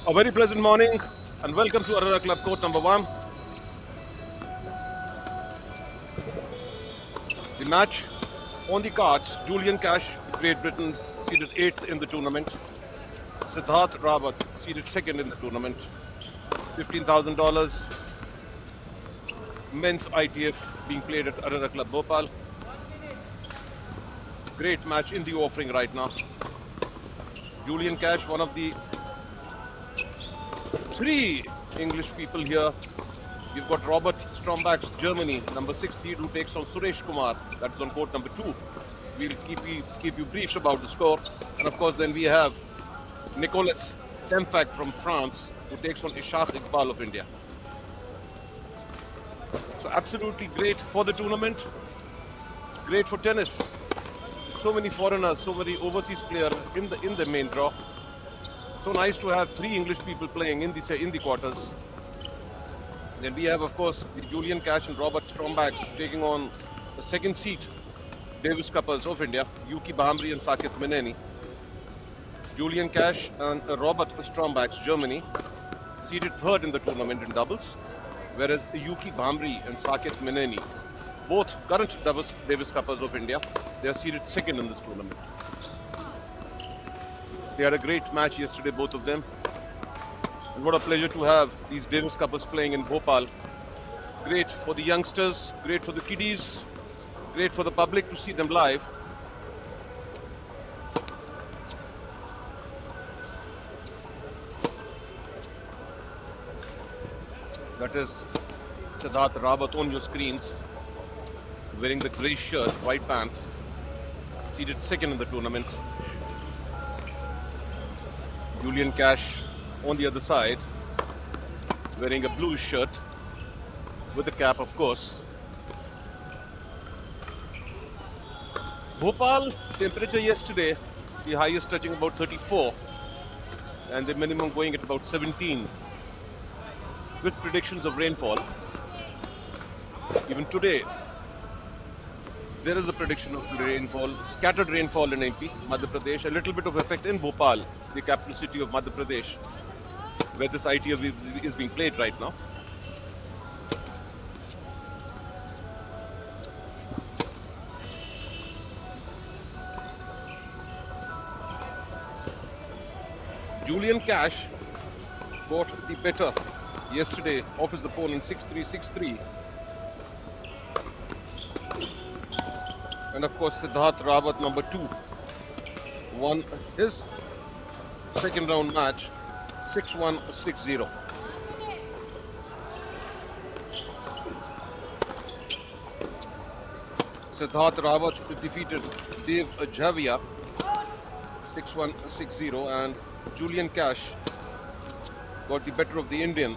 A very pleasant morning and welcome to Arara Club Court number 1. The match on the cards, Julian Cash, Great Britain, seeded 8th in the tournament. Siddharth Rawat, seeded 2nd in the tournament. $15,000 men's ITF being played at Arara Club Bhopal. Great match in the offering right now. Julian Cash, one of the 3 English people here. You've got Robert Strombax, Germany, number 6 seed, who takes on Suresh Kumar. That's on court number 2. We'll keep you briefed about the score. And of course, then we have Nicolas Tempfak from France, who takes on Ishaq Iqbal of India. So absolutely great for the tournament. Great for tennis. So many foreigners, so many overseas players in the main draw. So nice to have 3 English people playing in the quarters. Then we have, of course, the Julian Cash and Robert Strombax taking on the 2nd seed Davis Cuppers of India, Yuki Bhamri and Saket Meneni. Julian Cash and Robert Strombax, Germany, seeded 3rd in the tournament in doubles, whereas Yuki Bhamri and Saket Meneni, both current Davis Cuppers of India, they are seeded 2nd in this tournament. They had a great match yesterday, both of them. And what a pleasure to have these Davis Cuppers playing in Bhopal. Great for the youngsters, great for the kiddies, great for the public to see them live. That is Siddharth Rawat on your screens, wearing the grey shirt, white pants, seeded 2nd in the tournament. Julian Cash on the other side, wearing a blue shirt with a cap, of course. Bhopal temperature yesterday, the highest touching about 34 and the minimum going at about 17, with predictions of rainfall. Even today, there is a prediction of rainfall, scattered rainfall in MP, Madhya Pradesh, a little bit of effect in Bhopal, the capital city of Madhya Pradesh, where this ITF is being played right now. Julian Cash got the better yesterday of his opponent 6-3, 6-3. And of course, Siddharth Rawat, number 2, won his 2nd round match 6-1, 6-0. Siddharth Rawat defeated Dev Javia 6-1, 6-0, and Julian Cash got the better of the Indian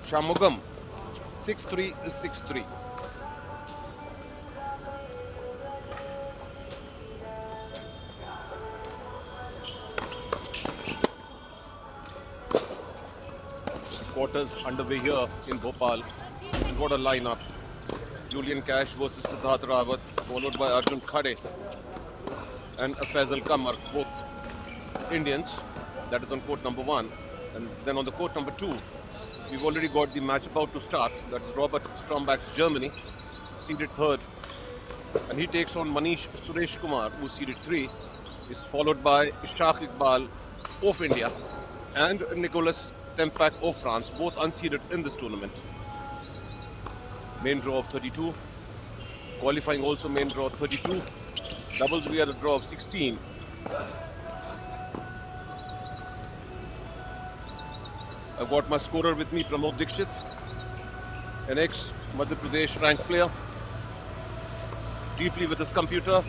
Shamugam 6-3, 6-3. Quarters underway here in Bhopal. And what a lineup. Julian Cash versus Siddharth Rawat, followed by Arjun Khade and Faisal Kamar, both Indians. That is on court number 1. And then on the court number 2, we've already got the match about to start. That's Robert Strombax, Germany, seeded 3rd. And he takes on Manish Suresh Kumar, who's seeded 3. Is followed by Ishaq Iqbal of India and Nicolas Tempfak of France, both unseeded in this tournament. Main draw of 32. Qualifying also main draw of 32. Doubles we had a draw of 16. I've got my scorer with me, Pramod Dikshit, an ex-Madhya Pradesh ranked player, deeply with his computer,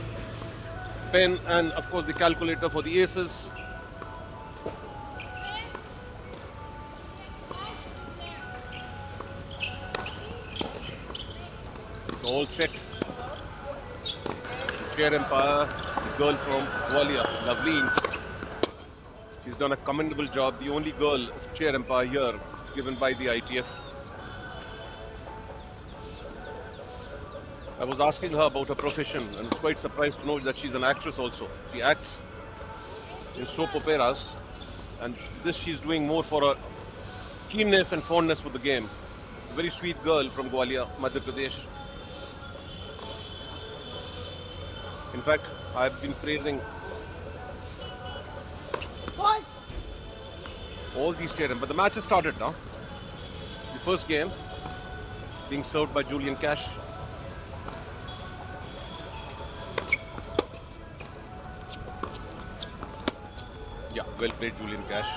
pen and of course the calculator for the aces. All set. Chair umpire, the girl from Gwalior, Loveleen. She's done a commendable job. The only girl chair umpire here, given by the ITF. I was asking her about her profession and was quite surprised to know that she's an actress also. She acts in soap operas And this she's doing more for her keenness and fondness for the game. A very sweet girl from Gwalior, Madhya Pradesh. In fact, I've been praising all these children, but the match has started now. The first game being served by Julian Cash. Yeah, well played, Julian Cash.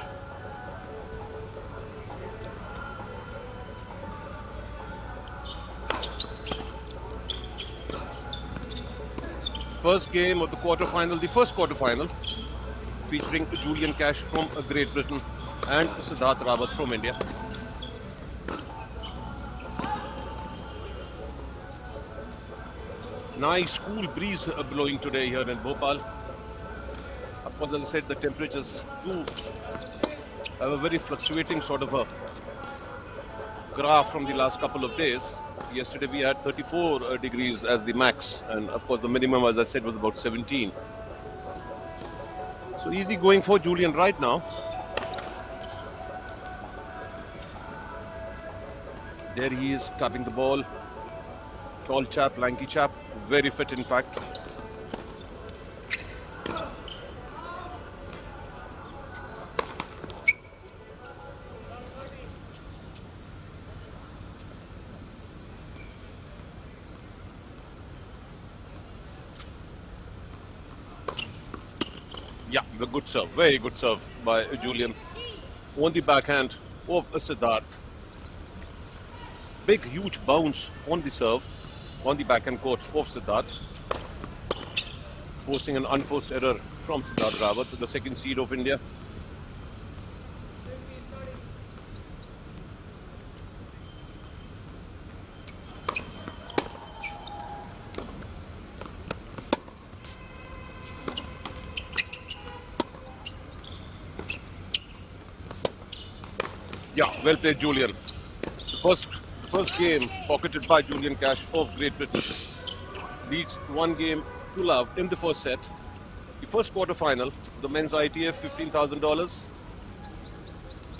First game of the quarterfinal, the first quarterfinal, featuring Julian Cash from Great Britain and Siddharth Rawat from India. Nice cool breeze blowing today here in Bhopal. Of course, as I said, the temperatures do have a very fluctuating sort of a graph from the last couple of days. Yesterday we had 34 degrees as the max, and of course the minimum, as I said, was about 17. So easy going for Julian right now. There he is, tapping the ball. Tall chap, lanky chap, very fit in fact. Yeah, a good serve, very good serve by Julian. On the backhand of Siddharth. Big, huge bounce on the serve, on the backhand court of Siddharth. Forcing an unforced error from Siddharth Rawat, the second seed of India. Yeah, well played, Julian. The first game pocketed by Julian Cash of Great Britain. Leads 1-2 in the first set. The first quarter-final, the men's ITF $15,000,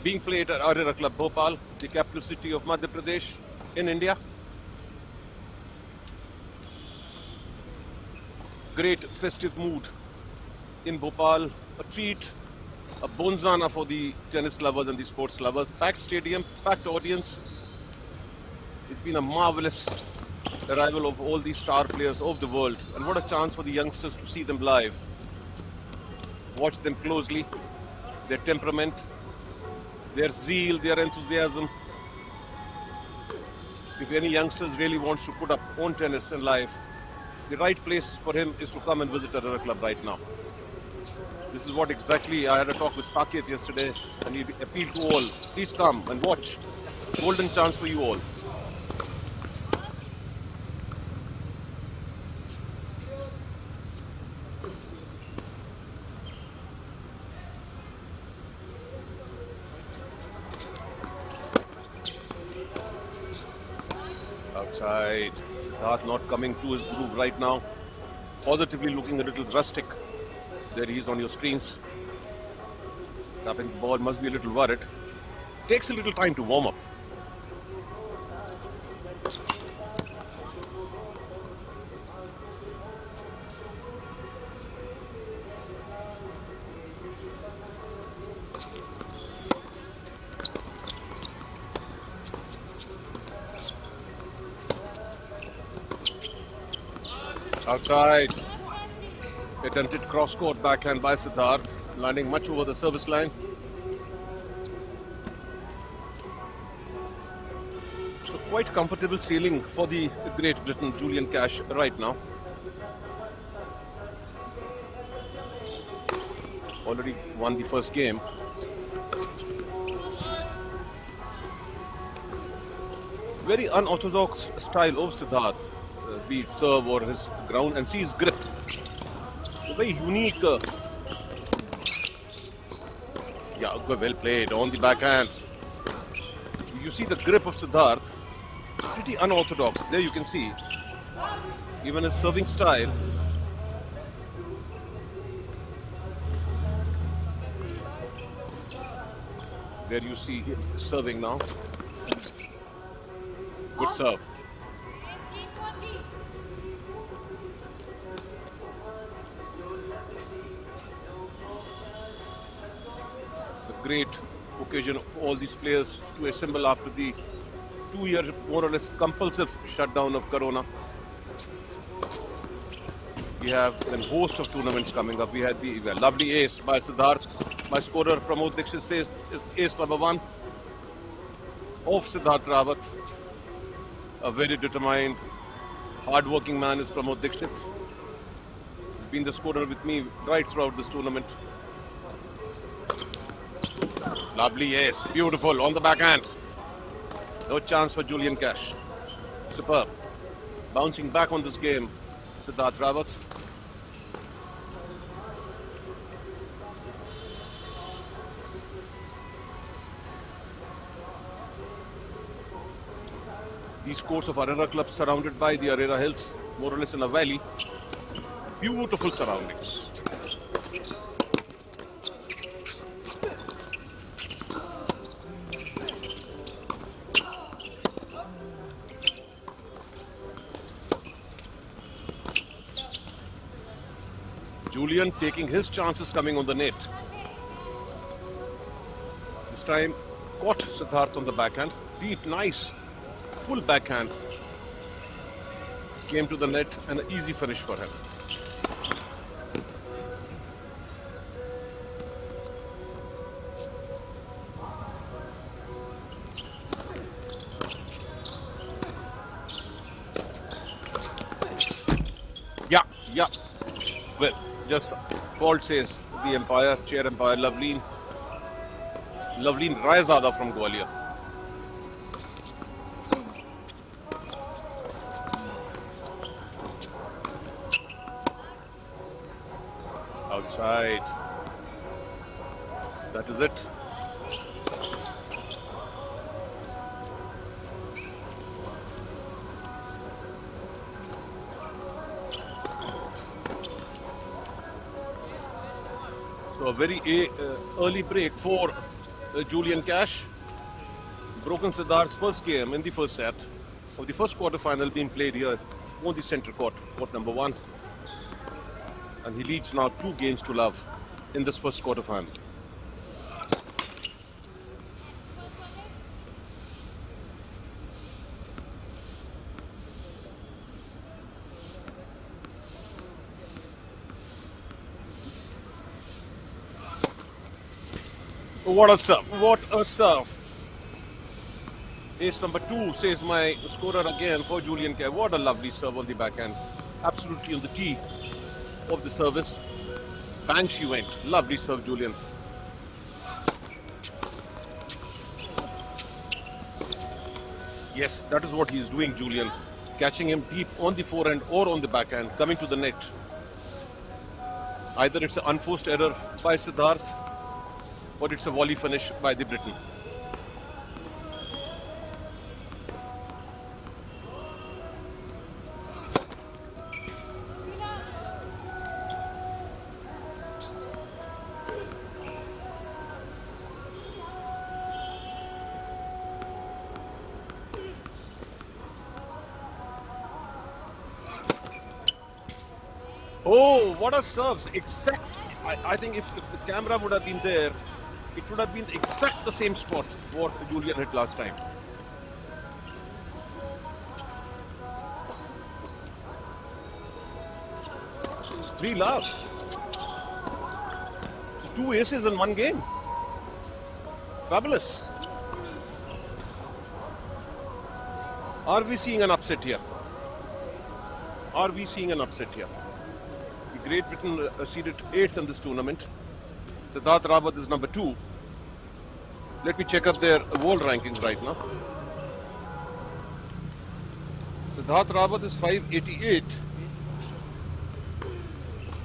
being played at Arera Club Bhopal, the capital city of Madhya Pradesh in India. Great festive mood in Bhopal, a treat, a bonzana for the tennis lovers and the sports lovers. Packed stadium, packed audience. It's been a marvelous arrival of all these star players of the world, and what a chance for the youngsters to see them live. Watch them closely, their temperament, their zeal, their enthusiasm. If any youngsters really wants to put up on tennis and life, the right place for him is to come and visit Arera Club right now. This is what exactly I had a talk with Saket yesterday, and he appealed to all, please come and watch. Golden chance for you all. Outside, Siddharth not coming to his groove right now. Positively looking a little rustic. There he is on your screens. Tapping the ball, must be a little worried. Takes a little time to warm up. Outside. Attempted cross-court backhand by Siddharth, landing much over the service line. So quite comfortable sailing for the Great Britain Julian Cash right now. Already won the first game. Very unorthodox style of Siddharth, be it serve or his ground, and see his grip. Very unique. Yeah, well played on the backhand. You see the grip of Siddharth, pretty unorthodox. There you can see even his serving style. There you see serving now. Good serve. The great occasion of all these players to assemble after the 2-year, more or less, compulsive shutdown of Corona. We have a host of tournaments coming up. We had the lovely ace by Siddharth. My scorer Pramod Dixit says it's ace number 1 of Siddharth Rawat. A very determined, hard-working man is Pramod Dixit. He's been the scorer with me right throughout this tournament. Lovely ace, beautiful on the backhand. No chance for Julian Cash. Superb. Bouncing back on this game, Siddharth Rawat. These courts of Arera Club surrounded by the Arera Hills, more or less in a valley. Beautiful surroundings. Julian taking his chances coming on the net. This time caught Siddharth on the backhand. Deep, nice. Full backhand. Came to the net and an easy finish for him. Yeah. Well, just fault says the umpire, chair umpire Loveleen Raizada from Gwalior. Outside. That is it. So a very early break for Julian Cash. Broken Siddharth's first game in the first set of the first quarter-final being played here on the center court, court number 1. And he leads now 2 games to love in this first quarter-final. What a serve! What a serve! Ace number 2 says my scorer again for Julian Cash. What a lovely serve on the backhand. Absolutely on the tee of the service. Bang she went. Lovely serve, Julian. Yes, that is what he is doing, Julian. Catching him deep on the forehand or on the backhand, coming to the net. Either it's an unforced error by Siddharth or it's a volley finish by the Briton. Oh, what a serve! Exact. I think if the camera would have been there, it would have been exact the same spot what Julian hit last time. It's 3 loves. 2 aces in 1 game. Fabulous. Are we seeing an upset here? Are we seeing an upset here? Great Britain seeded 8th in this tournament. Siddharth Rawat is number 2. Let me check up their world rankings right now. Siddharth Rawat is 588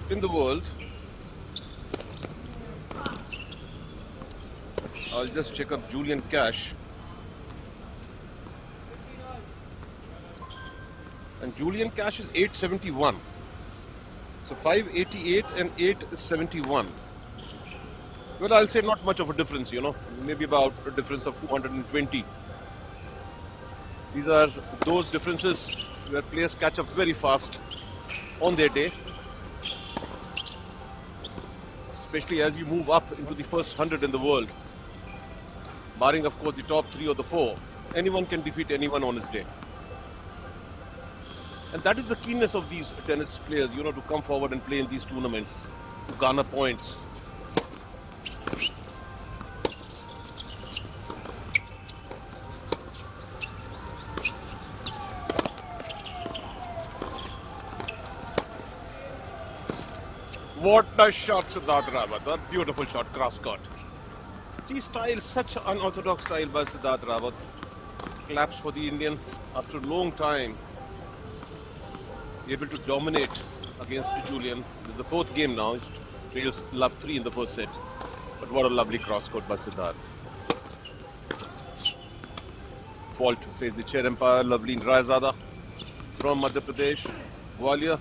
in the world. I'll just check up Julian Cash. And Julian Cash is 871. So 588 and 871. Well, I'll say not much of a difference, maybe about a difference of 220. These are those differences where players catch up very fast on their day, especially as you move up into the first 100 in the world. Barring, of course, the top 3 or the 4, anyone can defeat anyone on his day. And that is the keenness of these tennis players, to come forward and play in these tournaments, to garner points. What a shot, Siddharth Rawat. A beautiful shot, cross-court. See, style, such an unorthodox style by Siddharth Rawat. Claps for the Indian after a long time. Able to dominate against Julian. This is the 4th game now. He trails love 3 in the first set. But what a lovely cross-court by Siddharth. Fault, says the chair umpire, Loveleen Raizada from Madhya Pradesh, Gwalior.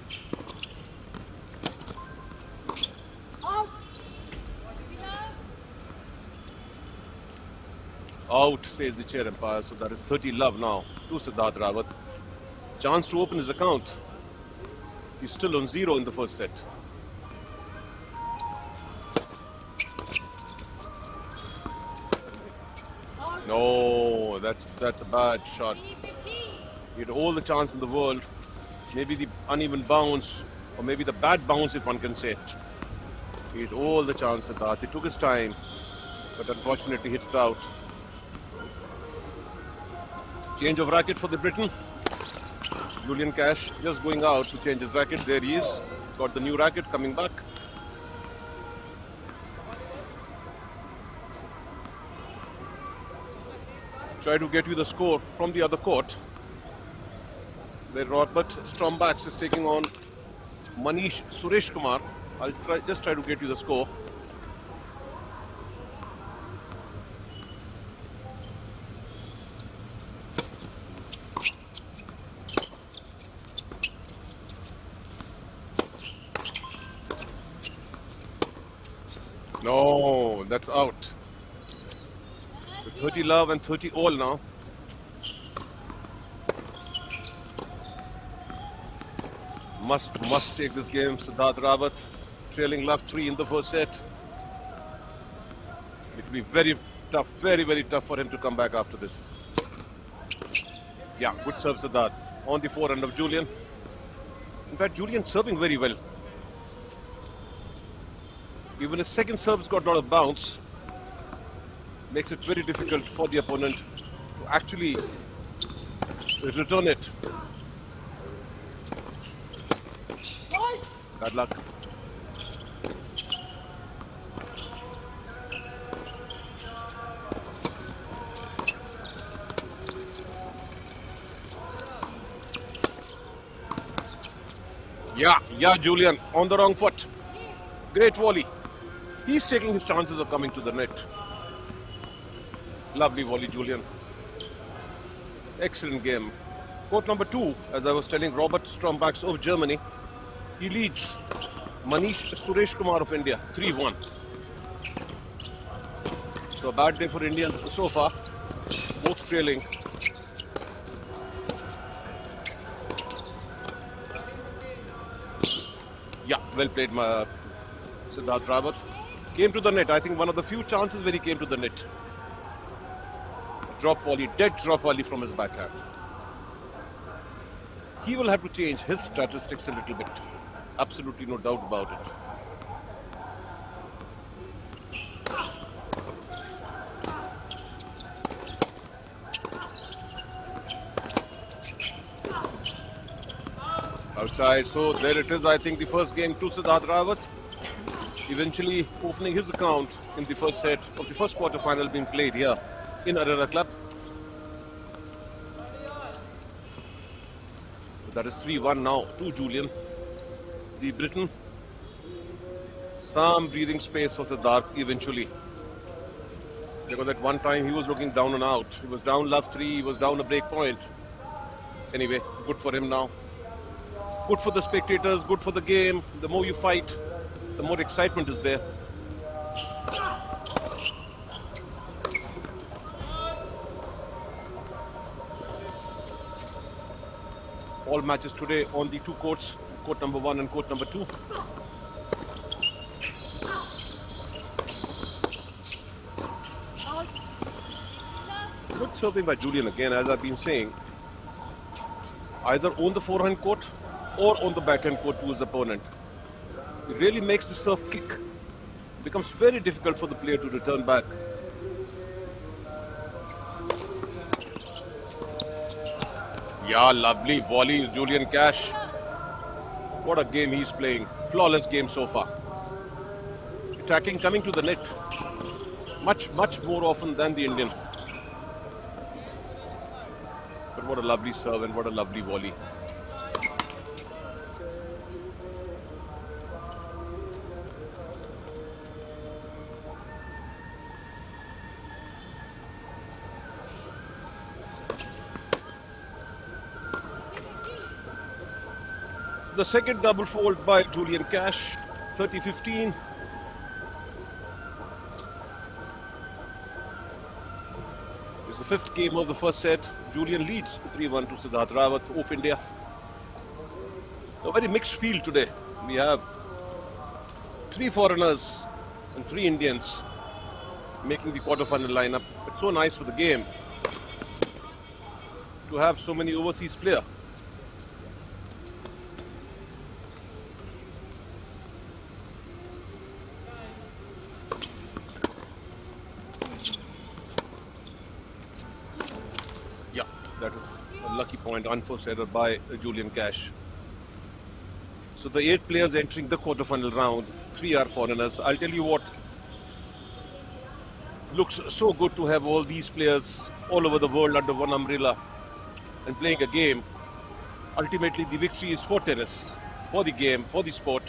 Out, says the chair umpire. So that is 30 love now to Siddharth Rawat. Chance to open his account. He's still on 0 in the first set. No, that's a bad shot. He had all the chance in the world. Maybe the uneven bounce, or maybe the bad bounce, if one can say. He had all the chance at that. He took his time, but unfortunately hit it out. Change of racket for the Briton. Julian Cash just going out to change his racket. There he is. Got the new racket coming back. Try to get you the score from the other court, where Robert Strombax is taking on Manish Suresh Kumar. I'll just try to get you the score. No, that's out. 30 love and 30 all now. Must take this game. Siddharth Rawat trailing love 3 in the first set. It will be very tough, very tough for him to come back after this. Yeah, good serve Siddharth on the forehand of Julian. In fact, Julian serving very well. Even his second serve's got a lot of bounce. Makes it very difficult for the opponent to actually return it. Bad luck. Yeah, Julian on the wrong foot. Great volley. He's taking his chances of coming to the net. Lovely volley, Julian. Excellent game. Court number 2, as I was telling, Robert Strombax of Germany. He leads Manish Suresh Kumar of India, 3-1. So a bad day for Indians so far. Both trailing. Yeah, well played, Siddharth Rawat. Came to the net. I think one of the few chances where he came to the net. Drop volley, dead drop volley from his backhand. He will have to change his statistics a little bit. Absolutely no doubt about it. Outside, so there it is. I think the first game to Siddharth Rawat. Eventually opening his account in the first set of the first quarter final being played here in Arera Club. So that is 3-1 now to Julian, the Briton. Some breathing space for Siddharth eventually. Because at one time he was looking down and out. He was down love 3, he was down a break point. Anyway, good for him now. Good for the spectators, good for the game. The more you fight, the more excitement is there. all matches today on the two courts, court number 1 and court number 2. Good serving by Julian again, as I've been saying. Either on the forehand court or on the backhand court to his opponent. It really makes the serve kick. It becomes very difficult for the player to return back. Yeah, lovely volley, Julian Cash. What a game he's playing. Flawless game so far. Attacking, coming to the net. Much more often than the Indian. But what a lovely serve and what a lovely volley. The second double fault by Julian Cash, 30-15. It's the fifth game of the first set. Julian leads 3-1 to Siddharth Rawat of India. A very mixed field today. We have 3 foreigners and 3 Indians making the quarterfinal lineup. It's so nice for the game to have so many overseas players. That is a lucky point, unforced error by Julian Cash. So the 8 players entering the quarterfinal round, 3 are foreigners. I'll tell you what, looks so good to have all these players all over the world under one umbrella and playing a game. Ultimately, the victory is for tennis, for the game, for the sport.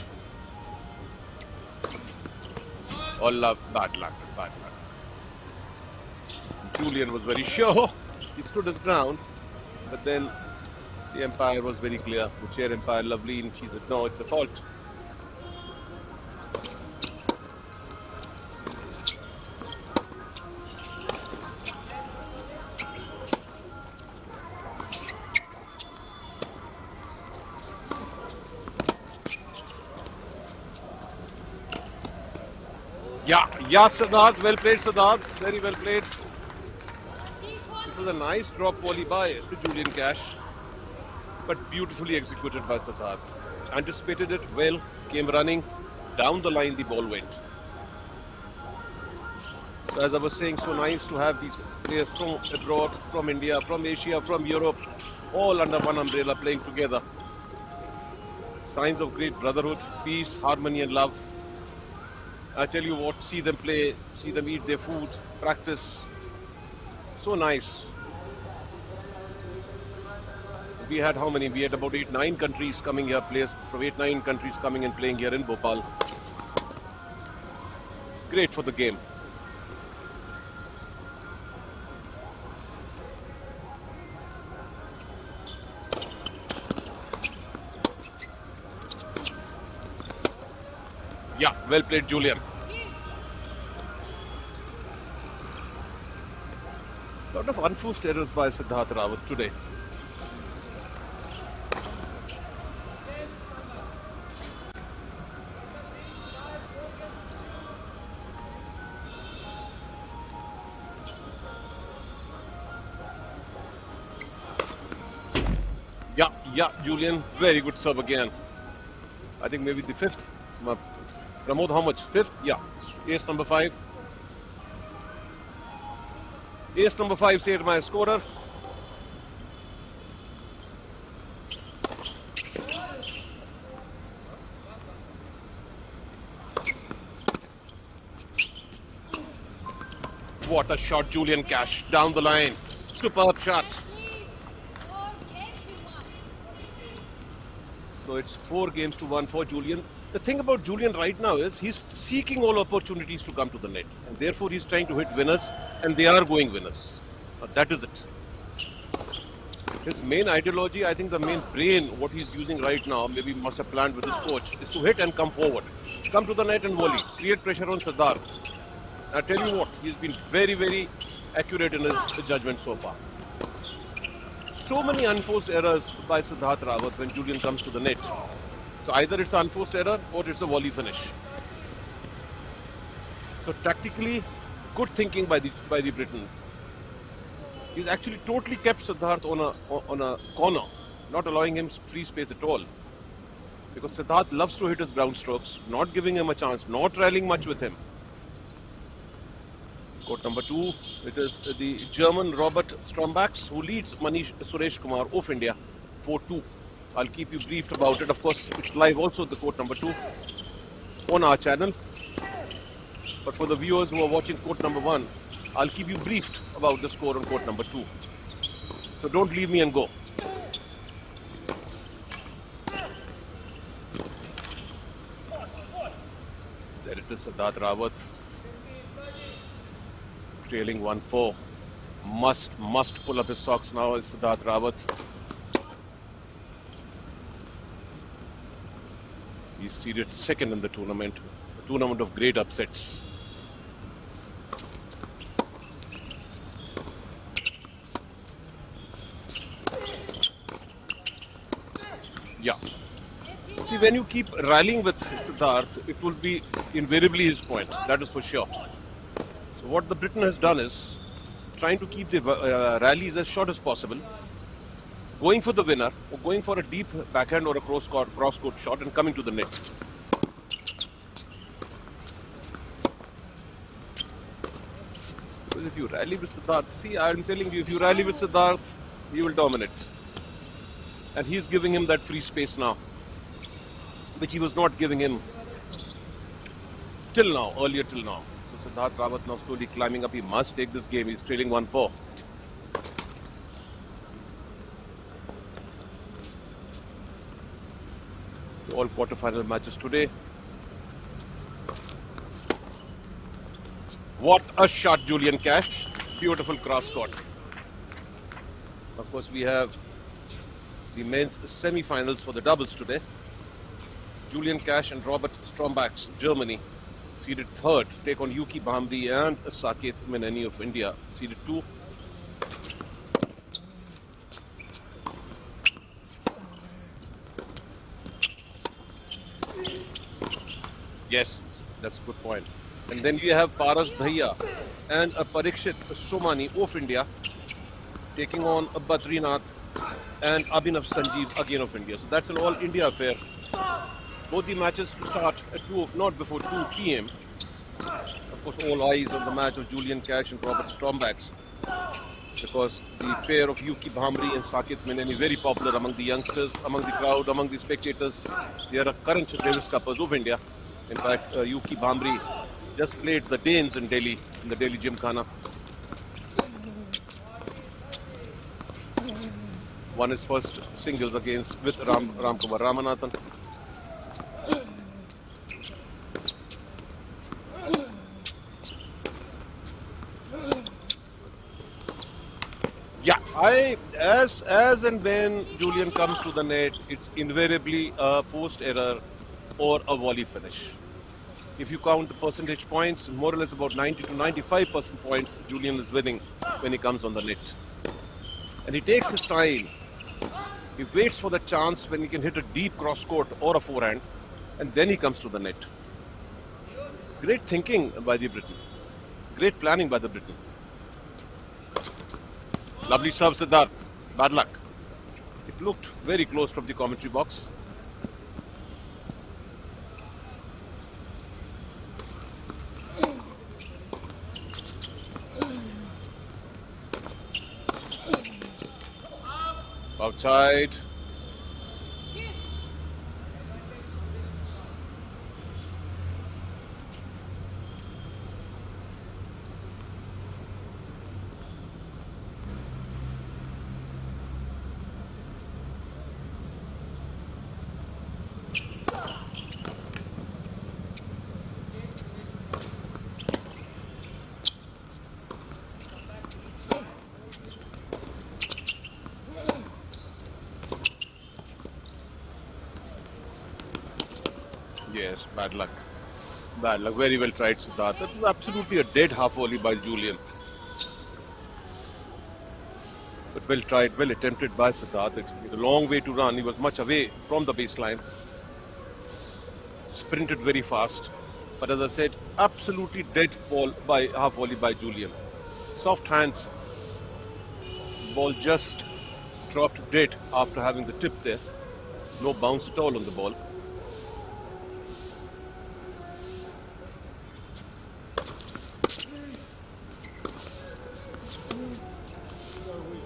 All love, bad luck, bad luck. Julian was very sure. He stood his ground, but then the umpire was very clear. The chair umpire, lovely, and she said, no, it's a fault. Yeah, Siddharth, well played, Siddharth, very well played. It was a nice drop volley by Julian Cash, but beautifully executed by Siddharth. Anticipated it well, came running, down the line the ball went. So as I was saying, so nice to have these players from abroad, from India, from Asia, from Europe, all under one umbrella playing together. Signs of great brotherhood, peace, harmony and love. I tell you what, see them play, see them eat their food, practice. So nice. We had how many? We had about 8-9 countries coming here, players from 8-9 countries coming and playing here in Bhopal. Great for the game. Yeah, well played, Julian. A lot of unforced errors by Siddharth Rawat today. Yeah, Julian, very good serve again. I think maybe the 5th. Pramod, how much? 5th? Yeah. Ace number 5. Ace number 5 saved my scorer. What a shot, Julian Cash. Down the line. Superb shot. So it's 4-1 for Julian. The thing about Julian right now is he's seeking all opportunities to come to the net. And therefore he's trying to hit winners. And they are going winners. That is it. His main ideology, I think the main brain, what he's using right now, maybe must have planned with his coach, is to hit and come forward. Come to the net and volley. Create pressure on Siddharth. I tell you what, he's been very, very accurate in his judgment so far. so many unforced errors by Siddharth Rawat when Julian comes to the net. So either it's an unforced error or it's a volley finish. So tactically, good thinking by the Briton. He's actually totally kept Siddharth on a corner, not allowing him free space at all. Because Siddharth loves to hit his ground strokes, not giving him a chance, not rallying much with him. Court number 2, it is the German Robert Strombax who leads Manish Suresh Kumar of India 4-2. I'll keep you briefed about it. Of course, it's live also the court number 2 on our channel. But for the viewers who are watching court number 1, I'll keep you briefed about the score on court number 2. So don't leave me and go. There it is, Siddharth Rawat. Trailing 1-4. Must pull up his socks now is Siddharth Rawat. He's seeded second in the tournament. A tournament of great upsets. Yeah. See, when you keep rallying with Siddharth, it will be invariably his point. That is for sure. So what the Briton has done is trying to keep the rallies as short as possible, going for the winner, or going for a deep backhand or a cross-court shot and coming to the net. Because if you rally with Siddharth, see, I'm telling you, if you rally with Siddharth, he will dominate. And he's giving him that free space now, which he was not giving him till now, earlier till now. So Siddharth Rawat now slowly climbing up. He must take this game. He's trailing 1-4. All quarterfinal matches today. What a shot, Julian Cash. Beautiful cross court. Of course, we have the men's semi-finals for the doubles today. Julian Cash and Robert Strombax, Germany, seeded third, take on Yuki Bhamri and Saket Meneni of India, seeded 2. Yes, that's a good point. And then you have Paras Dhaiya and a Parikshit Somani of India, taking on a Badrinath and Abhinav Sanjeev again of India. So that's an all-India affair. Both the matches to start at 2, not before 2 p.m. Of course, all eyes on the match of Julian Cash and Robert Strombax, because the pair of Yuki Bhamri and Saket Meneni very popular among the youngsters, among the crowd, among the spectators. They are a current Davis Cuppers of India. In fact, Yuki Bhamri just played the Danes in Delhi, in the Delhi Gymkhana. Won his first singles against with Ramkumar Ramanathan. Yeah, as and when Julian comes to the net, it's invariably a post error or a volley finish. If you count the percentage points, more or less about 90 to 95% points, Julian is winning when he comes on the net. And he takes his time. He waits for the chance when he can hit a deep cross court or a forehand, and then he comes to the net. Great thinking by the Briton. Great planning by the Briton. Lovely serve, Siddharth. Bad luck. It looked very close from the commentary box. Outside. Yes, bad luck. Bad luck. Very well tried, Siddharth. That was absolutely a dead half volley by Julian. But well tried, well attempted by Siddharth. It's a long way to run. He was much away from the baseline. Sprinted very fast. But as I said, absolutely dead ball by half volley by Julian. Soft hands. Ball just dropped dead after having the tip there. No bounce at all on the ball.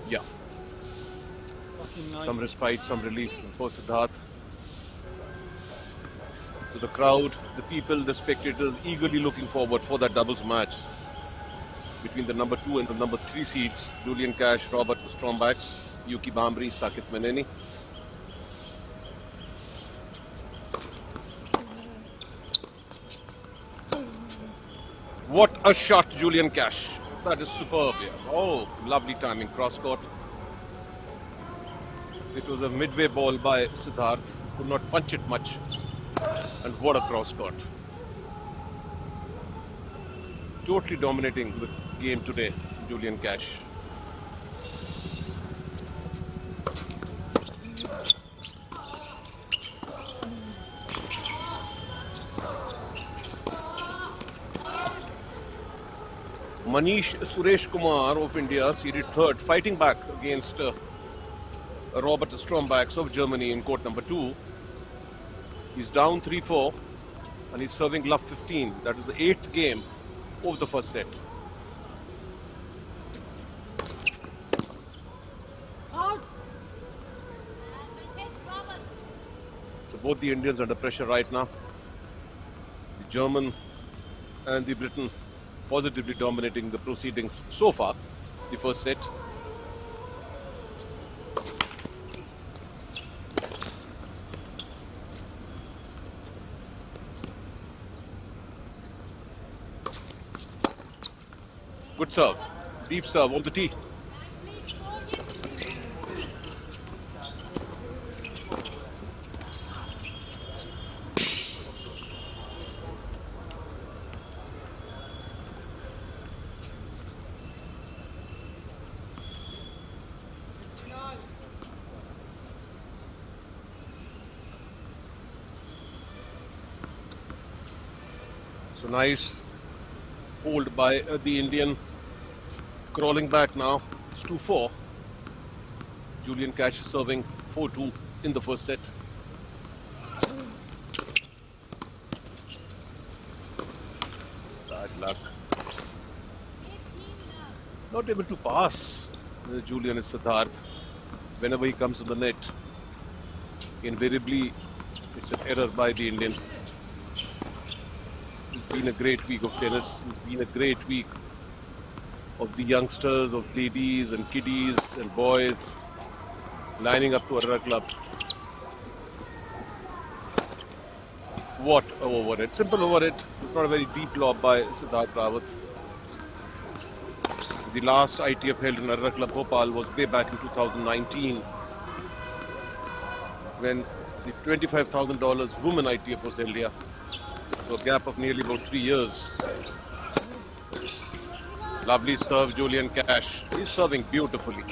Yeah. Some respite, some relief for Siddharth. So the crowd, the people, the spectators eagerly looking forward for that doubles match between the number 2 and the number 3 seeds, Julian Cash, Robert Strombacks, Yuki Bambri, Sakit Meneni. What a shot, Julian Cash. That is superb, yeah. Oh, lovely timing, cross court. It was a midway ball by Siddharth, could not punch it much. And what a cross court. Totally dominating the game today, Julian Cash. Manish Suresh Kumar of India seeded third, fighting back against Robert Strombacks of Germany in court number 2. He's down 3-4 and he's serving love 15. That is the 8th game of the first set. So both the Indians under pressure right now. The German and the Briton positively dominating the proceedings so far, the first set. Good serve, deep serve on the tee. So nice hold by the Indian. Crawling back now. It's 2-4. Julian Cash is serving 4-2 in the first set. Bad luck. Not able to pass. Julian is Siddharth. Whenever he comes to the net, invariably it's an error by the Indian. It's been a great week of tennis. It's been a great week of the youngsters, of ladies and kiddies and boys lining up to Arora Club. What a over it. Simple over it. It's not a very deep lob by Siddharth Rawat. The last ITF held in Arora Club Bhopal was way back in 2019 when the $25,000 women ITF was held here. So a gap of nearly about 3 years. Lovely serve, Julian Cash. He's serving beautifully.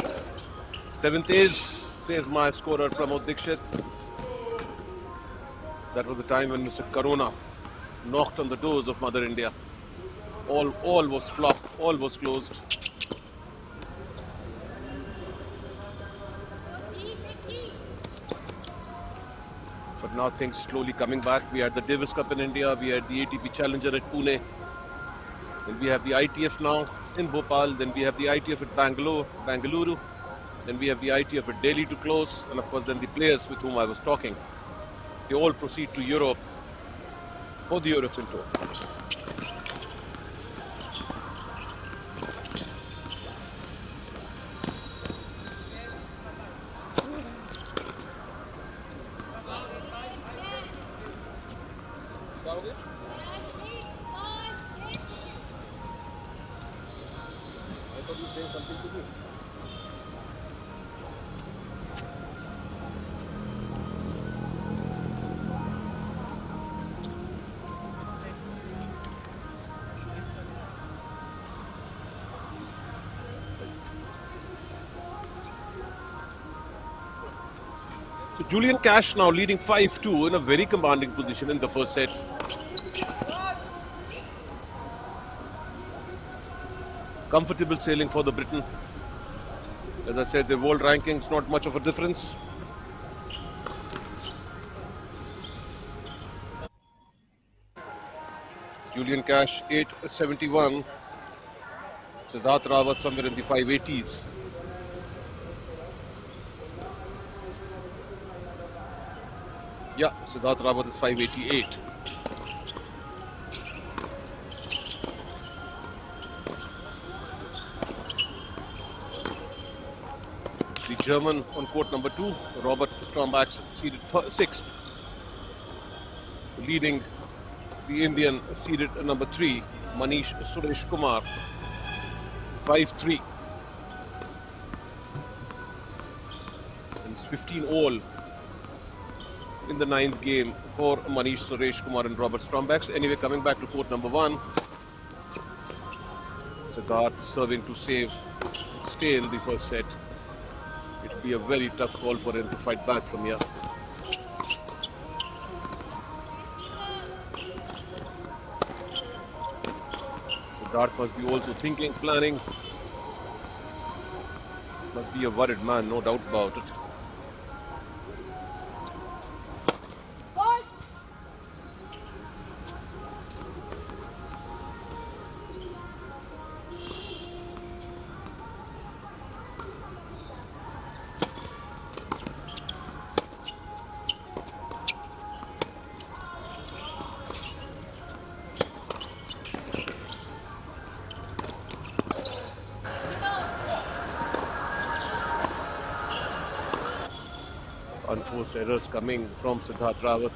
7th ace, says my scorer Pramod Dikshit. That was the time when Mr. Karuna knocked on the doors of Mother India. All was flop, all was closed. But now things slowly coming back. We had the Davis Cup in India, we had the ATP Challenger at Pune. Then we have the ITF now in Bhopal, then we have the ITF at Bangalore, then we have the ITF at Delhi to close, and of course then the players with whom I was talking. They all proceed to Europe for the European Tour. So Julian Cash now leading 5-2 in a very commanding position in the first set. Comfortable sailing for the Briton. As I said, the world rankings not much of a difference. Julian Cash 871. Siddharth Rawat somewhere in the 580s. Yeah, Siddharth Rawat is 588. The German on court number 2, Robert Stromback, seeded 6th. Leading the Indian seeded number 3, Manish Suresh Kumar, 5-3. And it's 15 all in the 9th game for Manish Suresh Kumar and Robert Stromback. Anyway, coming back to court number 1, Siddharth serving to save stale the first set. It'll be a very tough call for him to fight back from here. Siddharth must be also thinking, planning. Must be a worried man, no doubt about it. Unforced errors coming from Siddharth Rawat.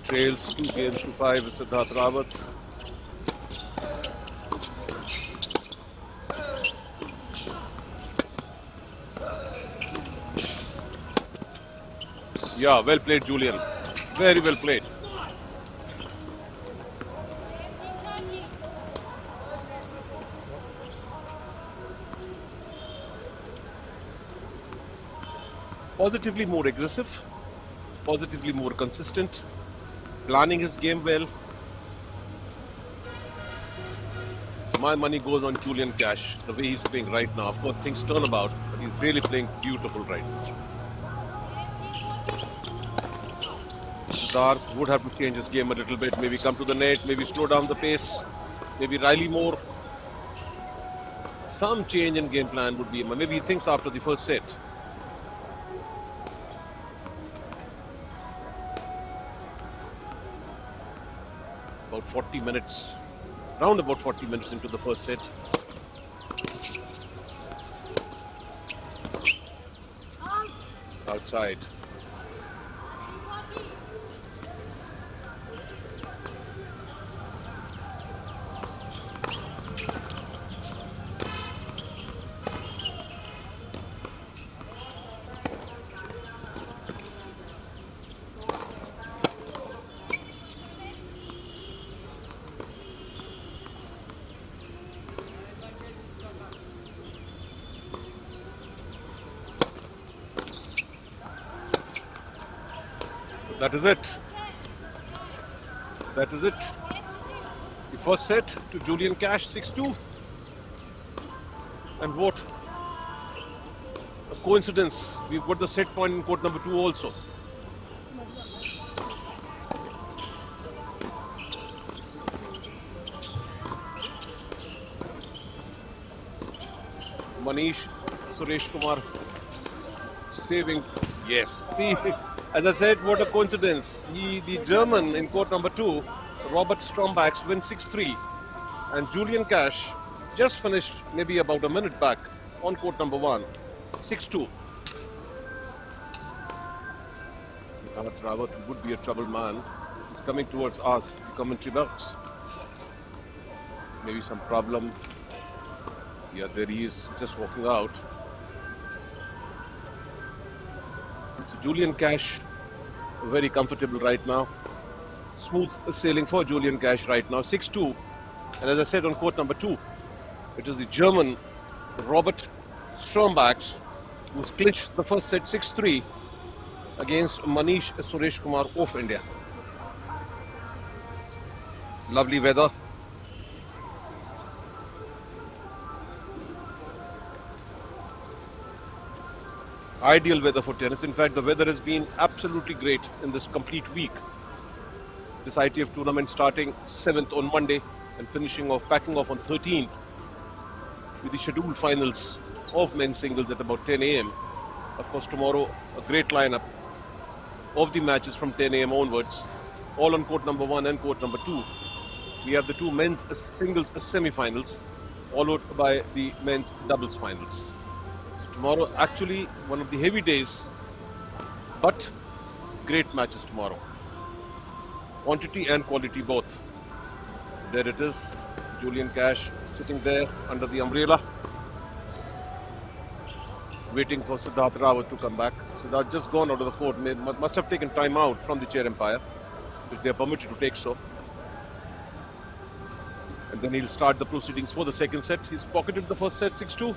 Trails 2 games to 5 with Siddharth Rawat. Yeah, well played, Julian. Very well played. Positively more aggressive, positively more consistent, planning his game well. My money goes on Julian Cash, the way he's playing right now. Of course, things turn about, but he's really playing beautiful right now. Siddharth would have to change his game a little bit, maybe come to the net, maybe slow down the pace, maybe rally more. Some change in game plan would be, maybe he thinks after the first set. About 40 minutes, round about 40 minutes into the first set. Outside. That is it. That is it. The first set to Julian Cash, 6-2. And what a coincidence. We've got the set point in court number 2 also. Manish Suresh Kumar saving. Yes. See, as I said, what a coincidence. The German in court number 2, Robert Stromback, wins 6-3. And Julian Cash just finished maybe about a minute back on court number 1, 6-2. Siddharth Rawat would be a troubled man. He's coming towards us, the commentary box. Maybe some problem. Yeah, there he is, just walking out. So Julian Cash, very comfortable right now. Smooth sailing for Julian Cash right now, 6-2. And as I said on court number 2, it is the German Robert Strombach who's clinched the first set 6-3 against Manish Suresh Kumar of India. Lovely weather. Ideal weather for tennis. In fact, the weather has been absolutely great in this complete week. This ITF tournament starting 7th on Monday and finishing off, packing off on 13th with the scheduled finals of men's singles at about 10 a.m. Of course, tomorrow a great lineup of the matches from 10 a.m. onwards, all on court number 1 and court number 2. We have the two men's singles semi-finals, followed by the men's doubles finals. So tomorrow, actually one of the heavy days, but great matches tomorrow. Quantity and quality both. There it is, Julian Cash sitting there under the umbrella, waiting for Siddharth Rawat to come back. Siddharth just gone out of the court, must have taken time out from the chair umpire, if they are permitted to take so. And then he'll start the proceedings for the second set. He's pocketed the first set, 6-2.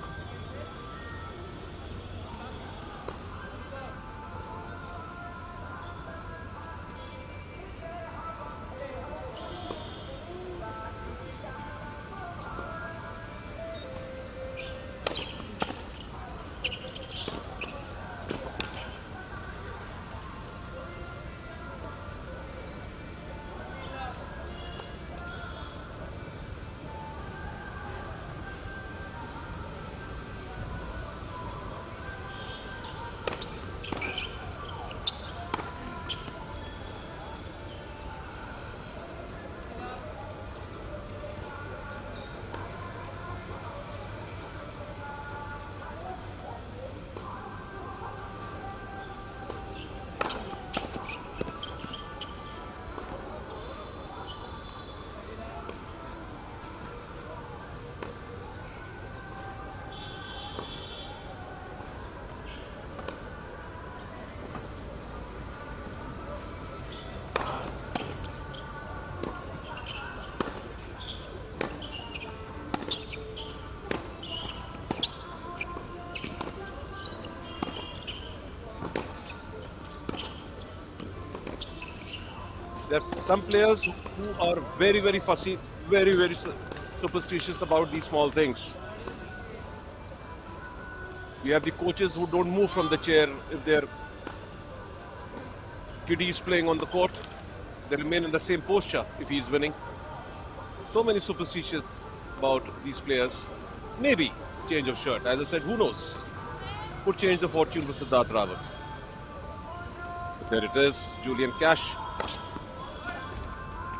There are some players who are very, very fussy, very, very superstitious about these small things. We have the coaches who don't move from the chair if their kiddies playing on the court. They remain in the same posture if he is winning. So many superstitious about these players. Maybe change of shirt. As I said, who knows? Could change the fortune for Siddharth Rawat. But there it is, Julian Cash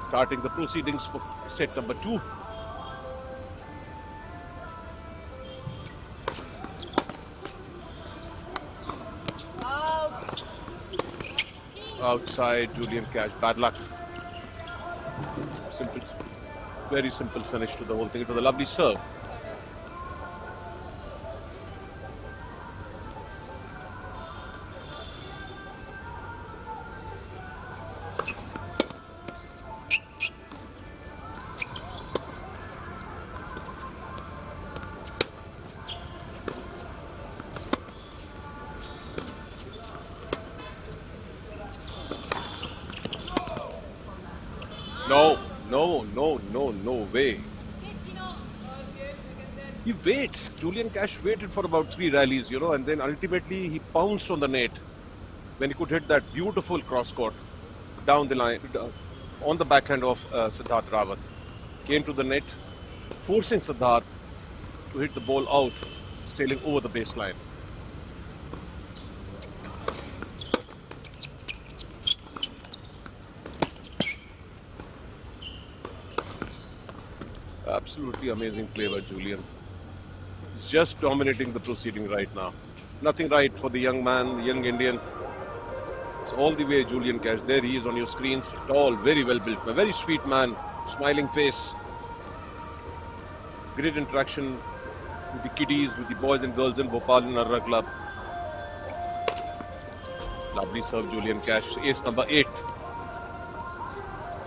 starting the proceedings for set number 2. Outside, Julian Cash, bad luck. Simple, very simple finish to the whole thing. It was a lovely serve. No way. He waits. Julian Cash waited for about 3 rallies, and then ultimately he pounced on the net when he could hit that beautiful cross court down the line, on the backhand of Siddharth Rawat. Came to the net, forcing Siddharth to hit the ball out, sailing over the baseline. Absolutely amazing play by Julian. He's just dominating the proceeding right now. Nothing right for the young man, the young Indian. It's all the way Julian Cash. There he is on your screens. Tall, very well built, a very sweet man, smiling face. Great interaction with the kiddies, with the boys and girls in Bhopal and Narra Club. Lovely serve, Julian Cash. Ace number 8.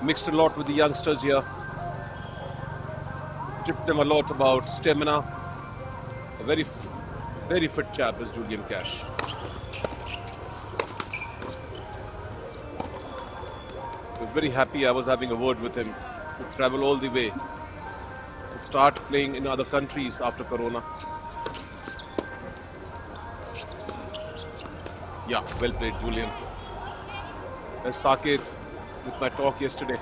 Mixed a lot with the youngsters here. Tipped them a lot about stamina. A very, very fit chap is Julian Cash. I was very happy I was having a word with him to travel all the way and start playing in other countries after Corona. Yeah, well played, Julian. And Saket with my talk yesterday.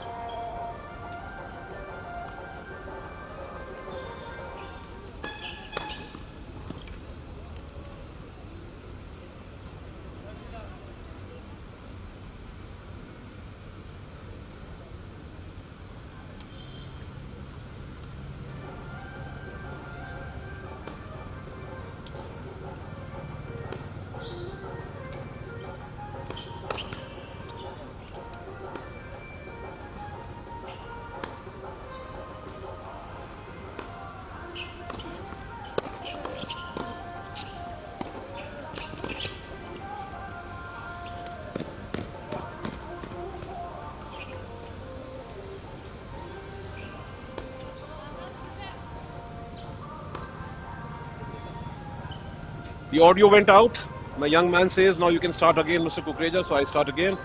The audio went out. My young man says, now you can start again, Mr. Kukreja. So I start again.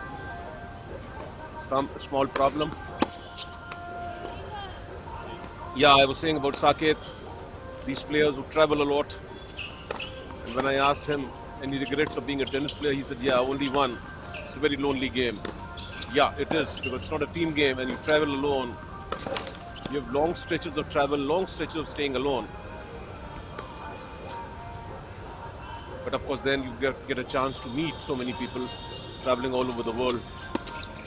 Some small problem. Yeah, I was saying about Saket. These players who travel a lot. And when I asked him any regrets of being a tennis player, he said, yeah, only one. It's a very lonely game. Yeah, it is, because it's not a team game and you travel alone. You have long stretches of travel, long stretches of staying alone. But of course, then you get a chance to meet so many people traveling all over the world.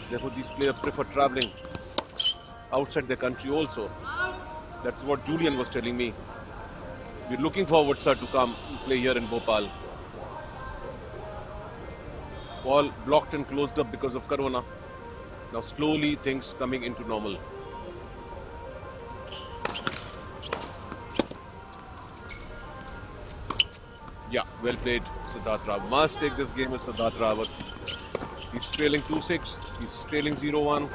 Therefore, these players prefer traveling outside their country also. That's what Julian was telling me. We're looking forward, sir, to come and play here in Bhopal. All blocked and closed up because of Corona. Now slowly things coming into normal. Yeah, well played, Siddharth Rawat. Must take this game with Siddharth Rawat. He's trailing 2-6. He's trailing 0-1.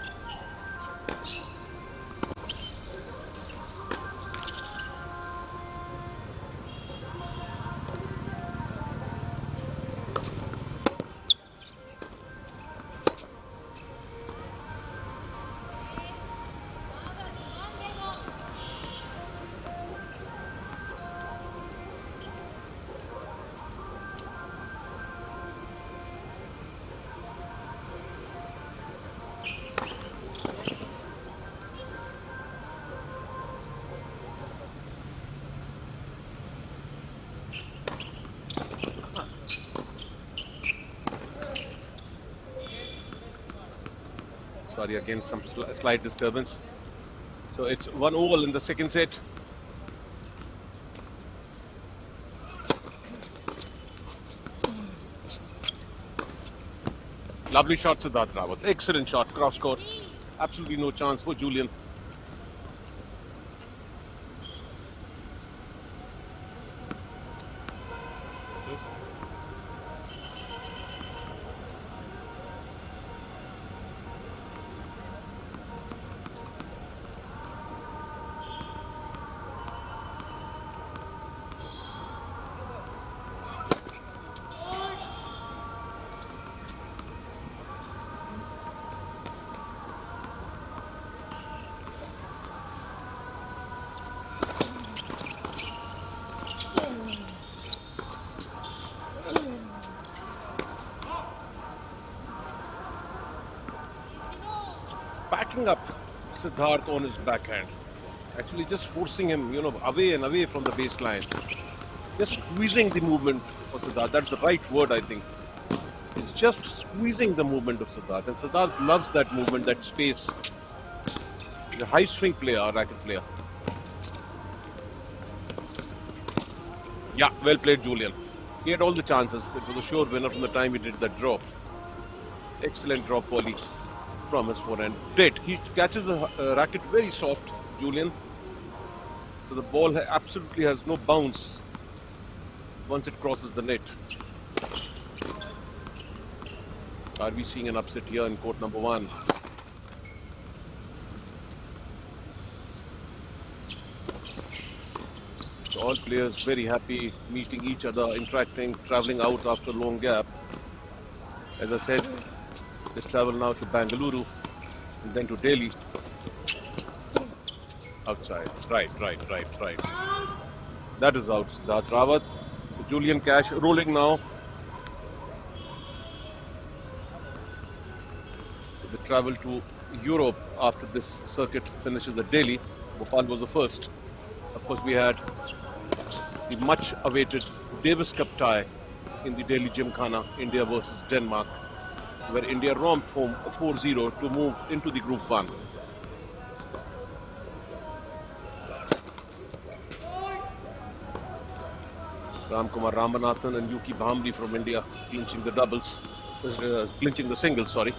Sorry, again some slight disturbance. So it's 1-all in the second set. Lovely shot, Siddharth Rawat. Excellent shot, cross court. Absolutely no chance for Julian. Backing up Siddharth on his backhand. Actually just forcing him, away and away from the baseline. Just squeezing the movement of Siddharth. That's the right word, I think. It's just squeezing the movement of Siddharth. And Siddharth loves that movement, that space. He's a high swing player, a racket player. Yeah, well played, Julian. He had all the chances. It was a sure winner from the time he did that drop. Excellent drop volley from his forehand. Great. He catches the racket very soft, Julian. So the ball absolutely has no bounce once it crosses the net. Are we seeing an upset here in court number 1? So all players very happy, meeting each other, interacting, traveling out after a long gap. As I said, they travel now to Bengaluru and then to Delhi. Outside. Right. That is out. Siddharth Rawat. Julian Cash rolling now. They travel to Europe after this circuit finishes at Delhi. Bhopal was the first. Of course, we had the much awaited Davis Cup tie in the Delhi Gymkhana, India versus Denmark, where India romped home 4-0 to move into the Group 1. Ramkumar Ramanathan and Yuki Bhamri from India clinching the doubles, clinching the singles, sorry.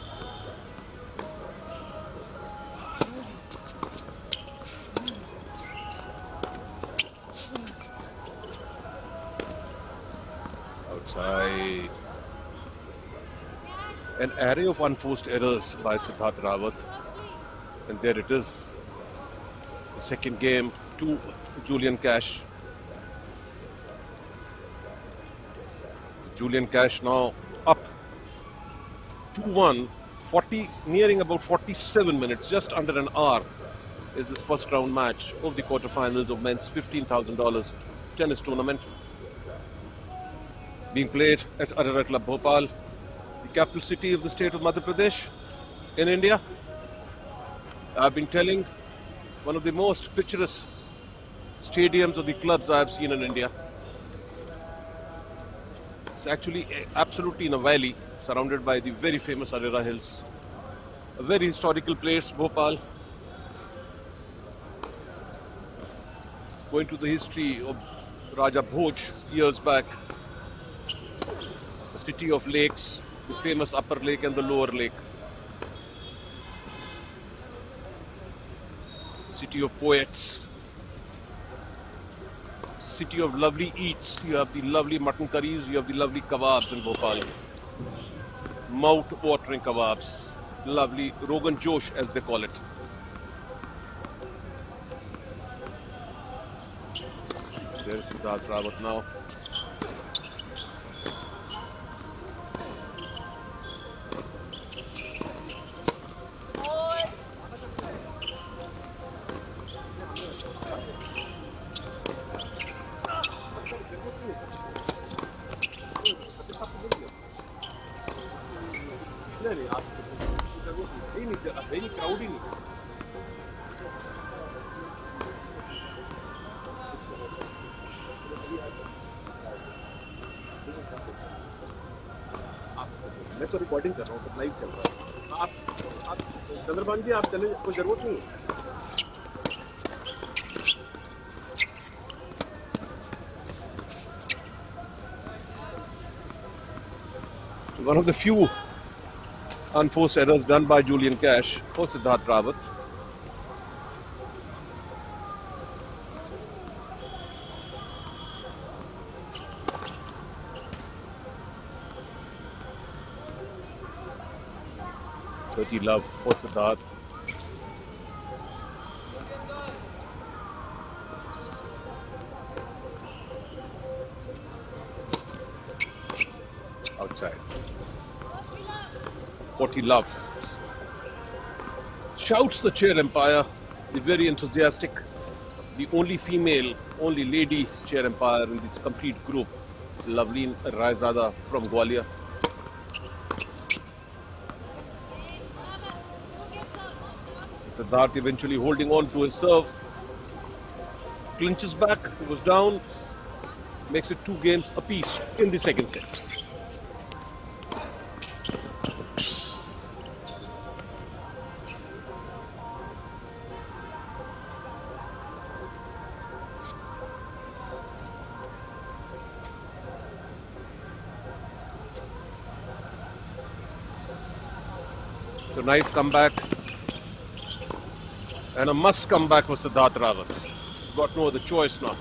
Outside. An array of unforced errors by Siddharth Rawat. And there it is. The second game to Julian Cash. Julian Cash now up 2-1, nearing about 47 minutes, just under an hour is this first round match of the quarterfinals of men's $15,000 tennis tournament. Being played at Arara Club Bhopal, the capital city of the state of Madhya Pradesh in India. I've been telling, one of the most picturesque stadiums of the clubs I've seen in India. It's actually absolutely in a valley, surrounded by the very famous Arara Hills. A very historical place, Bhopal. Going to the history of Raja Bhoj years back. The city of lakes, the famous upper lake and the lower lake. City of poets. City of lovely eats. You have the lovely mutton curries, you have the lovely kebabs in Bhopal. Mouth-watering kebabs. Lovely Rogan Josh, as they call it. There is Siddharth Rawat now. मैं तो recording कर रहा हूँ, live चल रहा है। आप चंद्रभान जी, आप चले, कोई जरूरत नहीं है। One of the few unforced errors done by Julian Cash for Siddharth Rawat. Dirty love for Siddharth. Outside. What he loves. Shouts the chair umpire, the very enthusiastic, the only female, only lady chair umpire in this complete group, Loveleen Raizada from Gwalior. Siddharth eventually holding on to his serve, clinches back, he was down, makes it 2 games apiece in the second set. So nice comeback. And a must come back for Siddharth Rawat. Got no other choice now.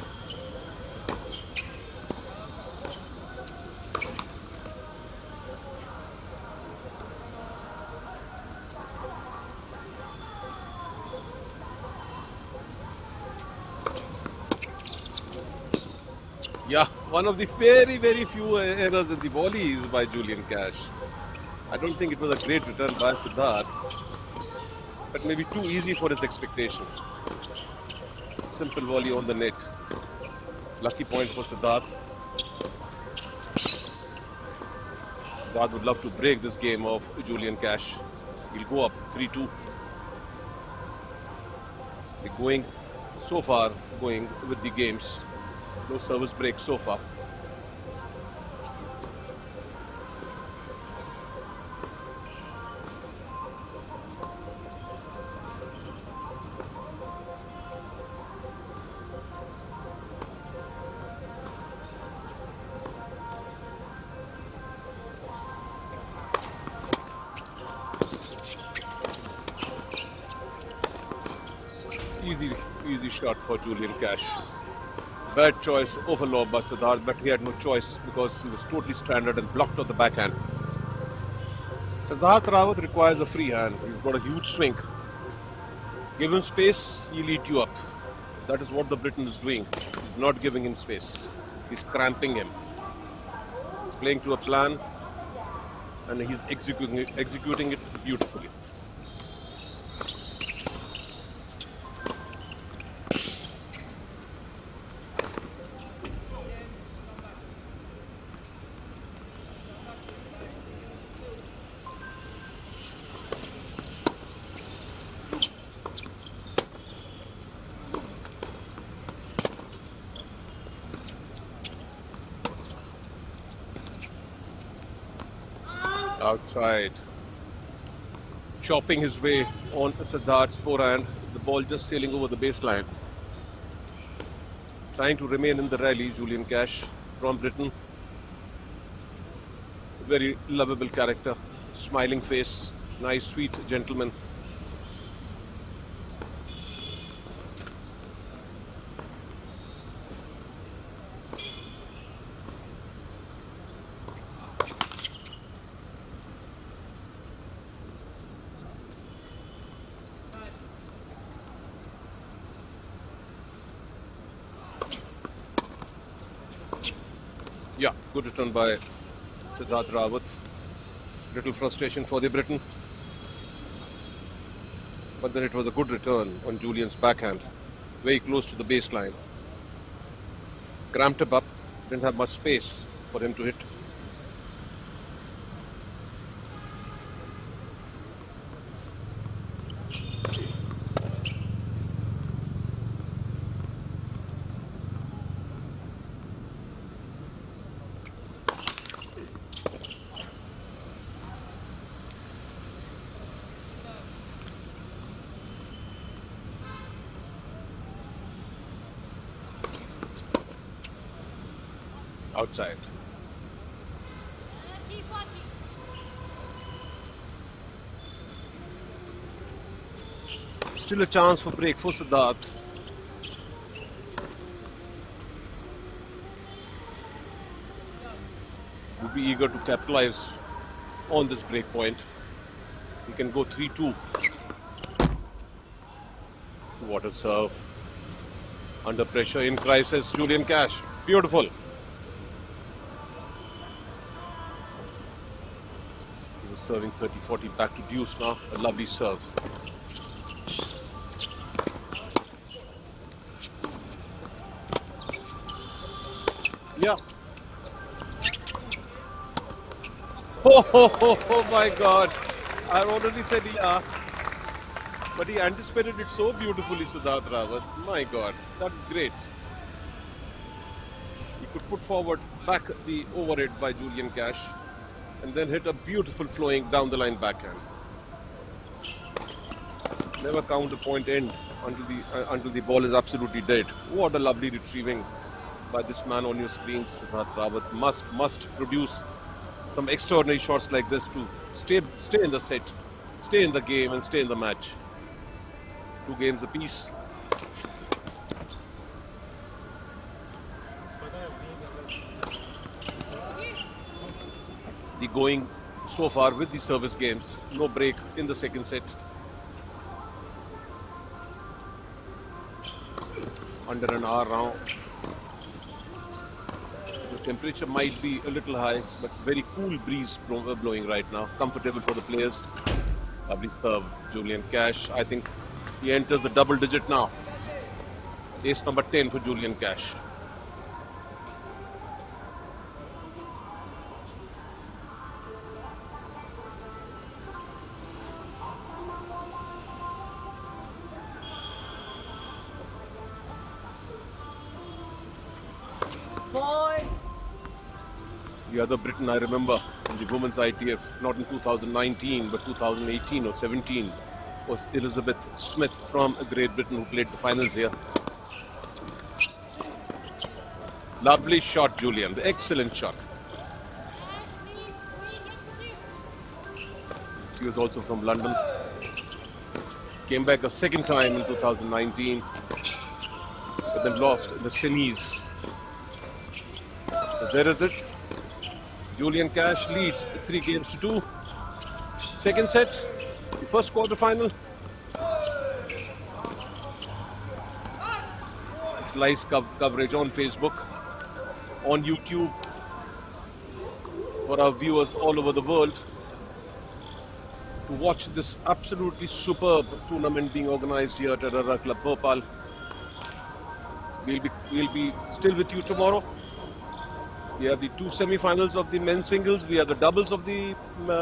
Yeah, one of the very, very few errors in the volleys by Julian Cash. I don't think it was a great return by Siddharth, but maybe too easy for his expectation. Simple volley on the net. Lucky point for Siddharth. Siddharth would love to break this game of Julian Cash. He'll go up 3-2. They're going so far, going with the games. No service break so far. Easy shot for Julian Cash. Bad choice, overlob by Siddharth, but he had no choice because he was totally stranded and blocked on the backhand. Siddharth Rawat requires a free hand. He's got a huge swing. Give him space, he'll eat you up. That is what the Briton is doing. He's not giving him space. He's cramping him. He's playing to a plan and he's executing it beautifully. Outside. Chopping his way on Siddharth's forehand. The ball just sailing over the baseline. Trying to remain in the rally, Julian Cash from Britain. Very lovable character. Smiling face. Nice, sweet gentleman. Yeah, good return by Siddharth Rawat. Little frustration for the Briton. But then it was a good return on Julian's backhand. Very close to the baseline. Cramped him up. Didn't have much space for him to hit. Outside. Still a chance for break for Siddharth. Would be eager to capitalize on this break point. He can go 3-2. What a serve. Under pressure in crisis, Julian Cash. Beautiful. Serving 30-40 back to deuce now. A lovely serve. Yeah. Oh my God. I already said yeah. But he anticipated it so beautifully, Siddharth Rawat. My God. That's great. He could put forward back the overhead by Julian Cash. And then hit a beautiful flowing down the line backhand. Never count the point end until the ball is absolutely dead. What a lovely retrieving by this man on your screens. Siddharth Rawat must produce some extraordinary shots like this to stay in the set, stay in the game and stay in the match. 2 games apiece. The going so far with the service games. No break in the second set. Under an hour now. Temperature might be a little high, but very cool breeze blowing right now. Comfortable for the players. Lovely serve, Julian Cash. I think he enters the double digit now. Ace number 10 for Julian Cash. The other Britain I remember in the women's ITF, not in 2019 but 2018 or 17, was Elizabeth Smith from Great Britain, who played the finals here. Lovely shot, Julian. Excellent shot. She was also from London. Came back a second time in 2019, but then lost in the semis. So there is it. Julian Cash leads 3 games to 2. Second set, the first quarter final. It's live coverage on Facebook, on YouTube, for our viewers all over the world to watch this absolutely superb tournament being organized here at Arara Club Bhopal. We'll be still with you tomorrow. We have the 2 semi-finals of the men's singles. We have the doubles of the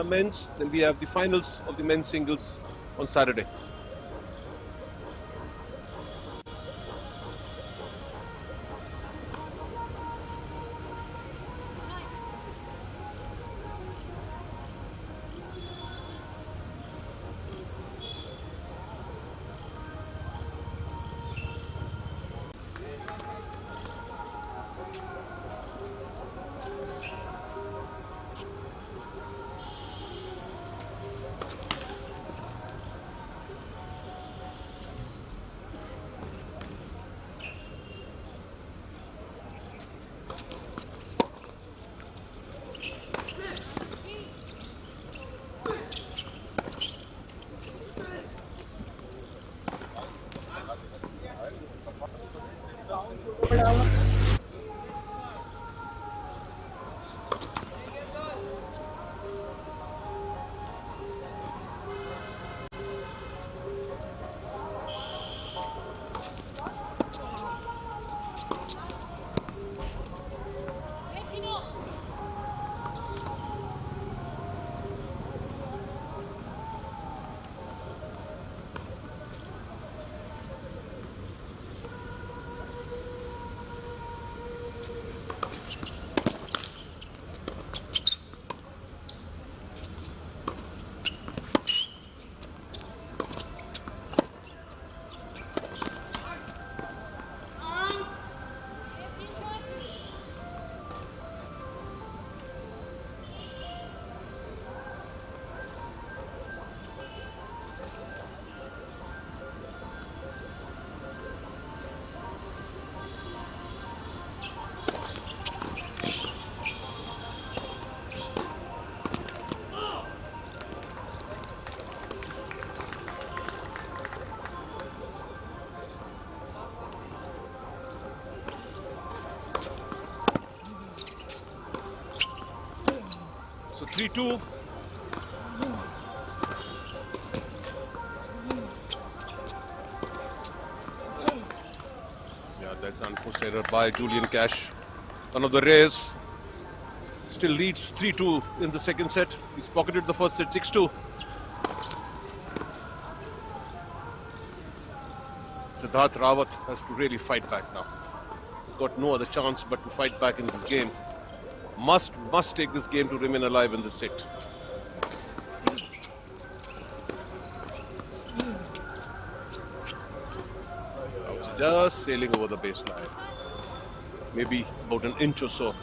men's. Then we have the finals of the men's singles on Saturday. So 3-2. Yeah, that's unforced error by Julian Cash. One of the rares. Still leads 3-2 in the second set. He's pocketed the first set 6-2. Siddharth Rawat has to really fight back now. He's got no other chance but to fight back in this game. Must take this game to remain alive in this set. Just sailing over the baseline. Maybe about an inch or so.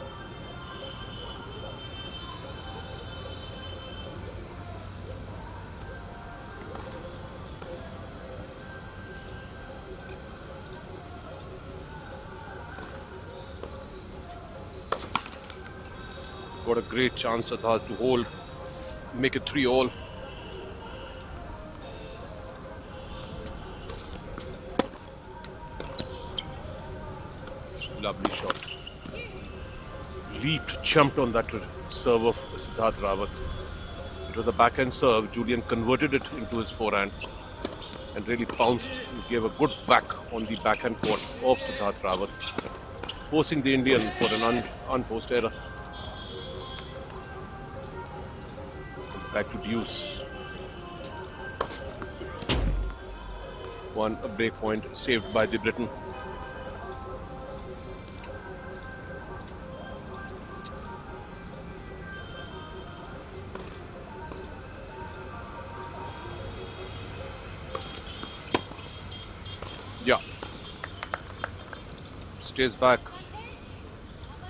Got a great chance at to hold, make it 3-all. Lovely shot. jumped on that serve of Siddharth Rawat. It was a backhand serve. Julian converted it into his forehand and really pounced and gave a good whack on the backhand court of Siddharth Rawat, forcing the Indian for an unforced error. Back to deuce. A break point saved by the Briton. Yeah. Stays back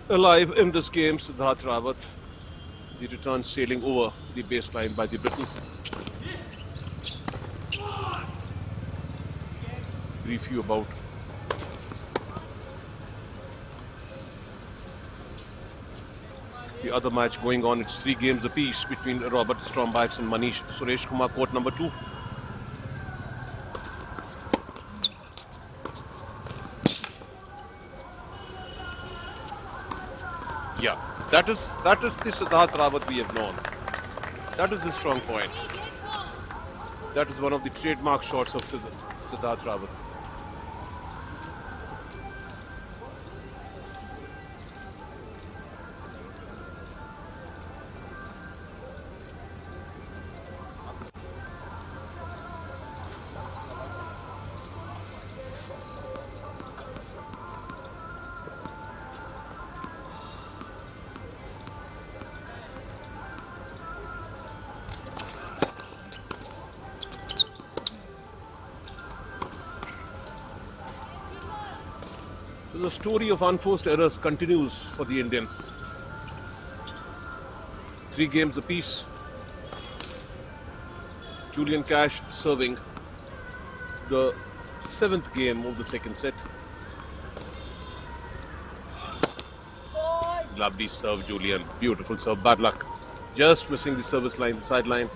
alive in this game, Siddharth Rawat. The return sailing over the baseline by the Briton. Brief you about the other match going on. It's 3 games apiece between Robert Strombax and Manish Suresh Kumar, court number 2. Yeah, that is the Siddharth Rawat we have known. That is the strong point. That is one of the trademark shots of Siddharth Rawat. So the story of unforced errors continues for the Indian. 3 games apiece. Julian Cash serving the 7th game of the second set. Lovely serve, Julian. Beautiful serve. Bad luck. Just missing the service line, the sideline.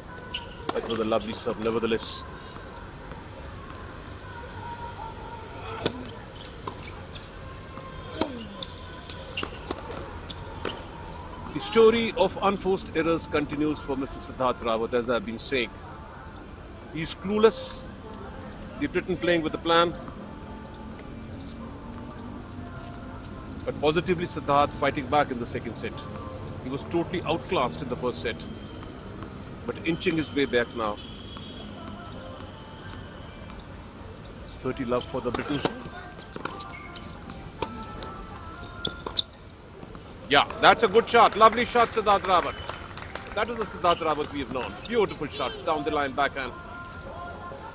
That was a lovely serve, nevertheless. The story of unforced errors continues for Mr. Siddharth Rawat, as I've been saying. He's clueless. The Briton playing with a plan. But positively, Siddharth fighting back in the second set. He was totally outclassed in the first set, but inching his way back now. It's 30 love for the Britons. Yeah, that's a good shot. Lovely shot, Siddharth Rawat. That is the Siddharth Rawat we have known. Beautiful shots down the line, backhand.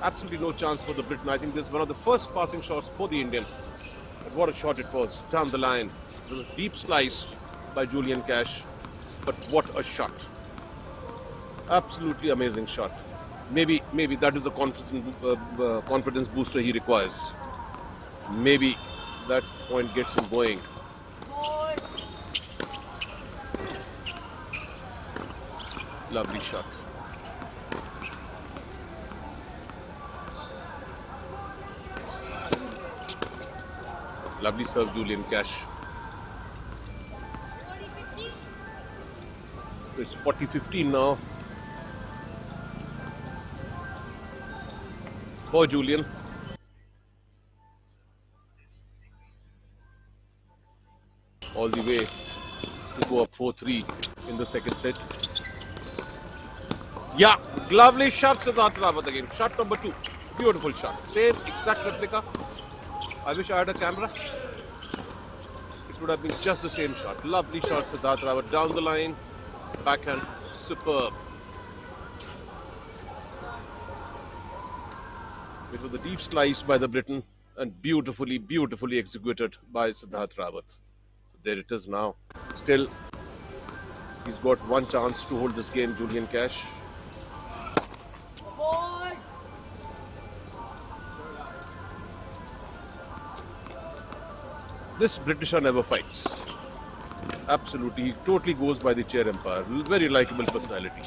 Absolutely no chance for the Briton. I think this is one of the first passing shots for the Indian. But what a shot it was down the line. It was a deep slice by Julian Cash. But what a shot. Absolutely amazing shot. Maybe that is the confidence booster he requires. Maybe that point gets him going. Lovely shot. Lovely serve, Julian Cash. So it's 40-15 now for Julian. All the way to go up 4-3 in the second set. Yeah, lovely shot, Siddharth Rawat again. Shot number 2. Beautiful shot. Same exact replica. I wish I had a camera. It would have been just the same shot. Lovely shot, Siddharth Rawat. Down the line. Backhand. Superb. It was a deep slice by the Briton and beautifully executed by Siddharth Rawat. There it is now. Still, he's got one chance to hold this game, Julian Cash. This Britisher never fights. Absolutely, he totally goes by the chair empire. Very likable personality.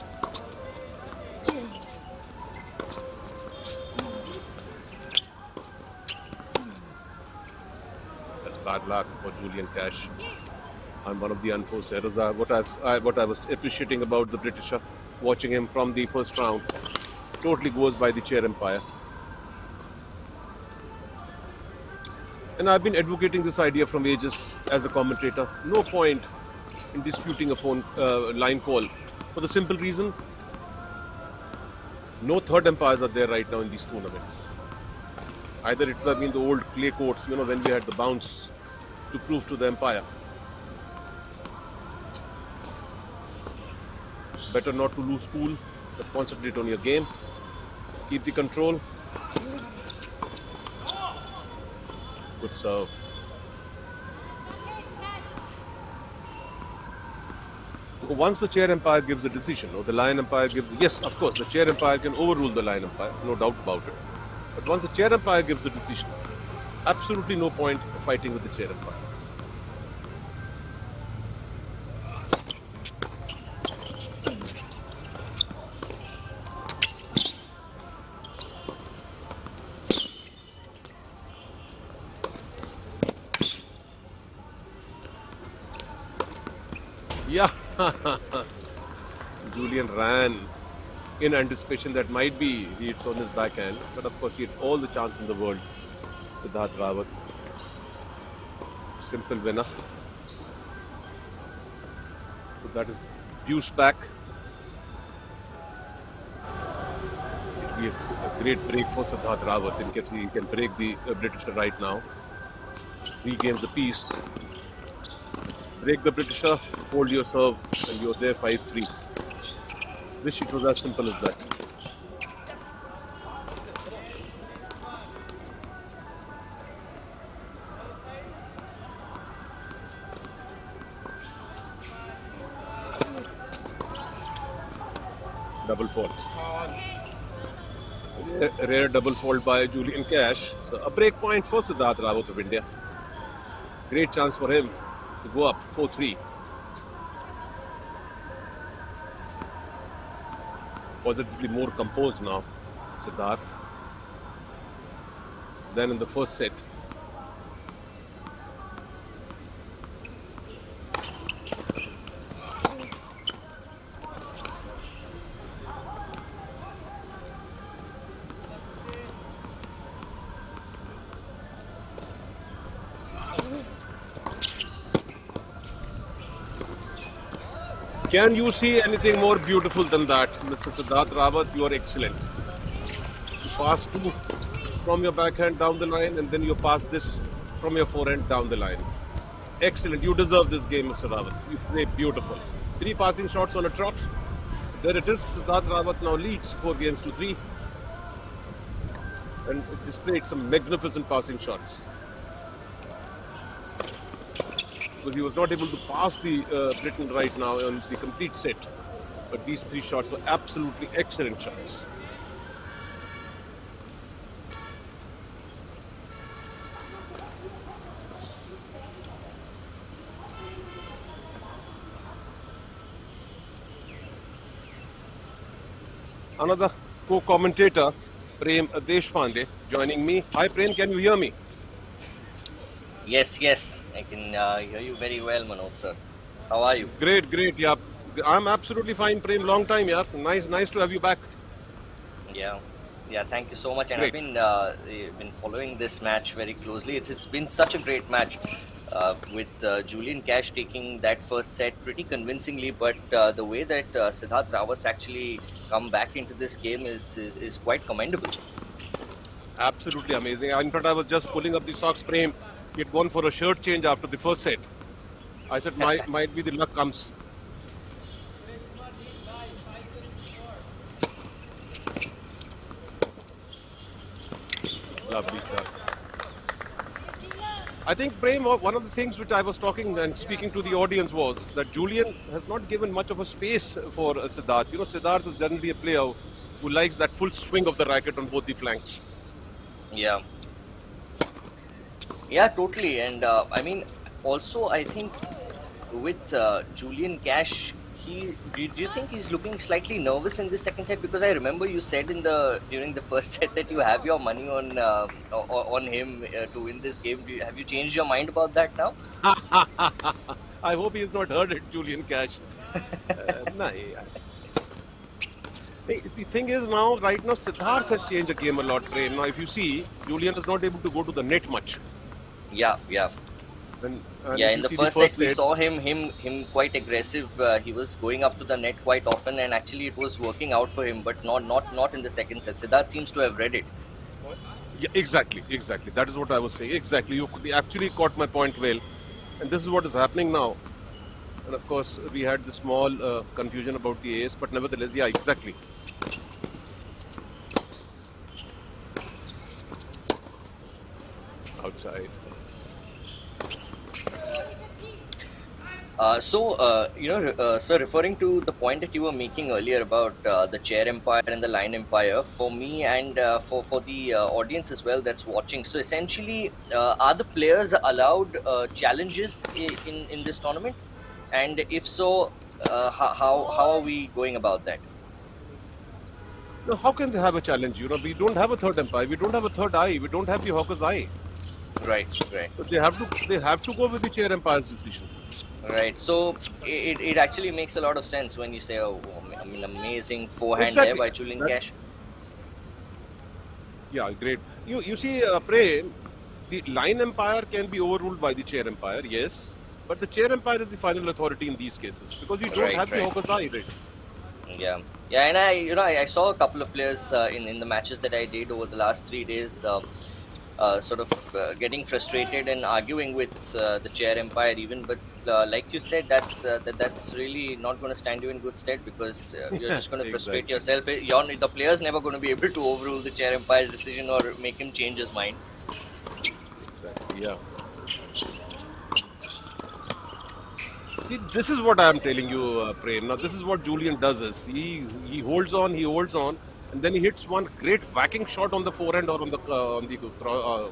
That's bad luck for Julian Cash. And one of the unforced errors. What I was appreciating about the Britisher, watching him from the first round, totally goes by the chair umpire. And I've been advocating this idea from ages as a commentator. No point in disputing a phone line call for the simple reason no third umpires are there right now in these tournaments. Either it would have been the old clay courts, when we had the bounce to prove to the umpire. Better not to lose cool, but concentrate on your game. Keep the control. Good serve. Once the chair umpire gives a decision, or the line umpire gives, yes, of course, the chair umpire can overrule the line umpire, no doubt about it. But once the chair umpire gives the decision, absolutely no point fighting with the chair umpire. Yeah, Julian ran in anticipation that might be he hits on his backhand, but of course he had all the chance in the world. Siddharth Rawat, simple winner. So that is deuce back. It will be a great break for Siddharth Rawat in case he can break the Britisher right now. Regains the piece. Break the Britisher, hold your serve, and you're there 5-3. Wish it was as simple as that. Double fault. Rare double fault by Julian Cash. So a break point for Siddharth Rawat of India. Great chance for him to go up 4-3. Positively more composed now, Siddharth, than in the first set. Can you see anything more beautiful than that, Mr. Siddharth Rawat? You are excellent. You pass two from your backhand down the line, and then you pass this from your forehand down the line. Excellent. You deserve this game, Mr. Rawat. You play beautiful. 3 passing shots on a trot. There it is. Siddharth Rawat now leads 4-3 and displayed some magnificent passing shots. Because he was not able to pass the Briton right now on the complete set. But these 3 shots were absolutely excellent shots. Another co-commentator, Prem Deshpande, joining me. Hi Prem, can you hear me? Yes, I can hear you very well, Manoj sir. How are you? Great, yeah. I'm absolutely fine, Prem. Long time, yeah. Nice to have you back. Yeah, thank you so much. And Great. I've been following this match very closely. It's been such a great match with Julian Cash taking that first set pretty convincingly. But the way that Siddharth Rawat's actually come back into this game is quite commendable. Absolutely amazing. In fact, I was just pulling up the socks, Prem. He had gone for a shirt change after the first set. I said, might be the luck comes. Lovely shot. I think, Prem, one of the things which I was talking and speaking to the audience was that Julian has not given much of a space for Siddharth. Siddharth is generally a player who likes that full swing of the racket on both the flanks. Yeah, totally. And I mean, also, I think with Julian Cash, do you think he's looking slightly nervous in this second set? Because I remember you said during the first set that you have your money on him to win this game. Have you changed your mind about that now? I hope he has not heard it, Julian Cash. Nah, the thing is now, right now, Siddharth has changed the game a lot, Prem. Now, if you see, Julian is not able to go to the net much. Yeah, yeah. And Yeah, if in you the see first the first set we saw him quite aggressive. He was going up to the net quite often, and actually it was working out for him. But not in the second set. Siddharth seems to have read it. Yeah, exactly. That is what I was saying. Exactly. You actually caught my point well. And this is what is happening now. And of course, we had the small confusion about the ace, but nevertheless, yeah, exactly. Outside. Sir, referring to the point that you were making earlier about the chair empire and the line empire, for me and for the audience as well that's watching. So essentially, are the players allowed challenges in this tournament? And if so, how are we going about that? Now, how can they have a challenge? We don't have a third empire. We don't have a third eye. We don't have the Hawker's eye. Right, right. So they have to go with the chair empire's decision. Right. So it actually makes a lot of sense when you say, oh, I mean, amazing forehand Exactly. there by Julian Cash. Yeah, great. You see, Prem, the line empire can be overruled by the chair empire, yes, but the chair empire is the final authority in these cases because you don't Right, have the right. Hawker's eye, right? Yeah, yeah, and I saw a couple of players in the matches that I did over the last 3 days, sort of getting frustrated and arguing with the chair empire even. But like you said, that's really not going to stand you in good stead because you're just going to frustrate yourself. The player's never going to be able to overrule the chair empire's decision or make him change his mind. Exactly, yeah. See, this is what I am telling you, Prem. Now, this is what Julian does is he holds on, and then he hits one great whacking shot on the forehand or on the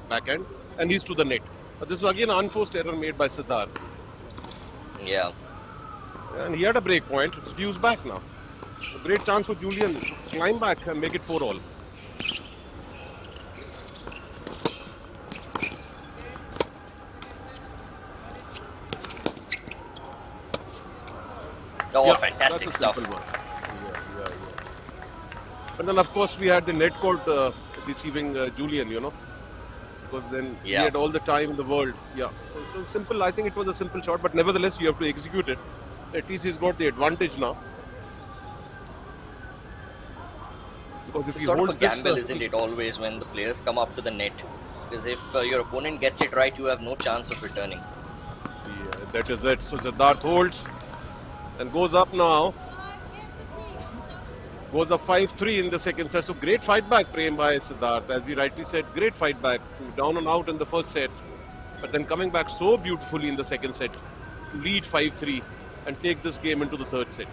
backhand, and he's to the net. But this is again an unforced error made by Siddharth, Yeah. and he had a break point. It's deuce back now. A great chance for Julian to climb back and make it 4-all. Oh, Yeah, fantastic that's a simple stuff. one. Yeah. And then, of course, we had the net court deceiving Julian, because then he Yeah. had all the time in the world. Yeah. So simple. I think it was a simple shot, but nevertheless, you have to execute it. At least he's got the advantage now. Because It's if a he sort of a holds this, gamble, isn't it, always when the players come up to the net? Because if your opponent gets it right, you have no chance of returning. yeah, that is it. So Siddharth holds and goes up now. Goes up 5-3 in the second set. So great fight back, Prem, by Siddharth. As we rightly said, great fight back. Down and out in the first set. But then coming back so beautifully in the second set to lead 5-3 and take this game into the third set.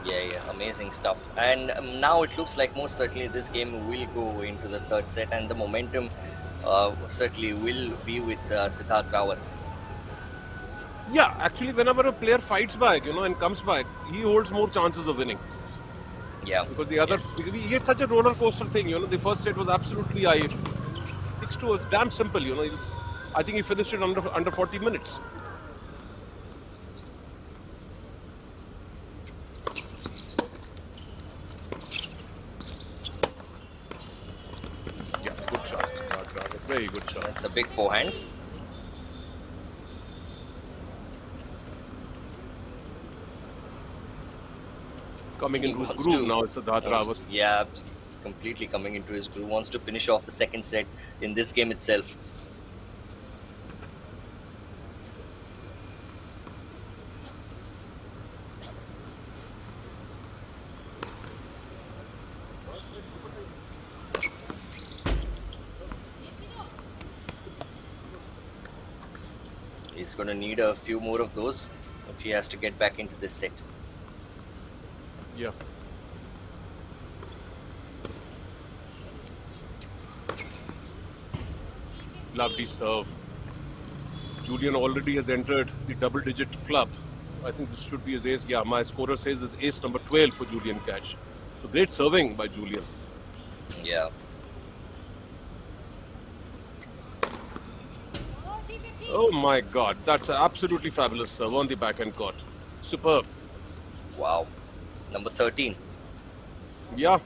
Yeah, amazing stuff. And now it looks like most certainly this game will go into the third set, and the momentum certainly will be with Siddharth Rawat. Yeah, actually, whenever a player fights back, and comes back, he holds more chances of winning. Yeah. Because the other, Yes. he had such a roller coaster thing, the first set was absolutely 6-2 was damn simple, I think he finished it under 40 minutes. Yeah, good shot. Very good shot. That's a big forehand. Coming He into his wants groove to- now, Siddharth Rawat. Yeah, completely coming into his groove. Wants to finish off the second set in this game itself. He's going to need a few more of those if he has to get back into this set. Yeah. Lovely serve. Julian already has entered the double-digit club. I think this should be his ace. Yeah, my scorer says it's ace number 12 for Julian Cash. So great serving by Julian. Yeah. Oh my God, that's an absolutely fabulous serve on the backhand court. Superb. Wow. Number 13. Yeah.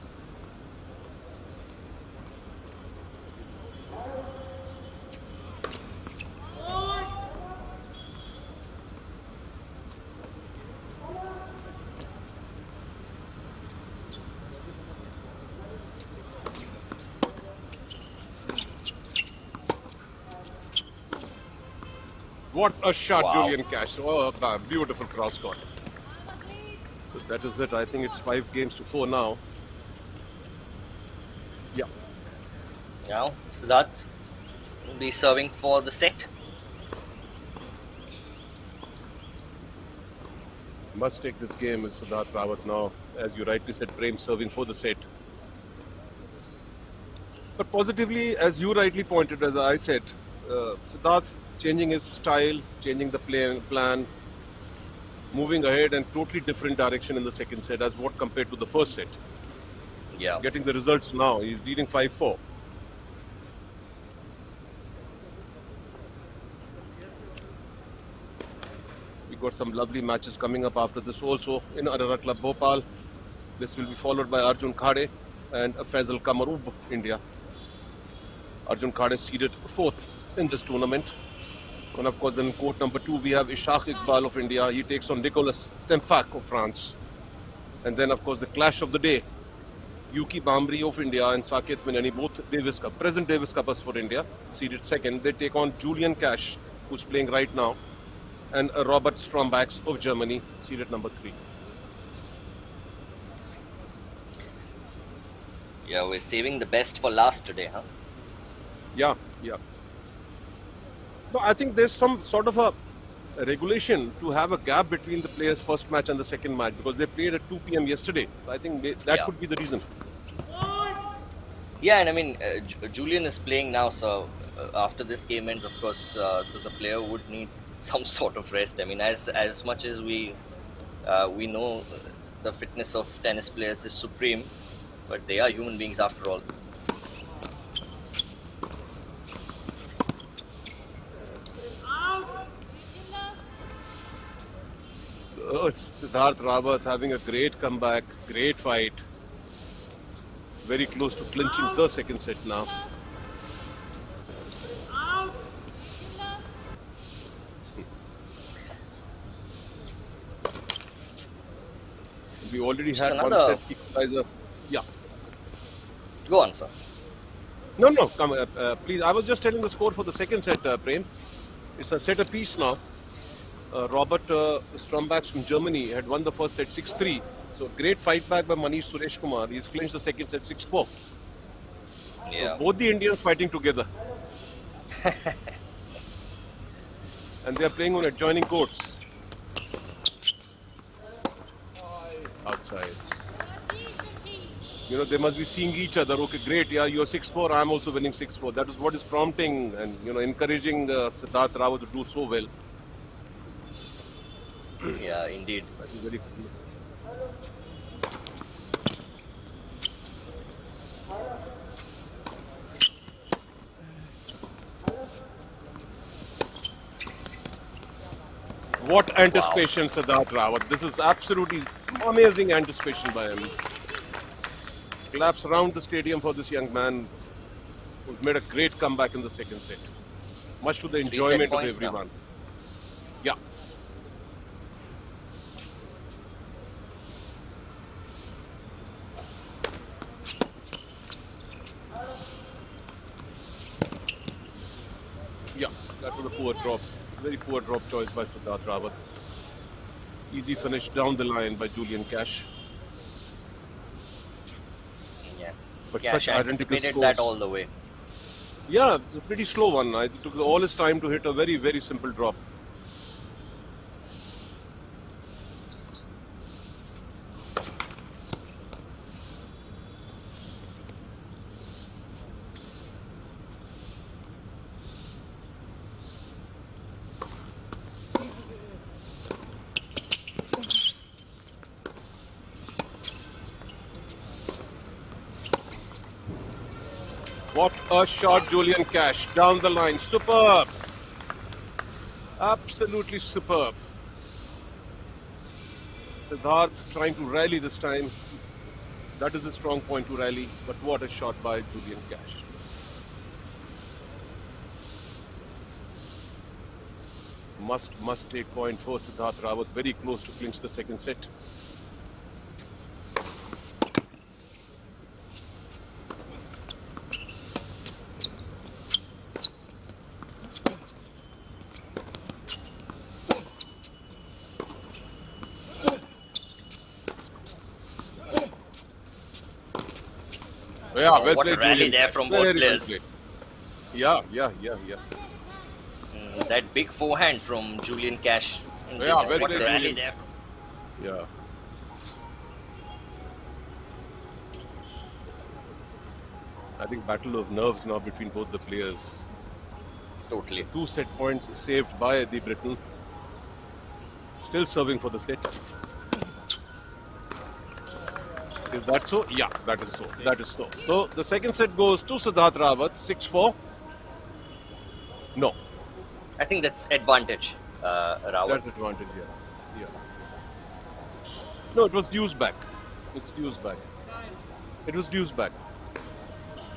What a shot, Wow. Julian Cash. Oh, beautiful cross court. So that is it. I think it's 5 games to 4 now. Yeah. Now, Siddharth will be serving for the set. Must take this game is Siddharth Rawat now. As you rightly said, Prem serving for the set. But positively, as you rightly pointed, as I said, Siddharth changing his style, changing the plan, moving ahead and totally different direction in the second set as what compared to the first set. Yeah. Getting the results now. He's leading 5-4. We got some lovely matches coming up after this also in Arara Club Bhopal. This will be followed by Arjun Khade and Faisal Kamarub, India. Arjun Khade seeded 4th in this tournament. And of course, in court number 2, we have Ishaq Iqbal of India. He takes on Nicolas Temfac of France. And then, of course, the clash of the day. Yuki Bambri of India and Saket Minani, both Davis Cup, present Davis Cuppers for India, seeded 2nd. They take on Julian Cash, who's playing right now, and Robert Strombax of Germany, seeded number 3. Yeah, we're saving the best for last today, huh? Yeah. No, I think there's some sort of a regulation to have a gap between the players' first match and the second match because they played at 2 p.m. yesterday. I think that could be the reason. Yeah, and I mean, Julian is playing now, so after this game ends, of course, the player would need some sort of rest. I mean, as much as we know the fitness of tennis players is supreme, but they are human beings after all. So Siddharth Rawat having a great comeback, great fight. Very close to clinching the second set now. We already had one set equalizer. Yeah. Go on, sir. No, come, please. I was just telling the score for the second set, Prem. It's a set apiece now. Robert Strombax from Germany had won the first set 6-3. So great fight back by Manish Suresh Kumar. He's clinched the second set 6-4. Yeah. So both the Indians fighting together. And they are playing on adjoining courts. Outside. You know, they must be seeing each other. Okay, great. Yeah, you're 6-4. I'm also winning 6-4. That is what is prompting and, encouraging Siddharth Rawat to do so well. Yeah, indeed. That is very cool. What anticipation, wow. Siddharth Rawat. This is absolutely amazing anticipation by him. Claps around the stadium for this young man who's made a great comeback in the second set. Much to the enjoyment of everyone. Now. Yeah. Yeah, that was a poor drop. Very poor drop choice by Siddharth Rawat. Easy finish down the line by Julian Cash. Yeah, but Cash anticipated that all the way. Yeah, it's a pretty slow one. It took all his time to hit a very, very simple drop. What a shot, Julian Cash. Down the line. Superb. Absolutely superb. Siddharth trying to rally this time. That is a strong point to rally, but what a shot by Julian Cash. Must take point for Siddharth Rawat. Very close to clinch the second set. Yeah, well What a played, rally Julian there Cash. from both Very well players. played. Yeah. That big forehand from Julian Cash. Yeah, very What a good, rally Julian. there. Yeah. I think battle of nerves now between both the players. Totally. 2 set points saved by the Briton. Still serving for the set. Is that so? Yeah, that is so. That is so. So the second set goes to Siddharth Rawat, 6-4. No, I think that's advantage, Rawat. that's advantage here. Yeah. No, it was deuce back. It's deuce back. It was deuce back.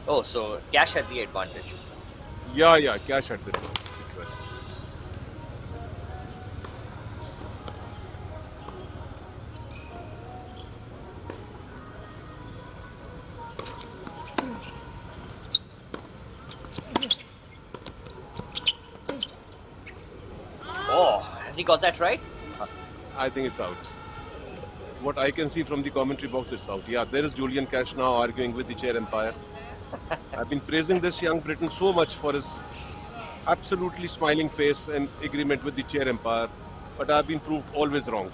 Oh, so Cash had the advantage. Yeah, Cash at this one. Right. Oh, has he got that right? I think it's out. What I can see from the commentary box, it's out. Yeah, there is Julian Cash now arguing with the chair umpire. I've been praising this young Briton so much for his absolutely smiling face and agreement with the chair umpire, but I've been proved always wrong.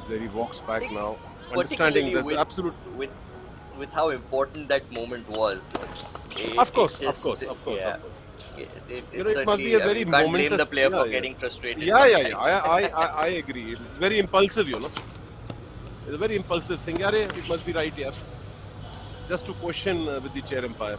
There he walks back now, understanding that with, the absolute. with how important that moment was. Of course. Yeah. It must be a very you can't blame the momentous- player for yeah. getting frustrated. Yeah. sometimes. I agree. It's very impulsive, you know. It's a very impulsive thing. Yeah, it must be right, yeah. Just to question with the chair umpire.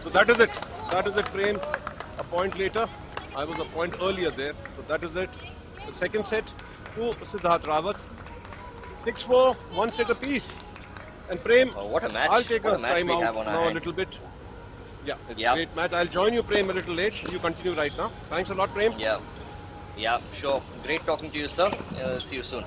So that is it. That is it, Prem. A point later. I was a point earlier there. So that is it. The second set to Siddharth Rawat. 6-4, 1 set apiece. And Prem, Oh, what a match! I'll take What a a match time we out have on our now a hands. little bit. Yeah, it's Yeah. a great match. I'll join you, Prem, a little late. You continue right now. Thanks a lot, Prem. Yeah, sure. Great talking to you, sir. See you soon.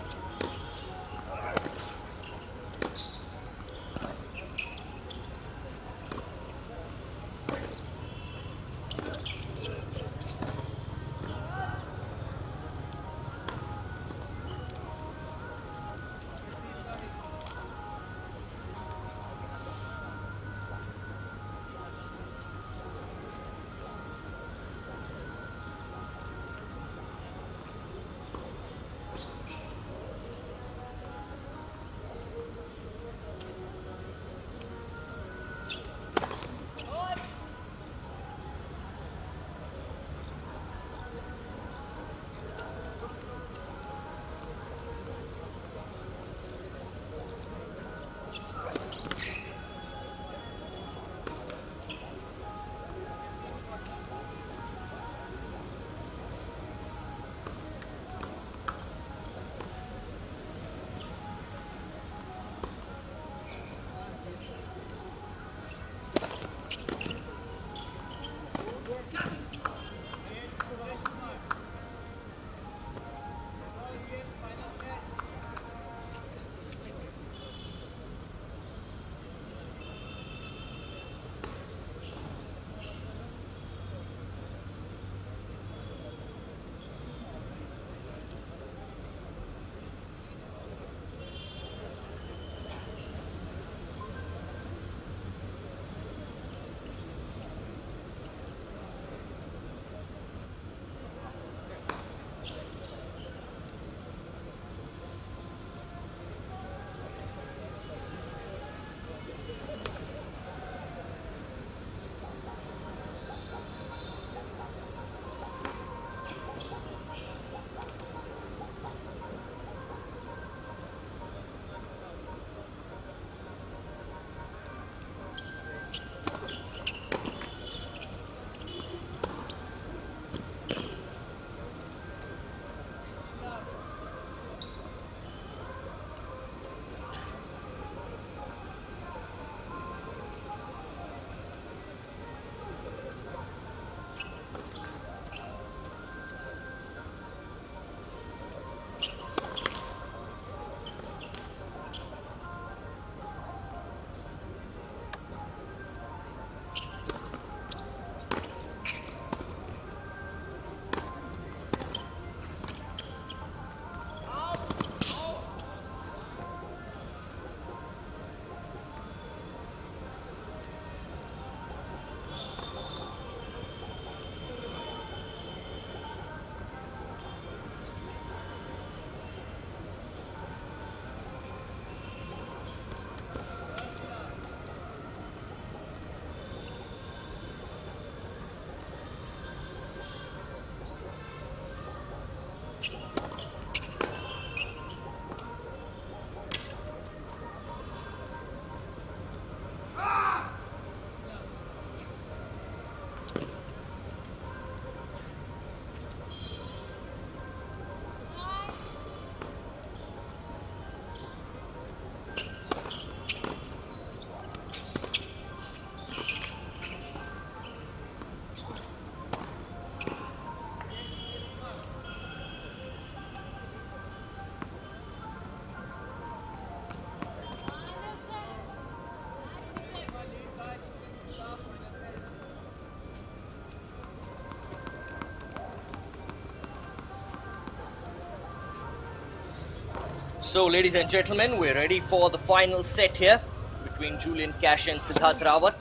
So, ladies and gentlemen, we're ready for the final set here between Julian Cash and Siddharth Rawat.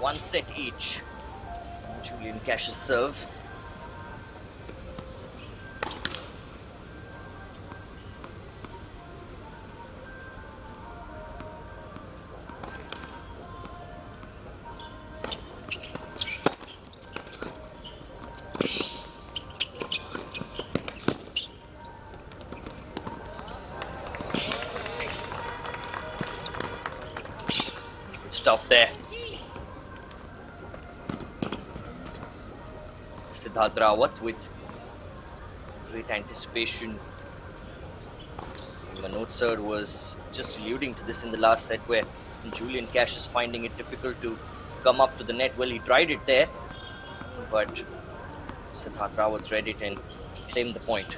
1 set each. Julian Cash's serve. Stuff there. Siddharth Rawat with great anticipation. Manoj sir was just alluding to this in the last set, where Julian Cash is finding it difficult to come up to the net. Well, he tried it there, but Siddharth Rawat read it and claimed the point.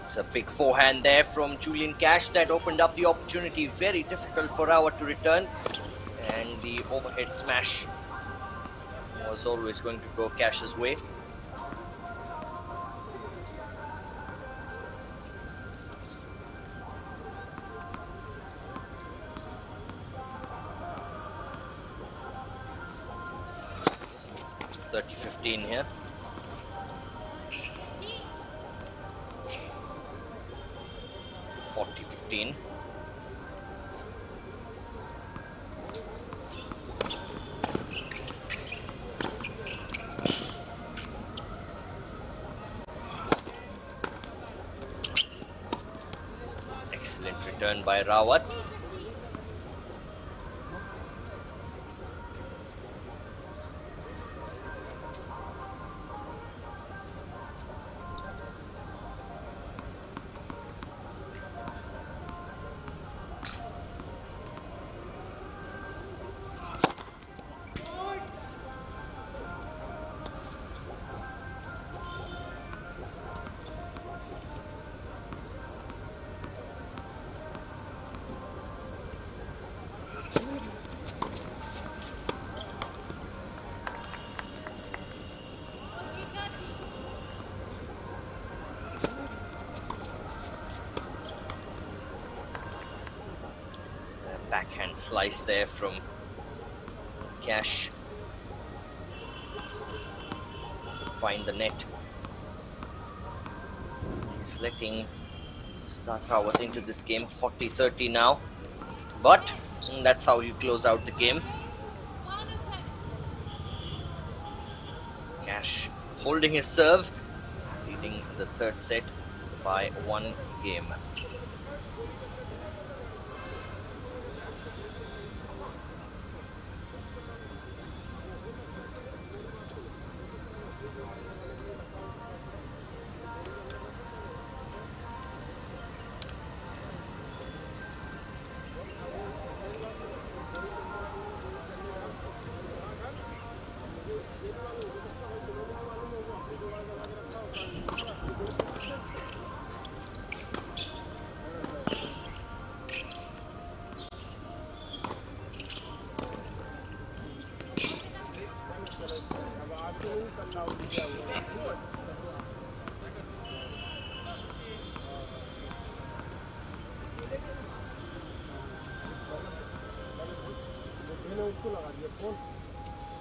It's a big forehand there from Julian Cash that opened up the opportunity. Very difficult for Rawat to return. And the overhead smash was always going to go Cash's way. So 30-15 here. 40-15. Excellent return by Rawat. Backhand slice there from Cash. Find the net. He's letting Siddharth Rawat into this game. 40-30 now. But that's how you close out the game. Cash holding his serve, leading the third set by 1 game.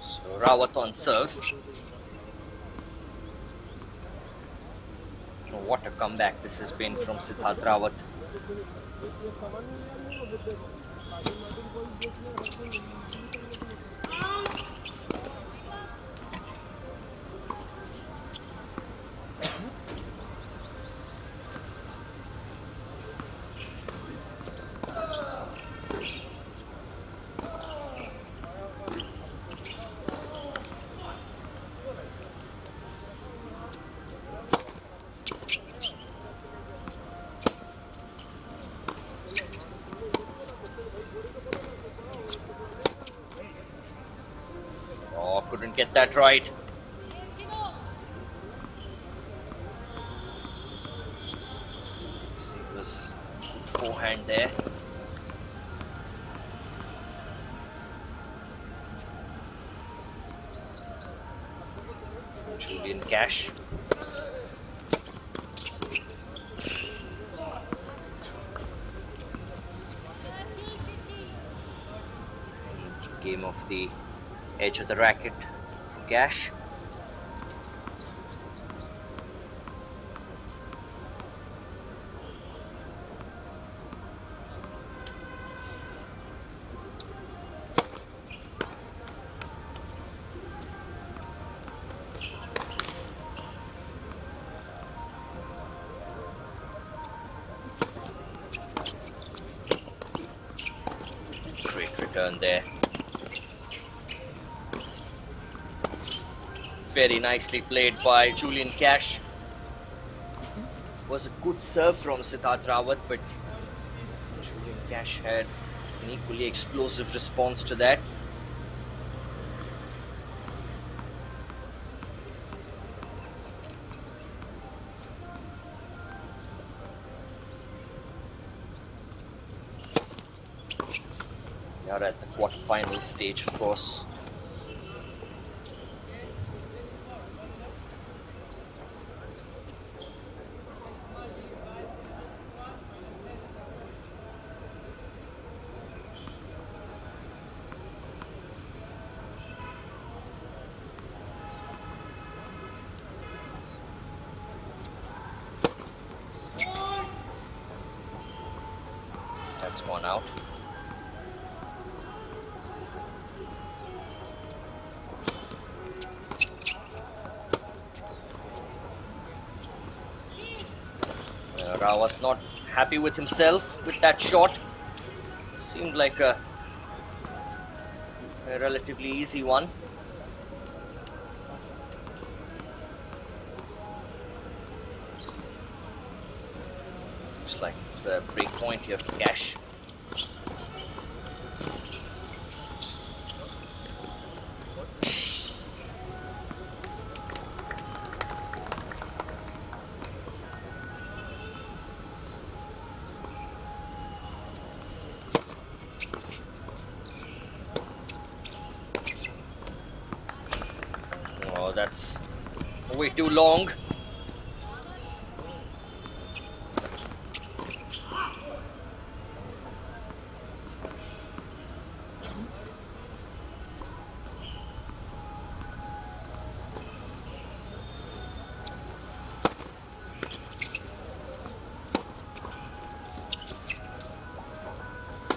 So Rawat on serve. What a comeback this has been from Siddharth Rawat. Couldn't get that right. It was good forehand there. Julian Cash. Game of the edge of the racket for Cash. Great return there. Very nicely played by Julian Cash. Was a good serve from Siddharth Rawat, but Julian Cash had an equally explosive response to that. We are at the quarterfinal stage, of course. That's gone out. Rawat not happy with himself with that shot. Seemed like a relatively easy one. Looks like it's a break point here for Cash. Oh, that's way too long.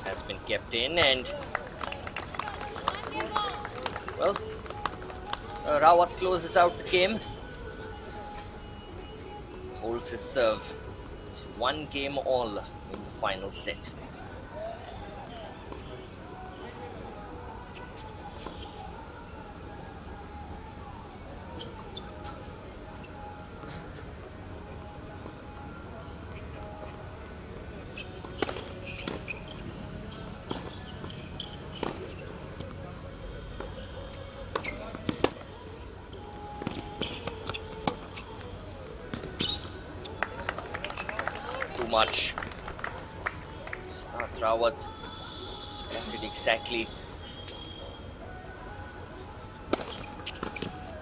Has been kept in, and well, Rawat closes out the game. Holds his serve. It's 1-all in the final set. Much. Siddharth Rawat spotted exactly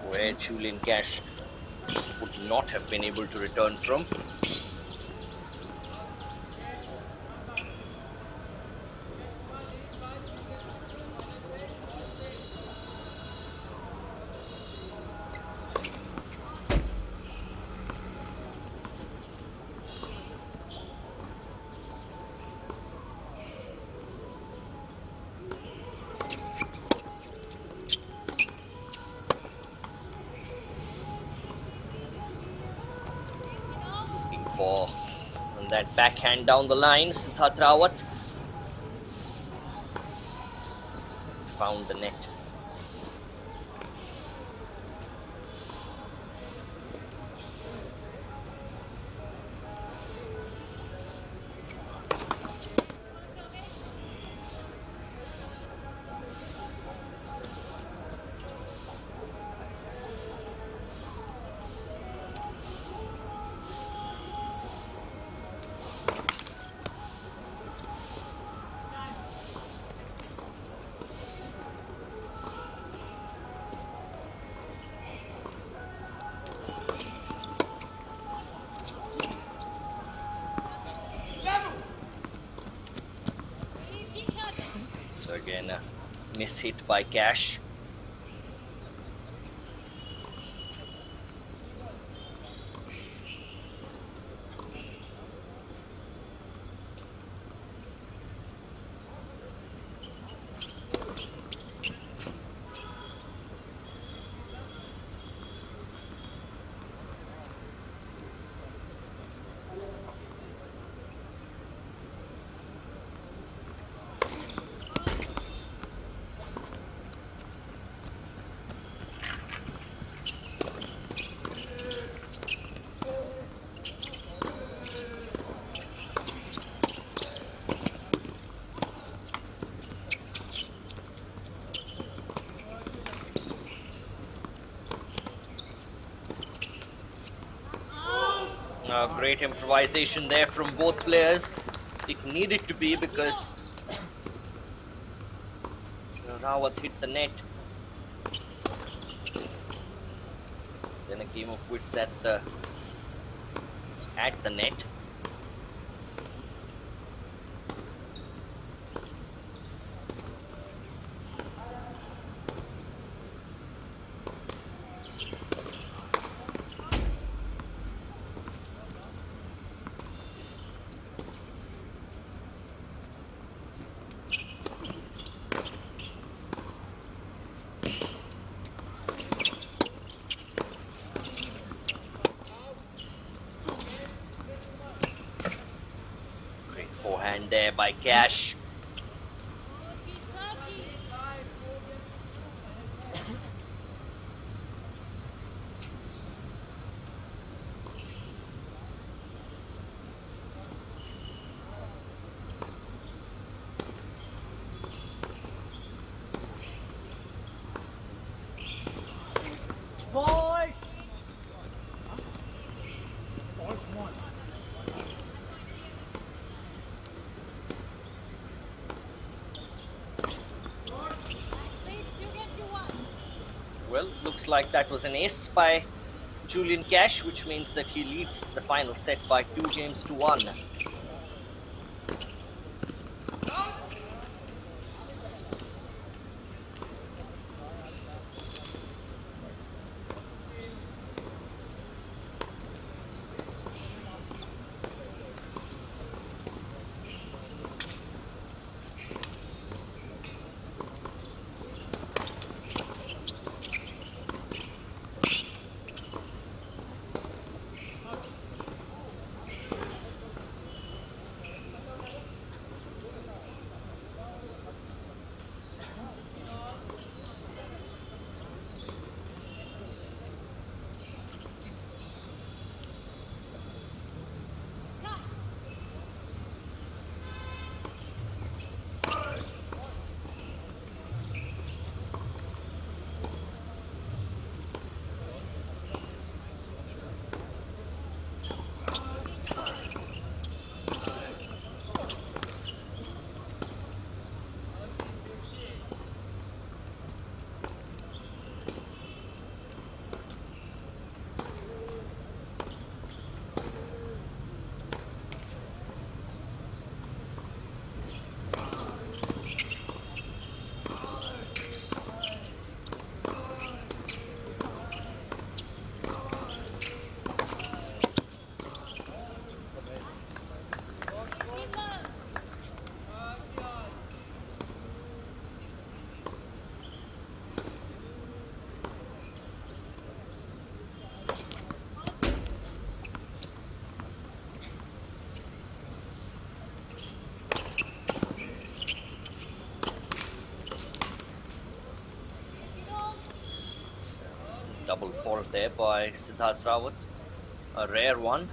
where Julian Cash would not have been able to return from. For that backhand down the line, Siddharth Rawat found the net. So again, a miss hit by Cash. Great improvisation there from both players. It needed to be because Rawat hit the net. Then a game of wits at the net. Forehand there by Cash. Boy! Well, looks like that was an ace by Julian Cash, which means that he leads the final set by 2-1. Double fault there by Siddharth Rawat, a rare one.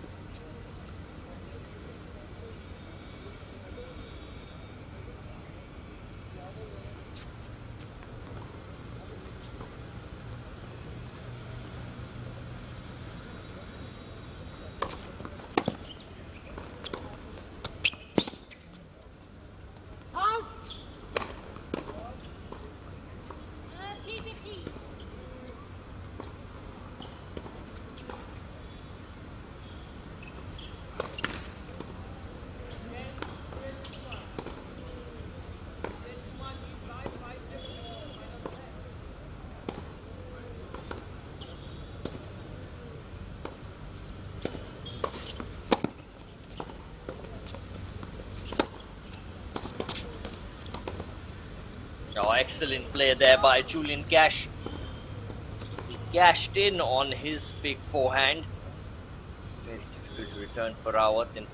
Oh, excellent play there by Julian Cash. He cashed in on his big forehand. Very difficult to return for Rawat and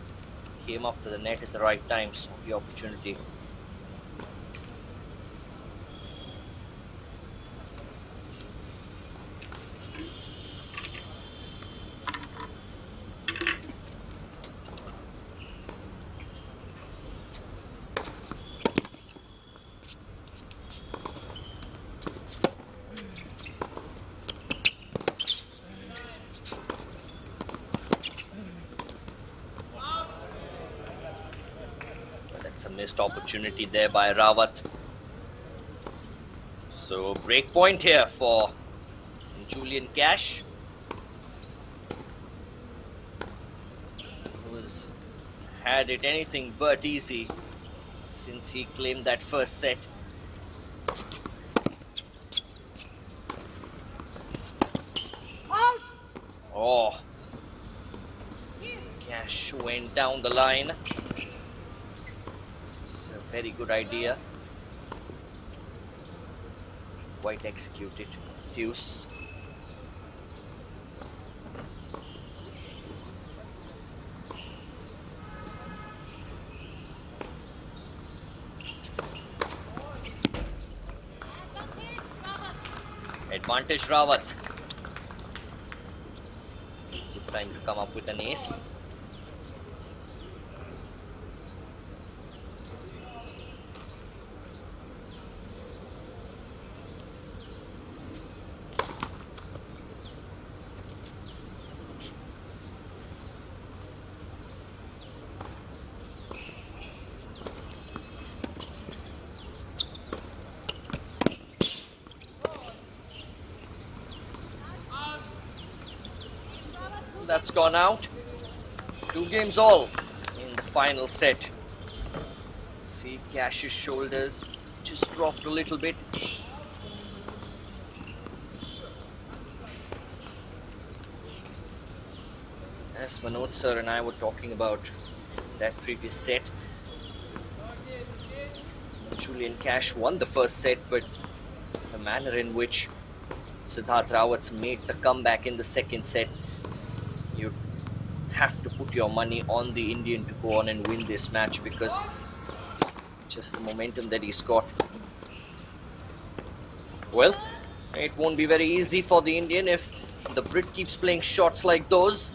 came up to the net at the right time, saw the opportunity. That's a missed opportunity there by Rawat. So break point here for Julian Cash, who's had it anything but easy since he claimed that first set. Oh, Cash went down the line. It's a very good idea. Quite executed. Deuce. Advantage Rawat. Good time to come up with an ace. That's gone out. 2 games all in the final set. See Cash's shoulders just dropped a little bit. As Manoj sir and I were talking about that previous set, Julian Cash won the first set, but the manner in which Siddharth Rawat made the comeback in the second set, you have to put your money on the Indian to go on and win this match, because just the momentum that he's got. Well, it won't be very easy for the Indian if the Brit keeps playing shots like those.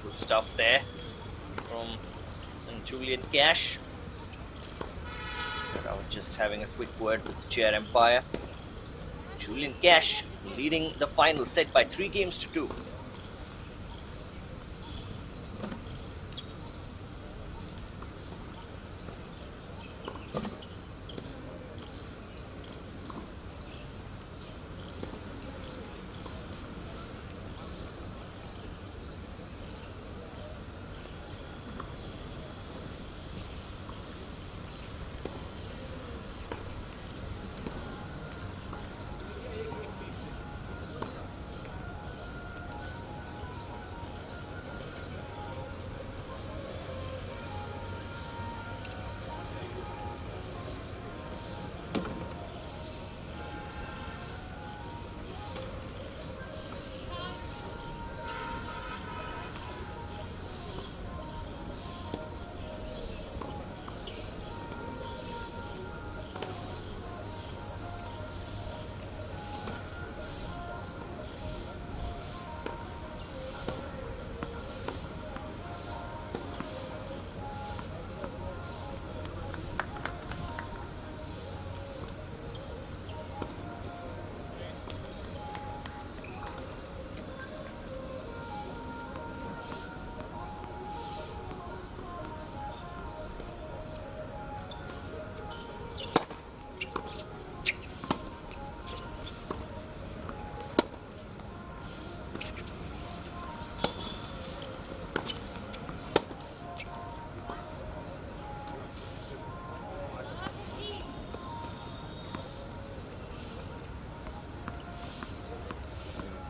Good stuff there from Julian Cash. I was just having a quick word with the chair umpire. Julian Cash leading the final set by 3 games to 2.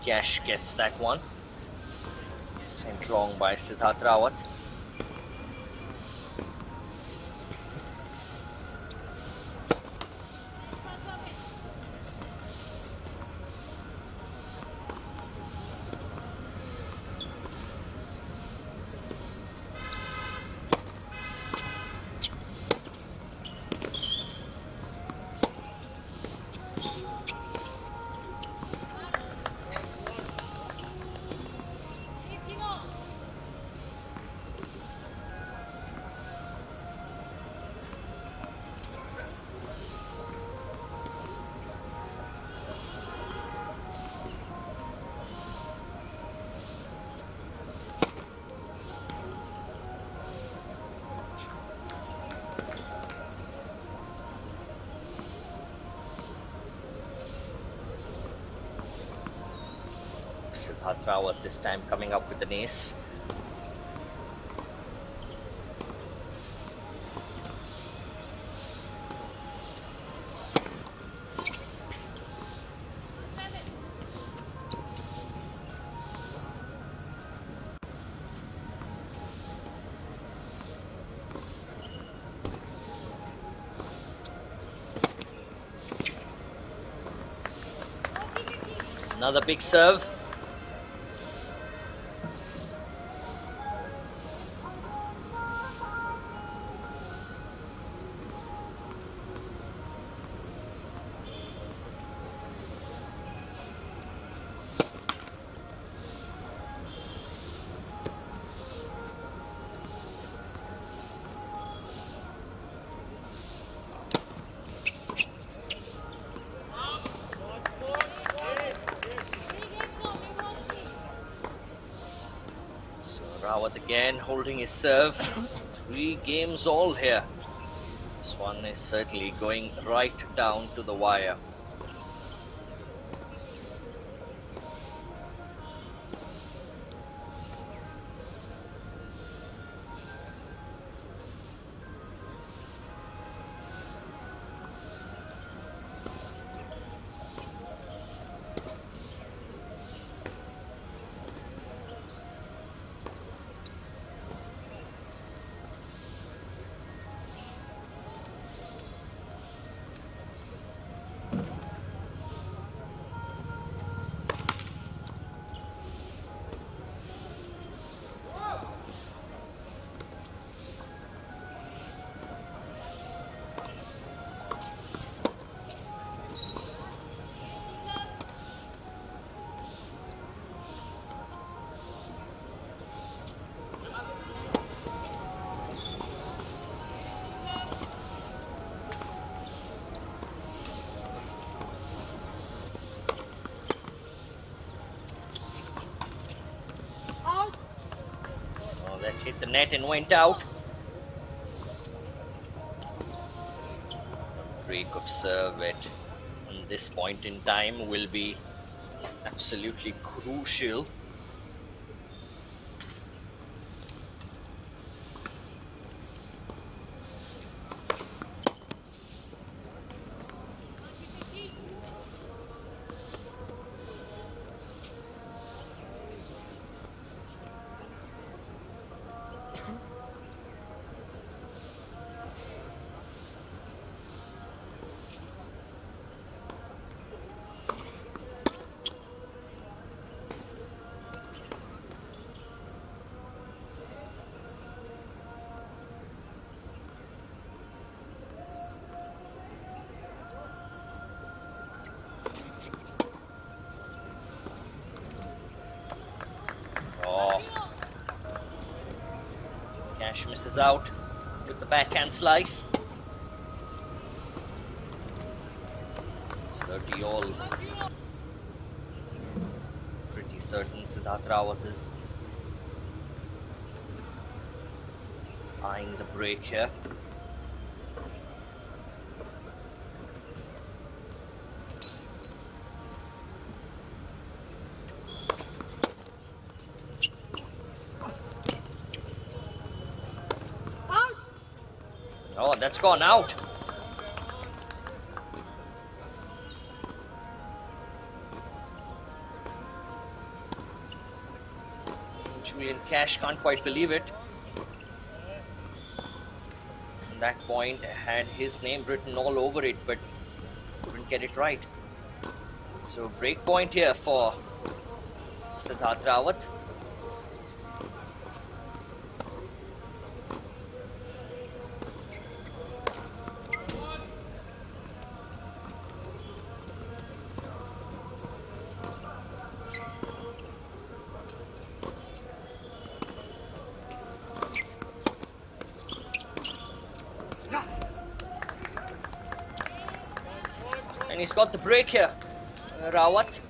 Cash gets that one. Sent wrong by Siddharth Rawat. Siddharth Rawat this time coming up with an ace. Another big serve. Rawat again holding his serve. 3 games all here. This one is certainly going right down to the wire. That hit the net and went out. A break of serve at this point in time will be absolutely crucial. Cash misses out with the backhand slice. 30 all. Pretty certain Siddharth Rawat is eyeing the break here. Oh, that's gone out. Julian Cash can't quite believe it. That point had his name written all over it, but couldn't get it right. So break point here for Siddharth Rawat. And he's got the break here, Rawat.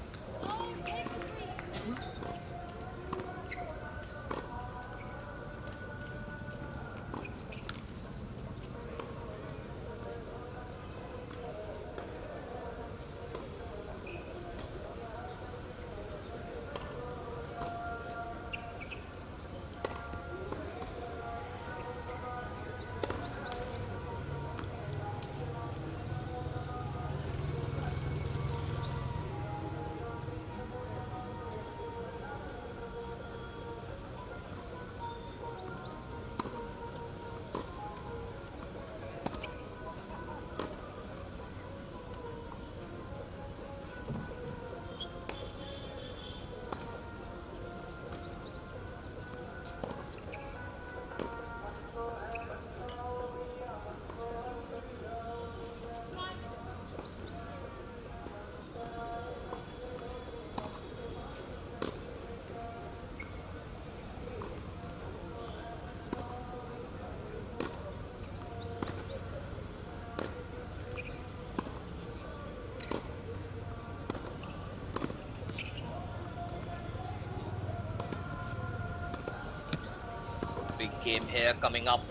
Big game here coming up.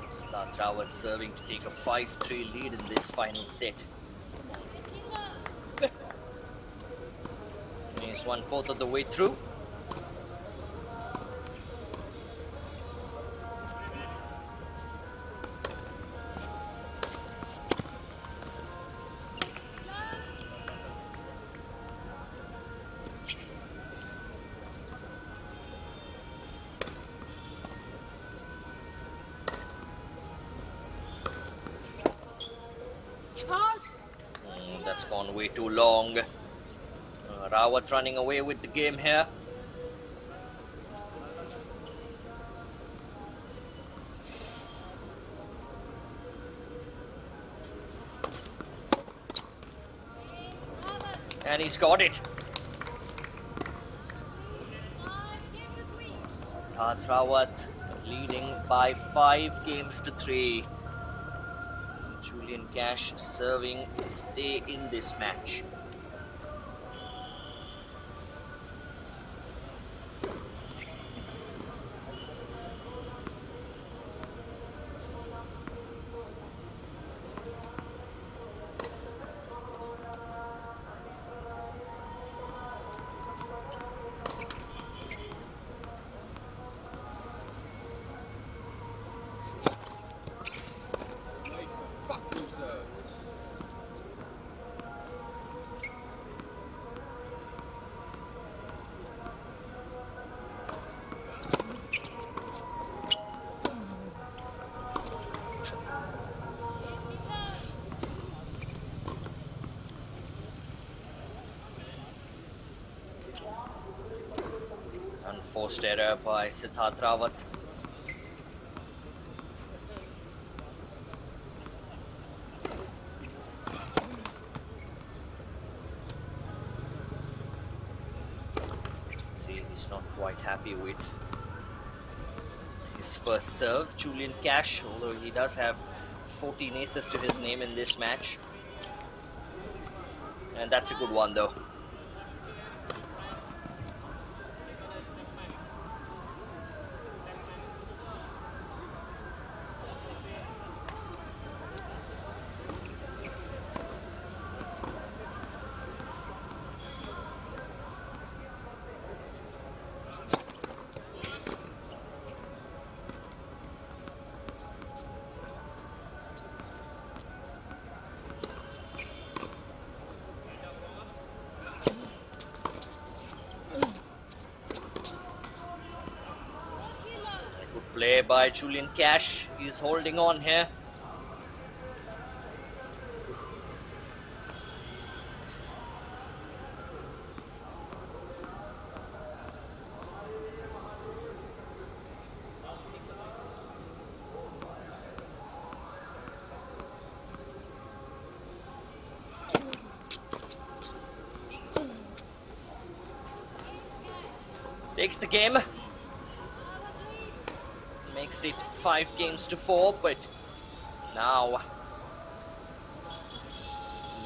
Siddharth Rawat serving to take a 5-3 lead in this final set. He's 1/4 of the way through. That's gone way too long. Rawat running away with the game here. And he's got it. Siddharth Rawat leading by 5-3. Julian Cash serving to stay in this match. Unforced error by Siddharth Rawat. See, he's not quite happy with his first serve, Julian Cash, although he does have 14 aces to his name in this match. And that's a good one though. by Julian Cash. He's holding on here. Takes the game. Makes it 5 games to 4, but now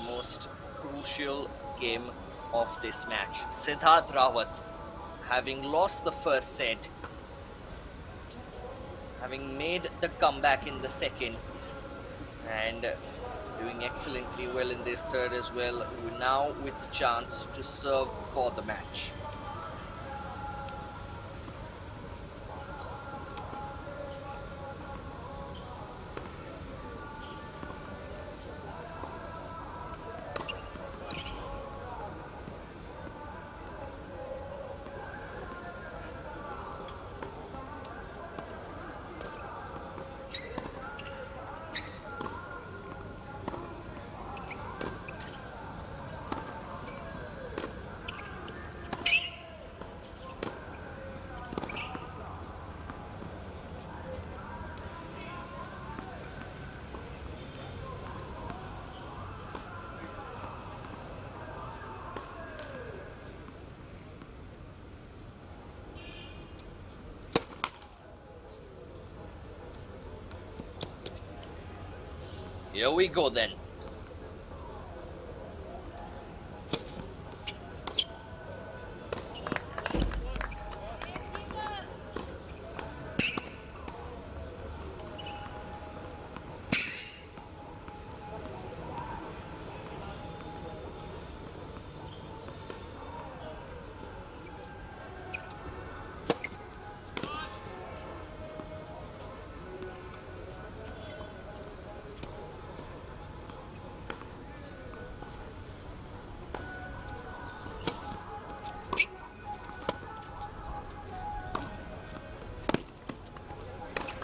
most crucial game of this match. Siddharth Rawat, having lost the first set, having made the comeback in the second, and doing excellently well in this third as well, now with the chance to serve for the match. Here we go then.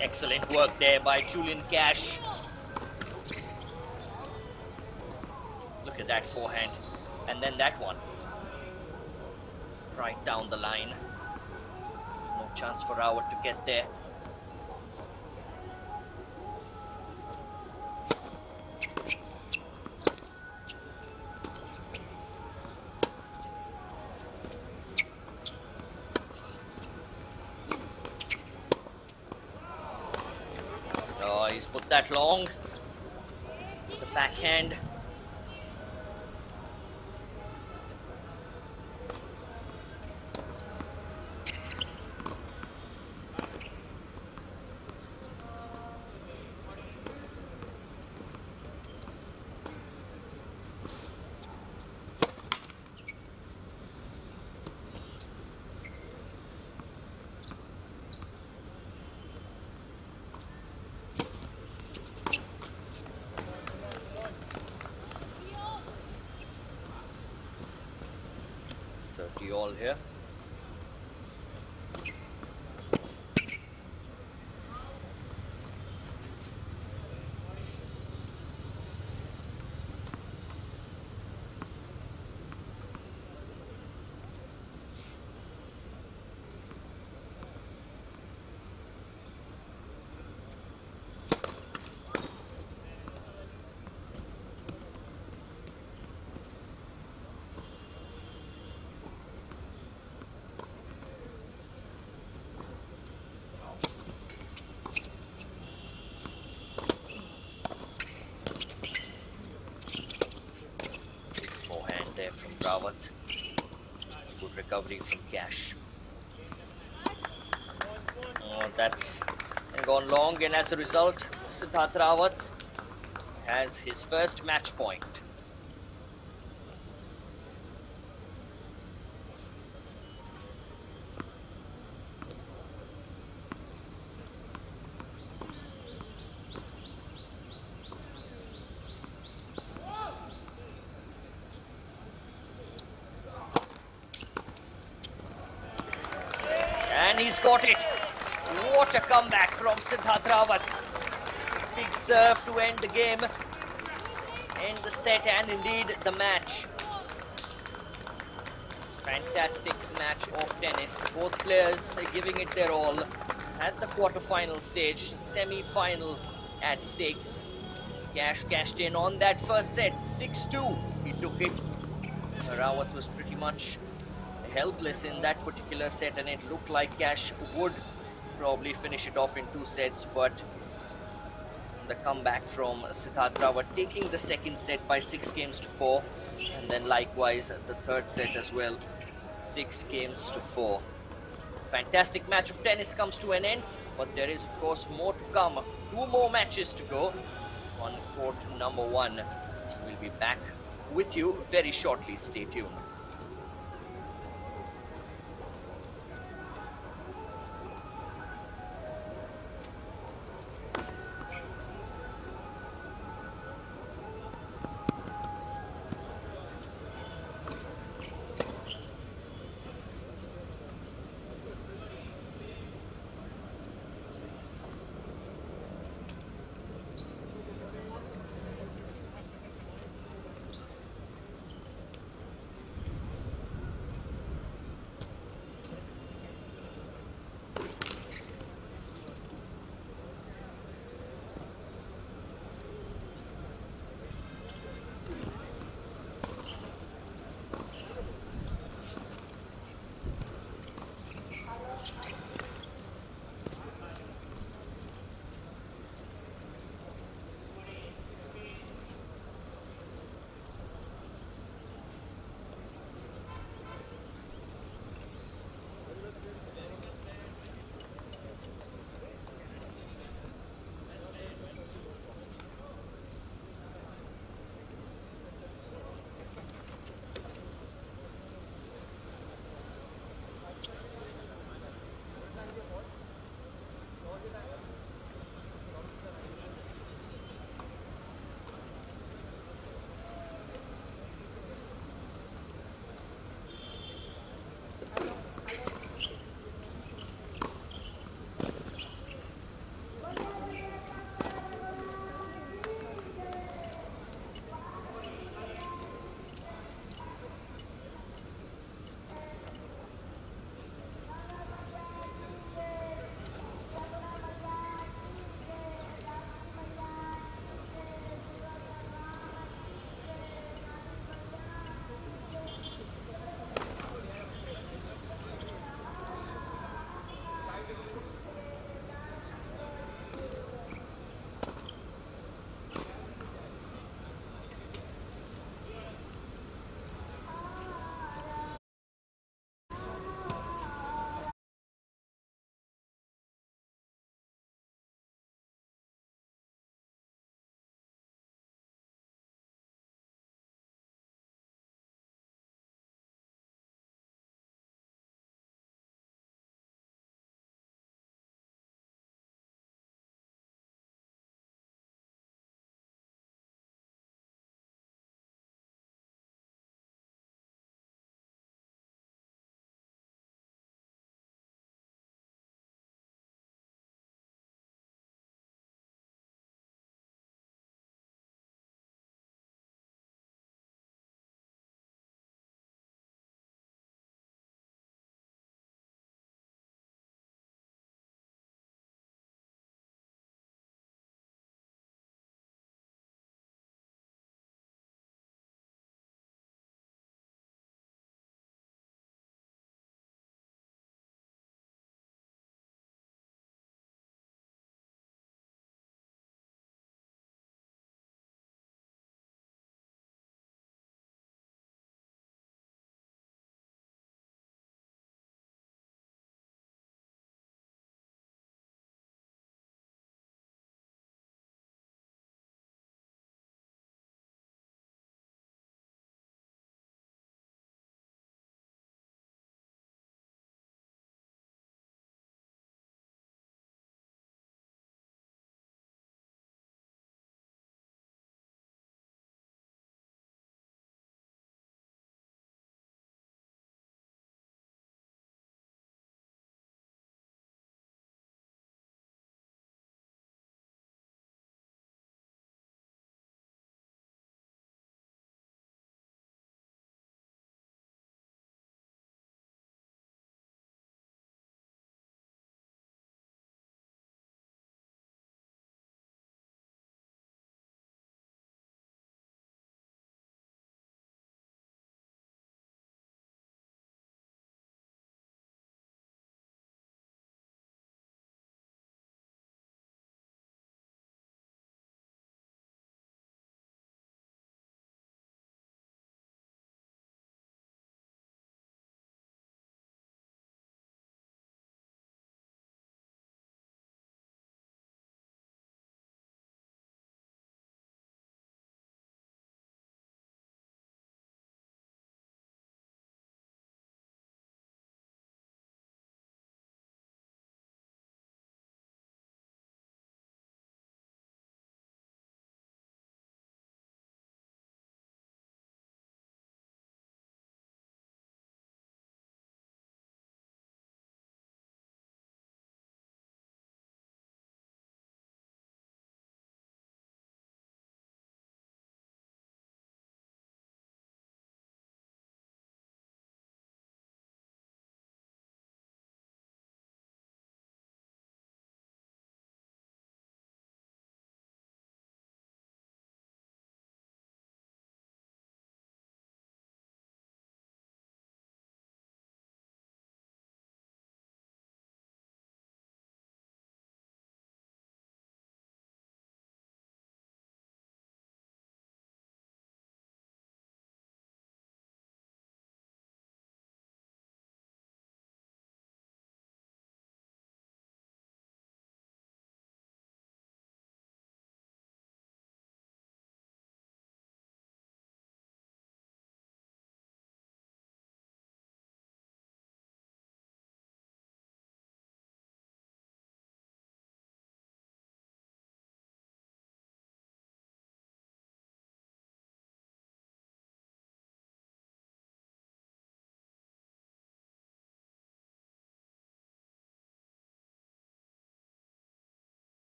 Excellent work there by Julian Cash. Look at that forehand. And then that one. Right down the line. No chance for Rawat to get there. He's put that long. The backhand. All here. From Rawat. Good recovery from Cash. That's gone long, and as a result, Siddharth Rawat has his first match point. And he's got it. What a comeback from Siddharth Rawat. Big serve to end the game, end the set and indeed the match. Fantastic match of tennis. Both players are giving it their all at the quarter-final stage, semi-final at stake. Cash cashed in on that first set, 6-2. He took it. Rawat was pretty much helpless in that particular set, and it looked like Cash would probably finish it off in 2 sets, but the comeback from Siddharth Rawat, taking the second set by 6 games to 4, and then likewise the third set as well, 6 games to 4. Fantastic match of tennis comes to an end, but there is of course more to come. 2 more matches to go on court number 1. We'll be back with you very shortly. Stay tuned.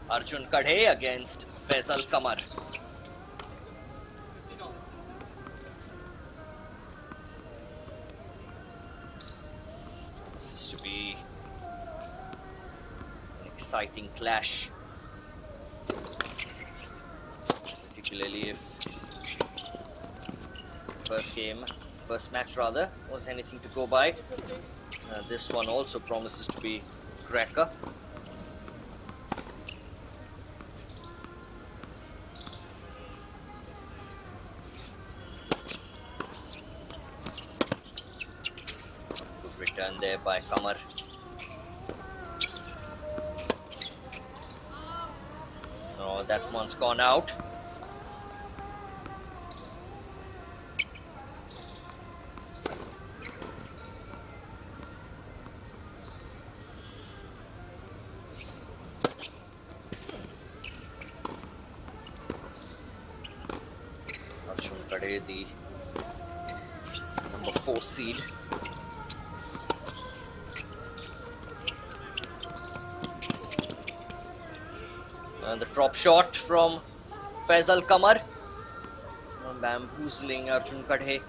Arjun Kadhe against Faisal Kamar. This is to be an exciting clash, particularly if first match rather, was anything to go by. This one also promises to be cracker. Good return there by Kamar. Oh, that one's gone out. Arjun Kadhe, the number 4 seed. And the drop shot from Faisal Kamar, bamboozling Arjun Kadhe.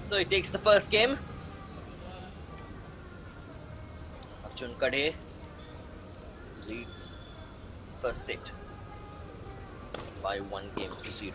So he takes the first game. Arjun Kadhe leads the first set by 1-0.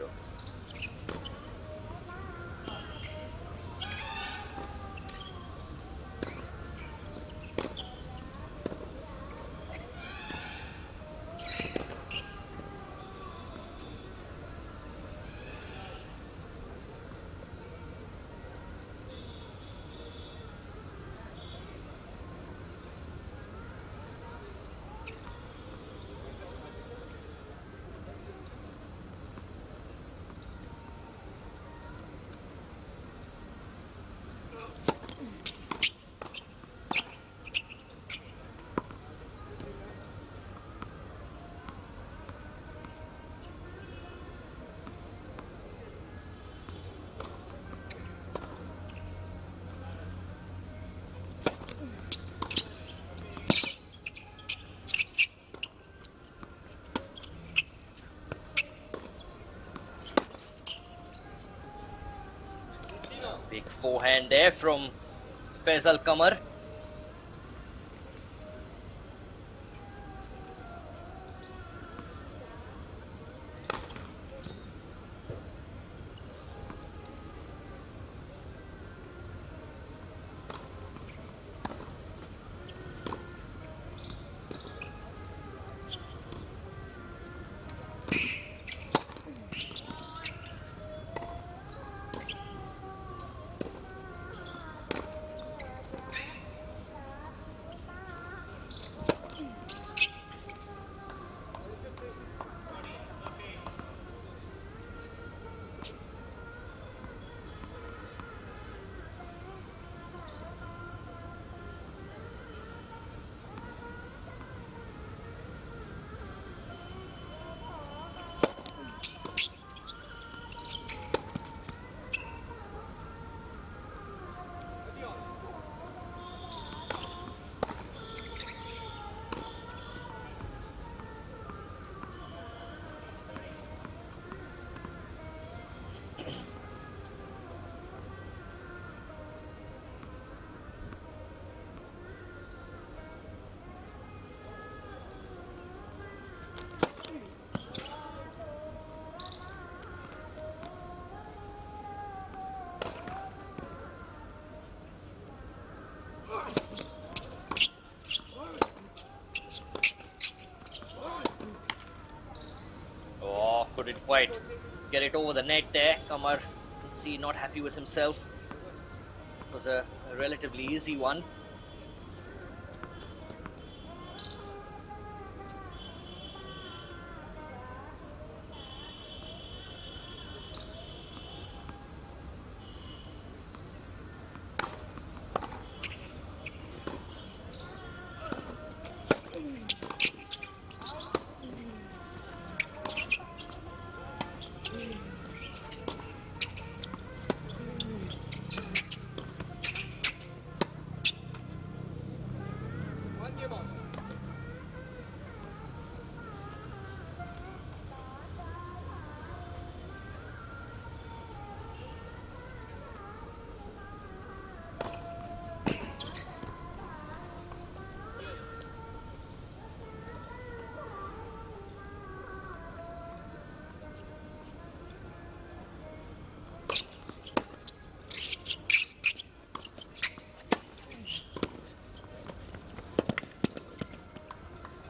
Big forehand there from Faisal Kamar. Couldn't quite get it over the net there. Kamar, you can see, not happy with himself. It was a relatively easy one.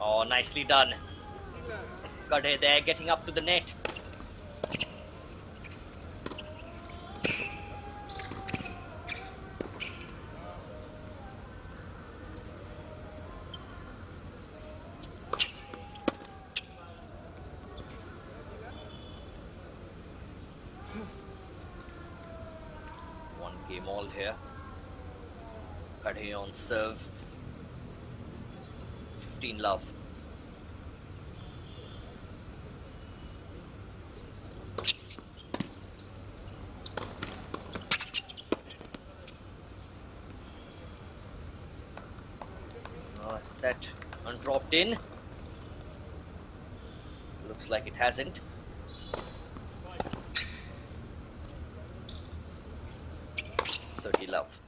Oh, nicely done. Kadhe there getting up to the net. One game all here. Kadhe on serve. 15 love. Is that undropped in? Looks like it hasn't. Love.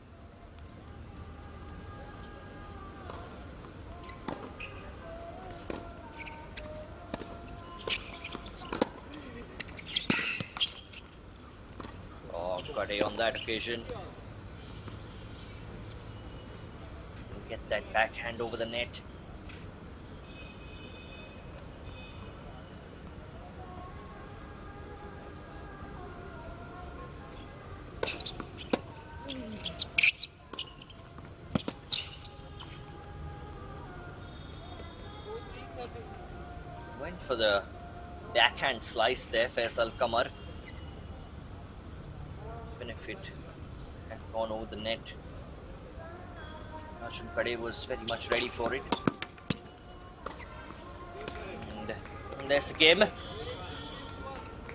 Oh, Kadhe on that occasion. Get that backhand over the net. Went for the backhand slice there, Faisal Qamar. Even if it had gone over the net, Arjun Kadhe was very much ready for it. And there's the game.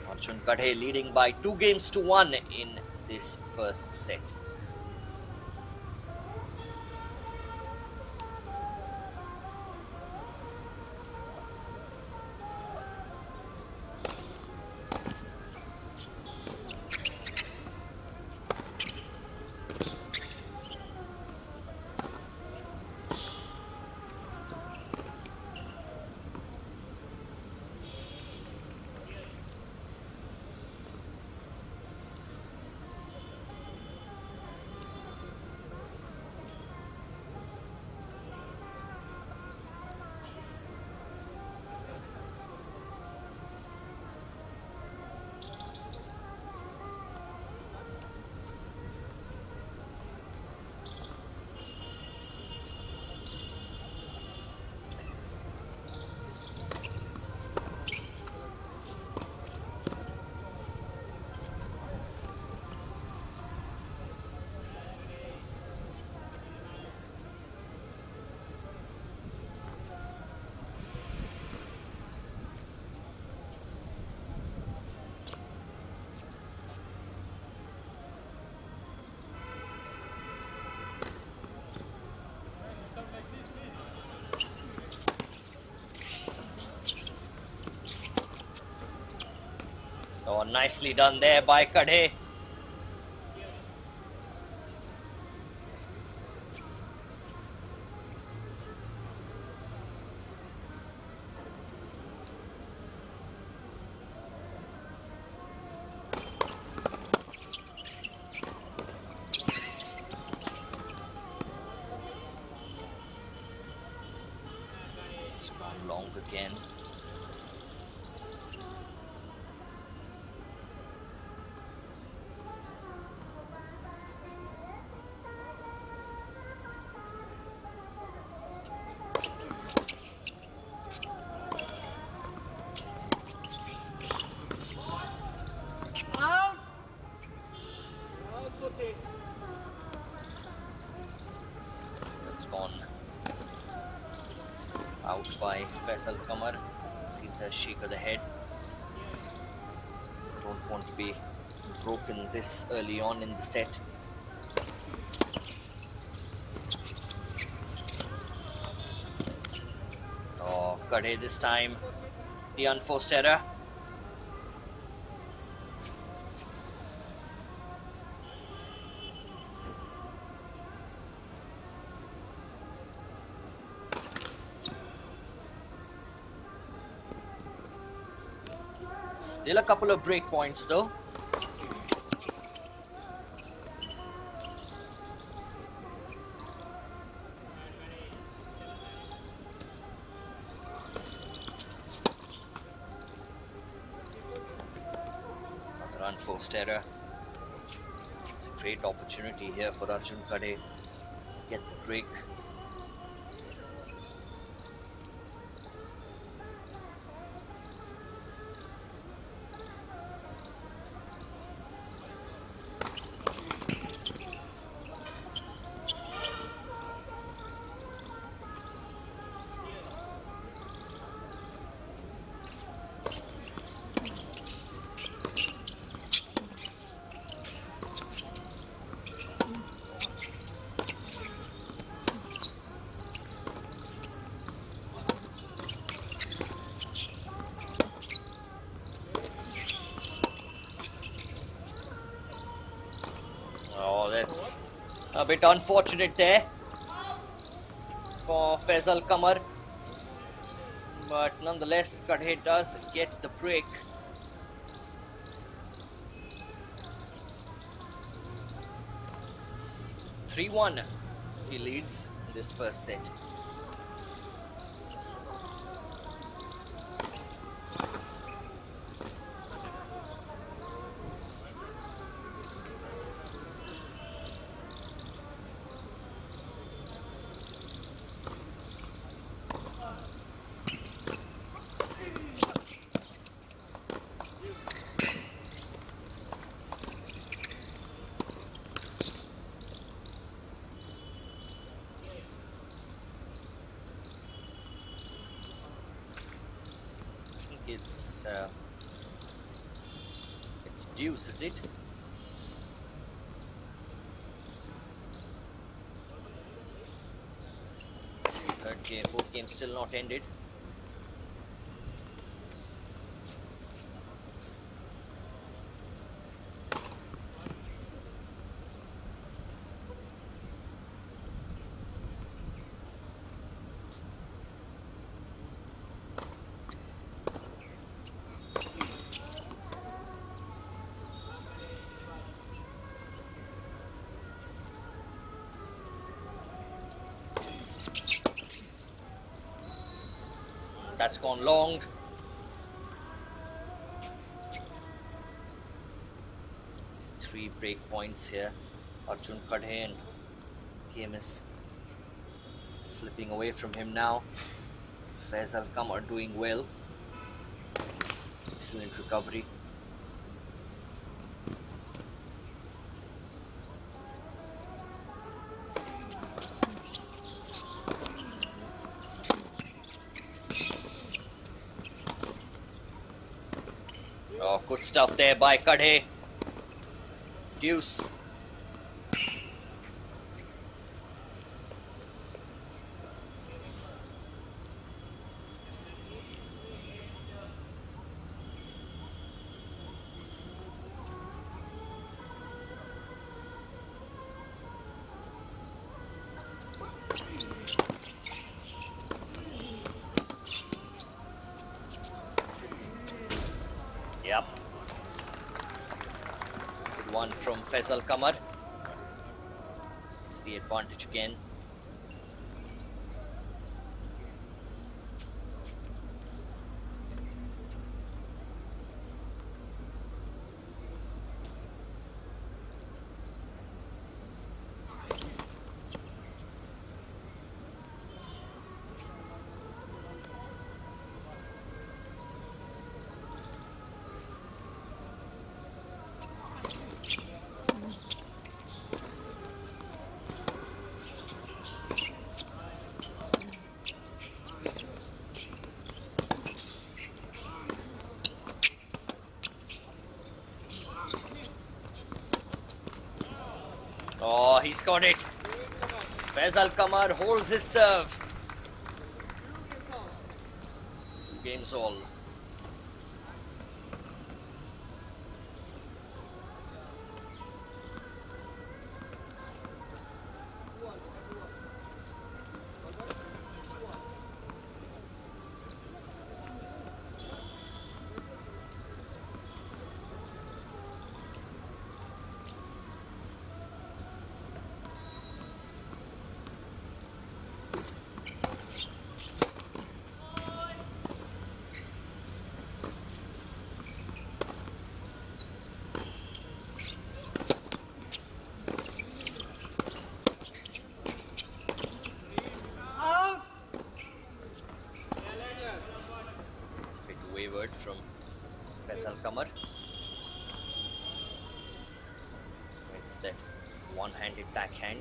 Arjun Kadhe leading by 2-1 in this first set. Oh, nicely done there by Kadhe. It's gone long again. That's gone out by Faisal Qamar. See the shake of the head. Don't want to be broken this early on in the set. Oh, Kadhe this time. The unforced error. Still a couple of break points though. forced error. It's a great opportunity here for Arjun Khade. Get the break. Oh, that's a bit unfortunate there for Faisal Qamar. But nonetheless, Khade does get the break. (3-1). He leads this first set. It's deuce, is it? Third game, fourth game still not ended. That's gone long. Three break points here. Arjun Khade, and game is slipping away from him now. Faisal Qamar doing well. Excellent recovery. Oh, good stuff there by Khade. Deuce. Yep. Good one from Faisal Qamar. It's the advantage again. Oh, he's got it. Faisal Qamar holds his serve. 2 games all. effort from Faisal Qamar with that one-handed backhand.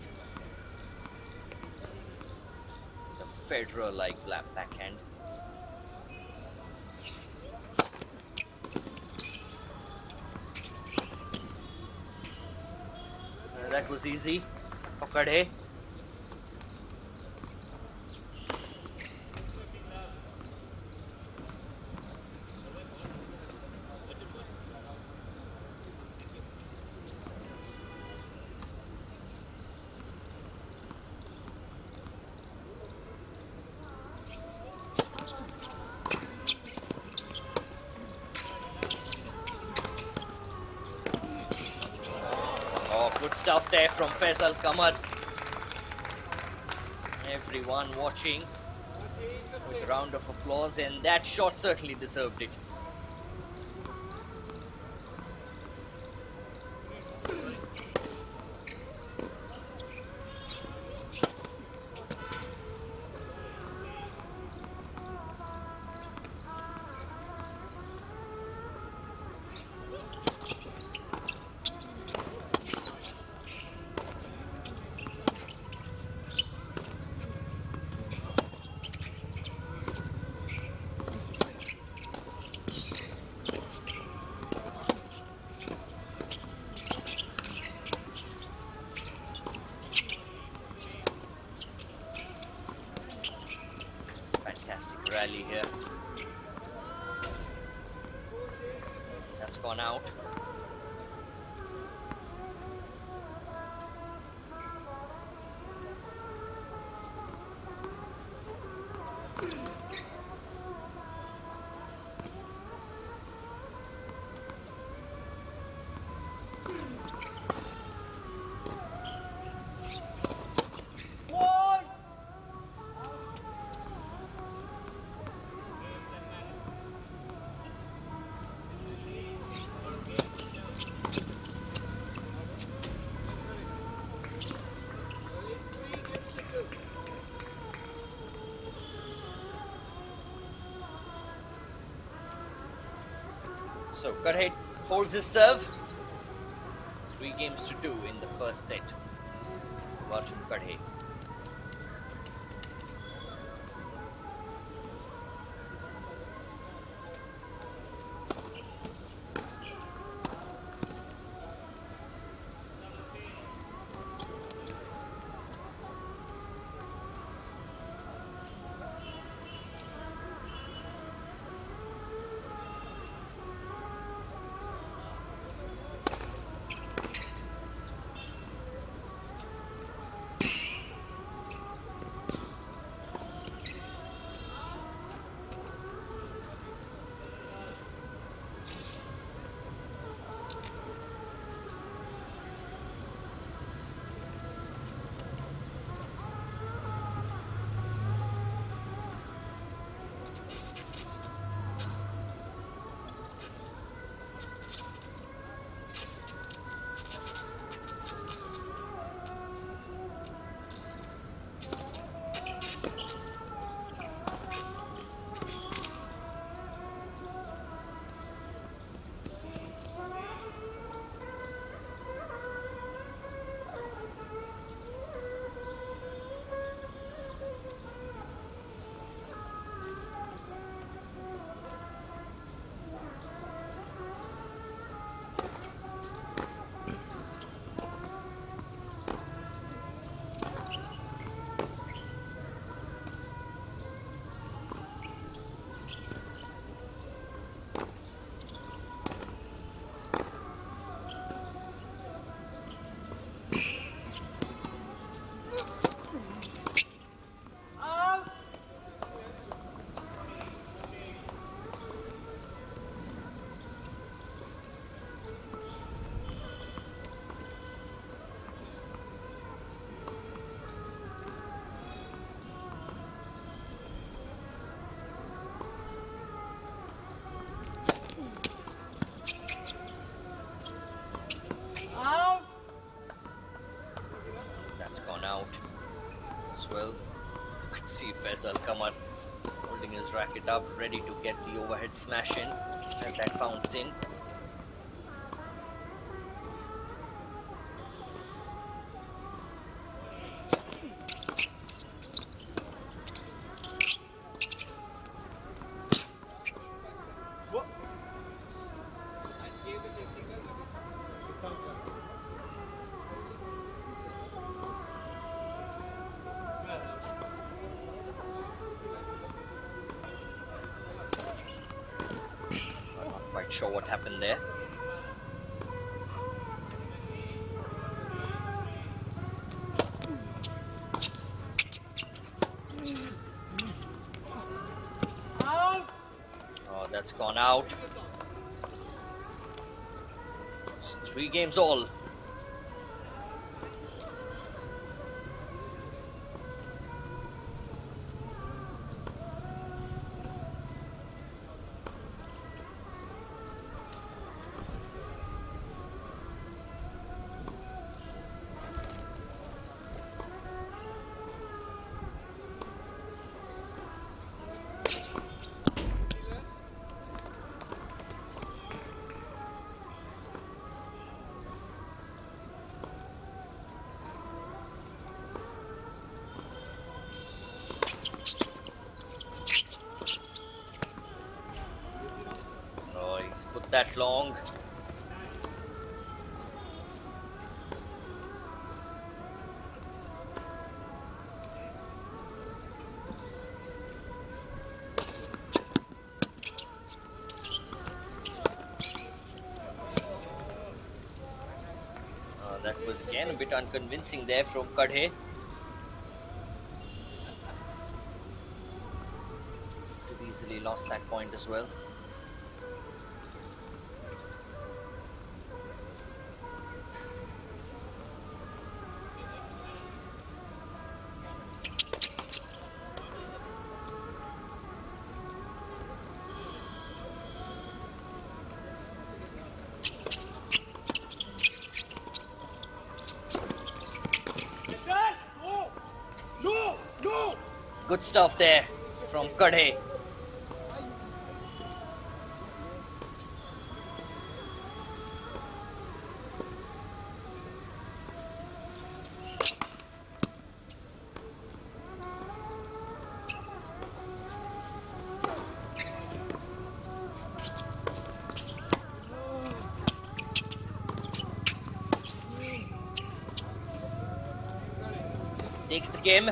The Federer-like backhand. That was easy for Kadhe. Oh, good stuff there from Faisal Qamar. Everyone watching with a round of applause, and that shot certainly deserved it. Fantastic rally here. That's gone out. So Kadhe holds his serve. 3 games to 2 in the first set. Arjun Kadhe. That's gone out as well. You could see Faisal Qamar holding his racket up, ready to get the overhead smash in, and that bounced in. Quite sure what happened there. Oh, that's gone out. It's 3 games all. Oh, he's put that long. That was again a bit unconvincing there from Kadhe. Could have easily lost that point as well. Good stuff there from Kadhe. Takes the game.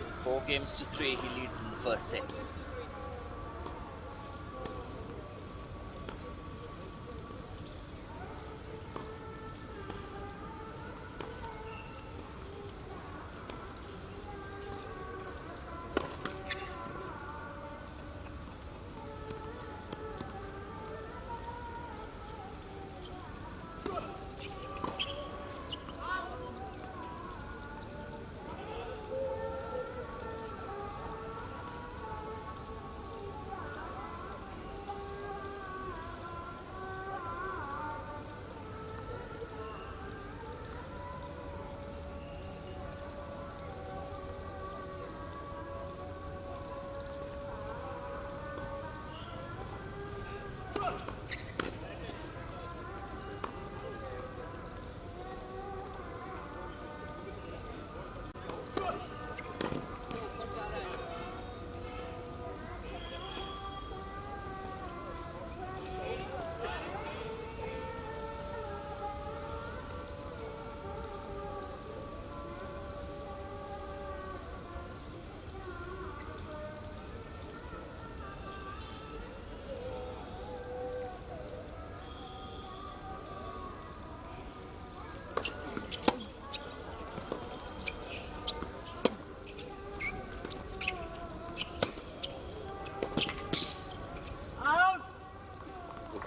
4 games to 3, he leads in the first set.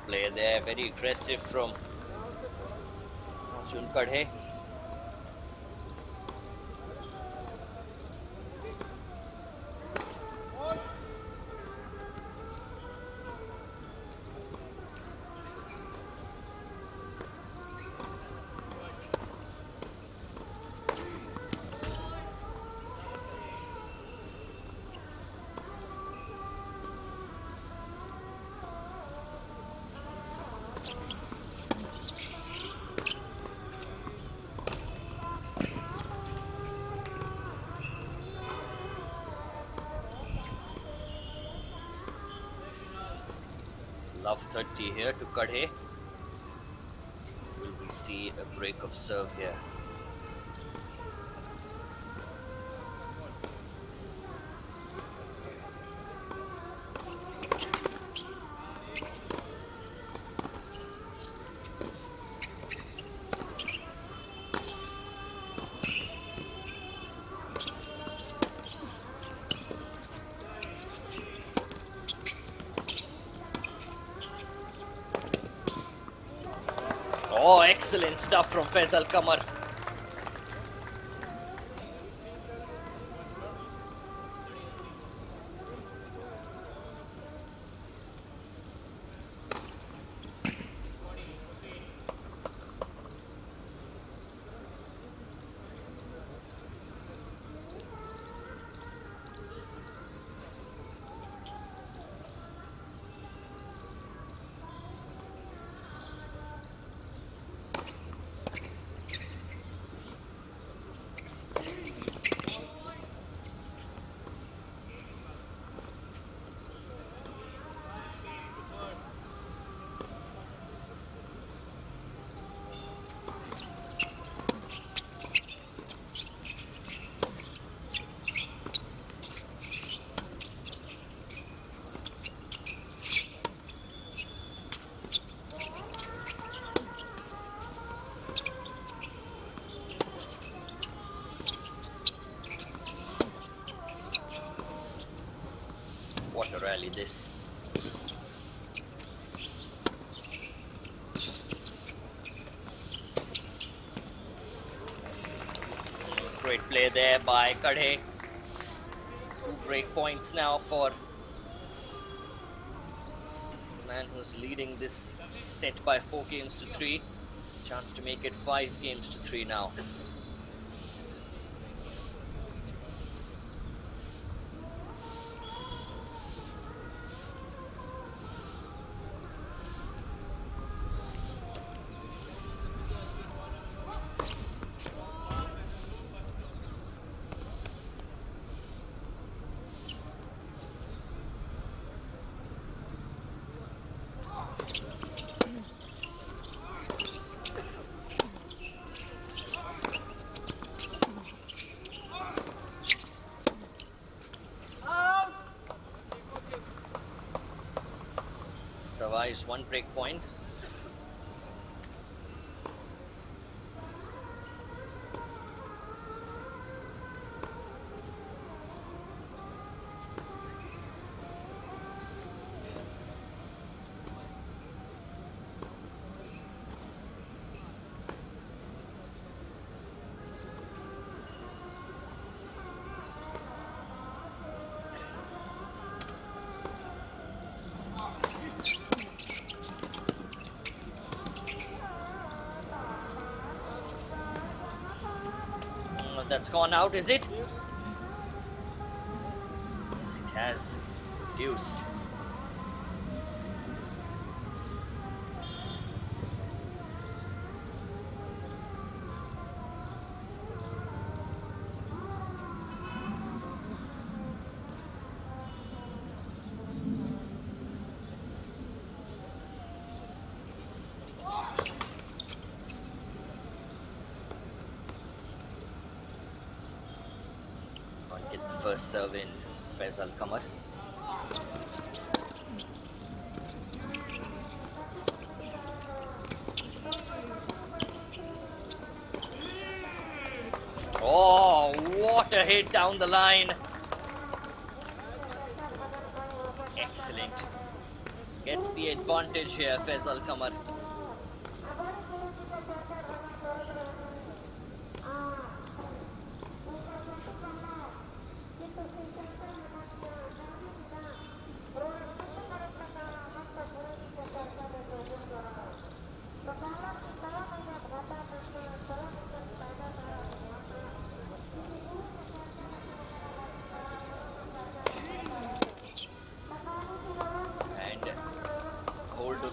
Play there, very aggressive from Arjun Kadhe. Love 30 here to Kadhe. Will we see a break of serve here? Oh, excellent stuff from Faisal Qamar. What a rally this. Great play there by Kadhe. 2 break points now for the man who's leading this set by 4 games to 3. Chance to make it 5 games to 3 now. Survives 1 break point. That's gone out, is it? Yes, it has. Deuce. Get the first serve in, Faisal Qamar. Oh, what a hit down the line. Excellent. Gets the advantage here, Faisal Qamar.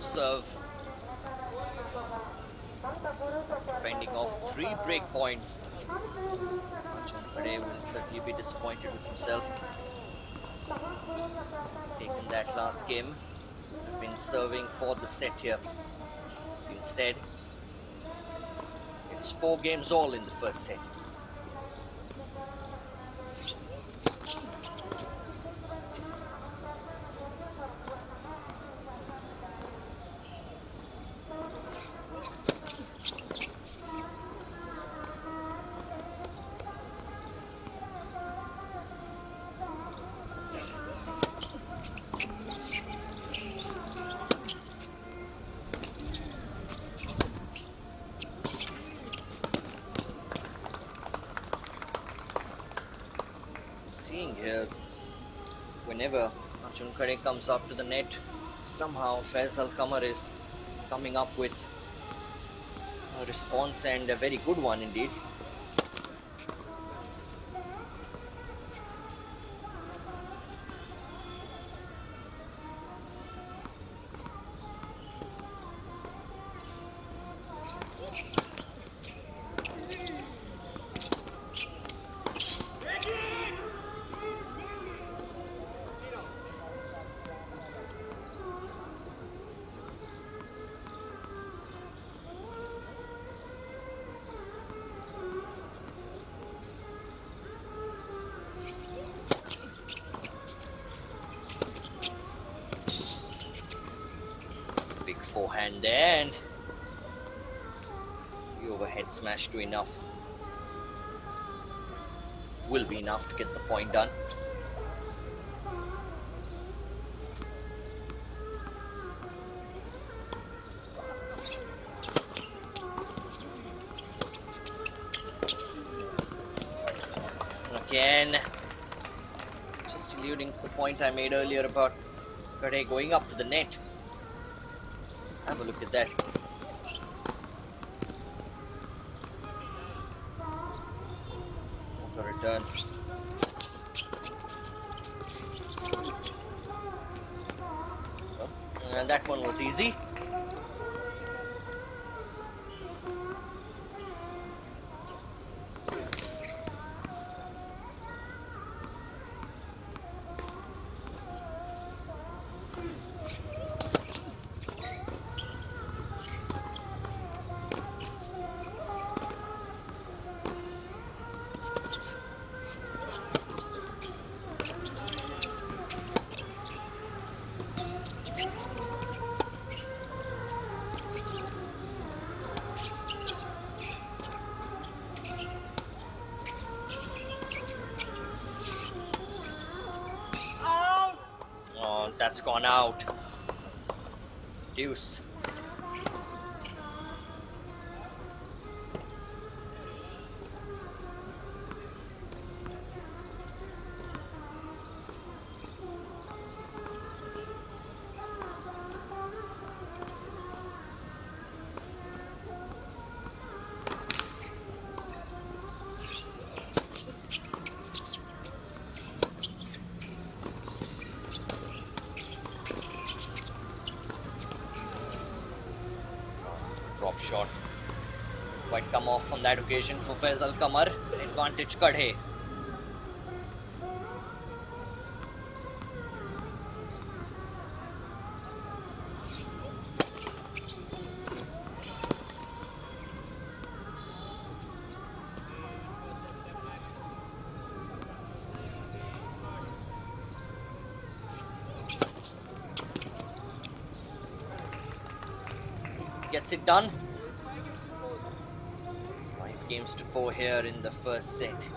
Serve fending off 3 break points. Arjun Khade will certainly be disappointed with himself. Taken that last game. been serving for the set here. Instead, it's 4 games all in the first set. Seeing here, whenever Arjun Khade comes up to the net, somehow Faisal Qamar is coming up with a response, and a very good one indeed. Big forehand there, and the overhead smash to enough. Will be enough to get the point done. Again, just alluding to the point I made earlier about Khade going up to the net. Have a look at that. What a return. And that one was easy. Oh, that's gone out. Deuce. Drop shot. Quite come off on that occasion for Faisal Qamar. Advantage Khade. Gets it done. 5 games to 4 here in the first set.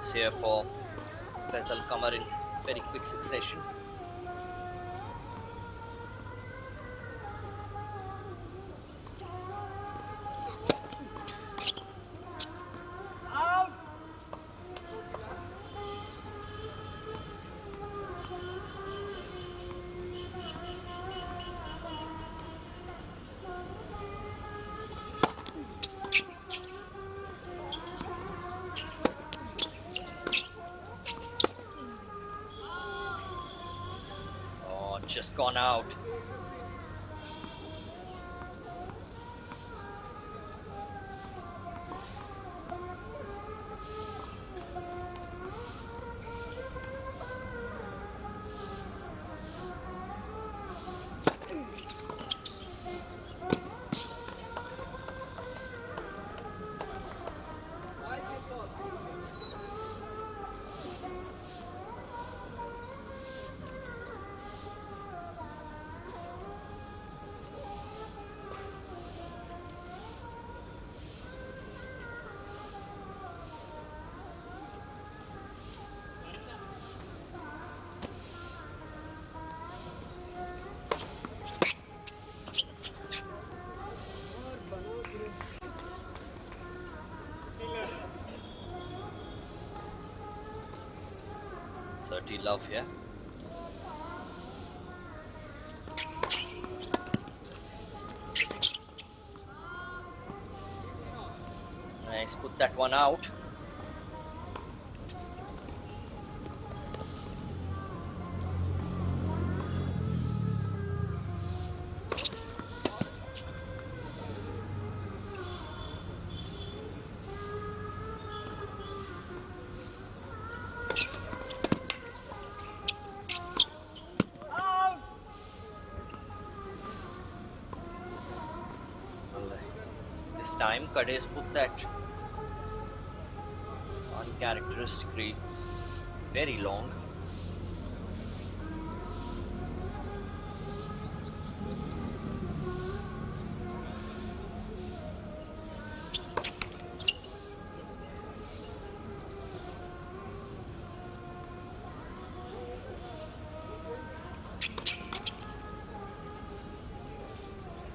points here for Faisal Qamar in very quick succession. Just gone out. Love here. Nice, put that one out. Time Kades put that uncharacteristically very long.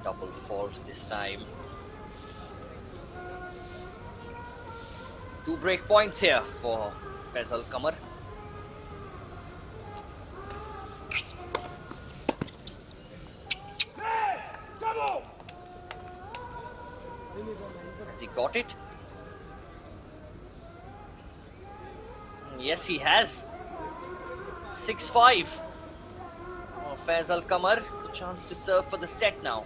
Double fault this time. 2 break points here for Faisal Qamar. Has he got it? Yes, he has. 6-5. Oh, Faisal Qamar, the chance to serve for the set now.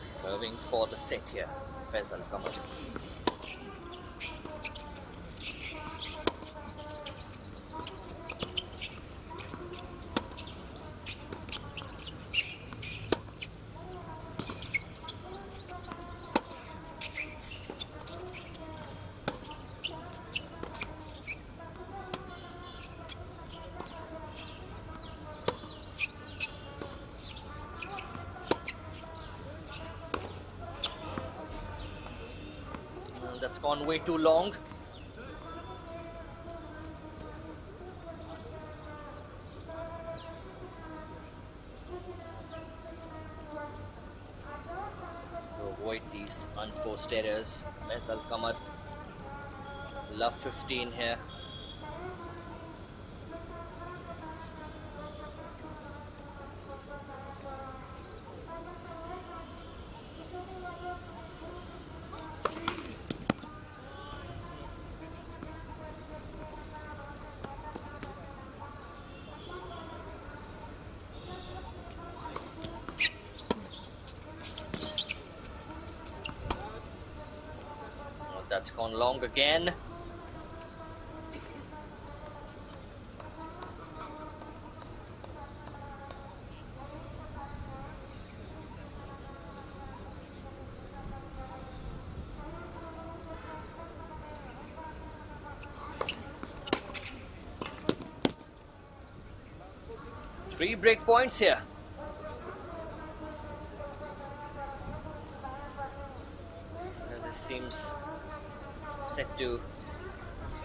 Serving for the set here, Faisal Qamar. That's gone way too long. avoid these unforced errors. Faisal Qamar, love 15 here. That's gone long again. Three break points here. And this seems set to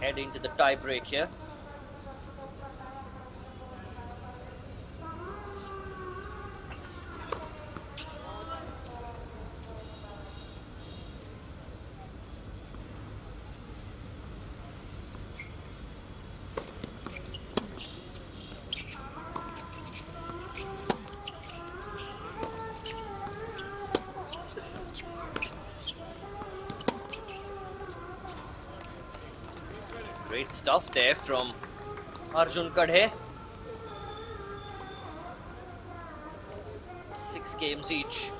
head into the tie break here. Great stuff there from Arjun Kadhe. 6 games each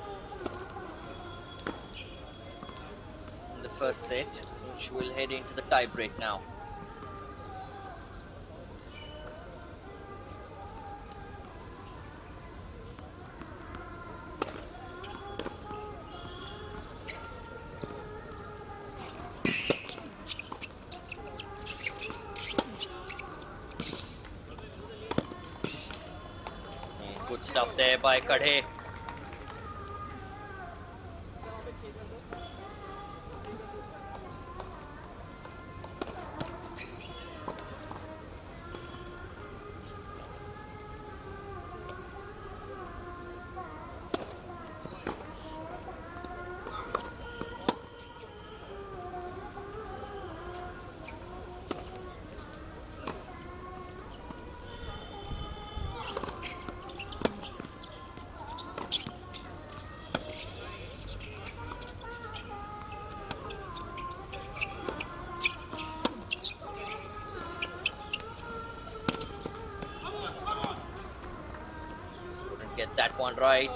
in the first set, which will head into the tie break now. Good stuff there by Kadhe. Get that one right.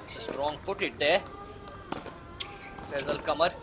It's strong-footed there. Faisal Qamar.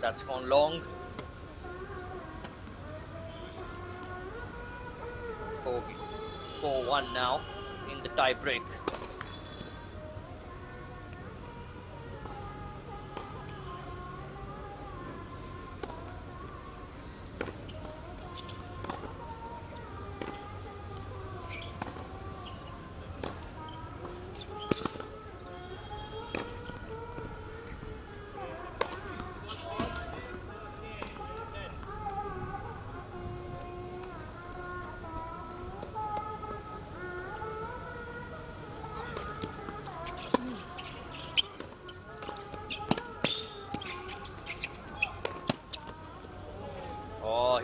That's gone long. 4-1 now in the tie break.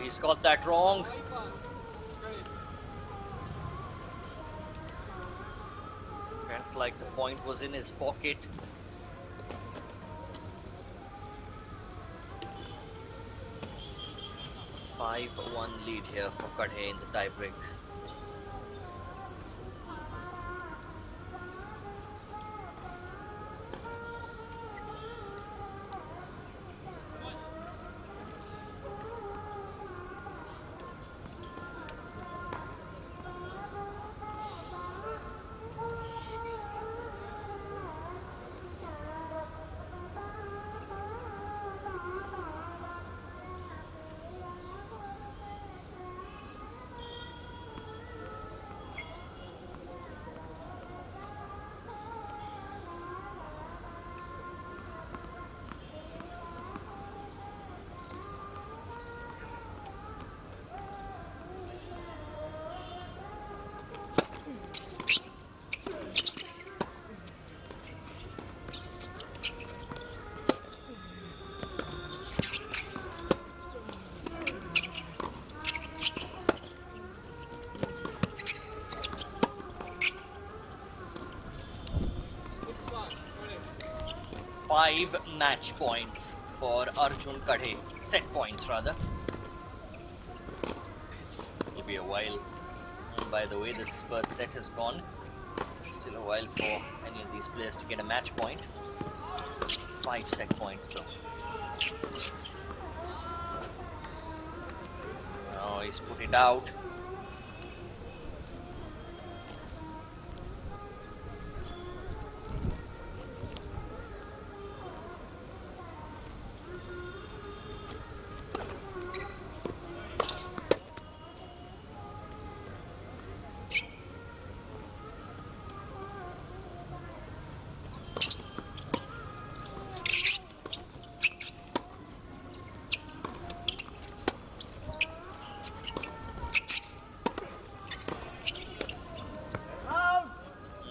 he's got that wrong. Felt like the point was in his pocket. Five-one lead here for Kadhe in the tiebreak. Five match points for Arjun Kadhe. Set points, rather. It'll be a while. And by the way this first set has gone, still a while for any of these players to get a match point. 5 set points, though. Oh, he's put it out.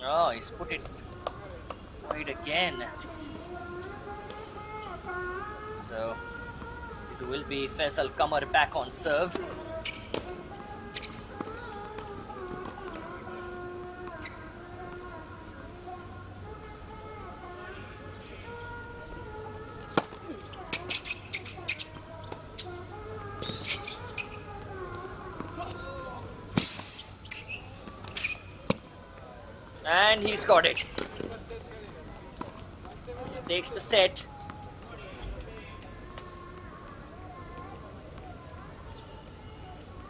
Oh, he's put it wide again. So it will be Faisal Qamar back on serve. And he's got it. Takes the set.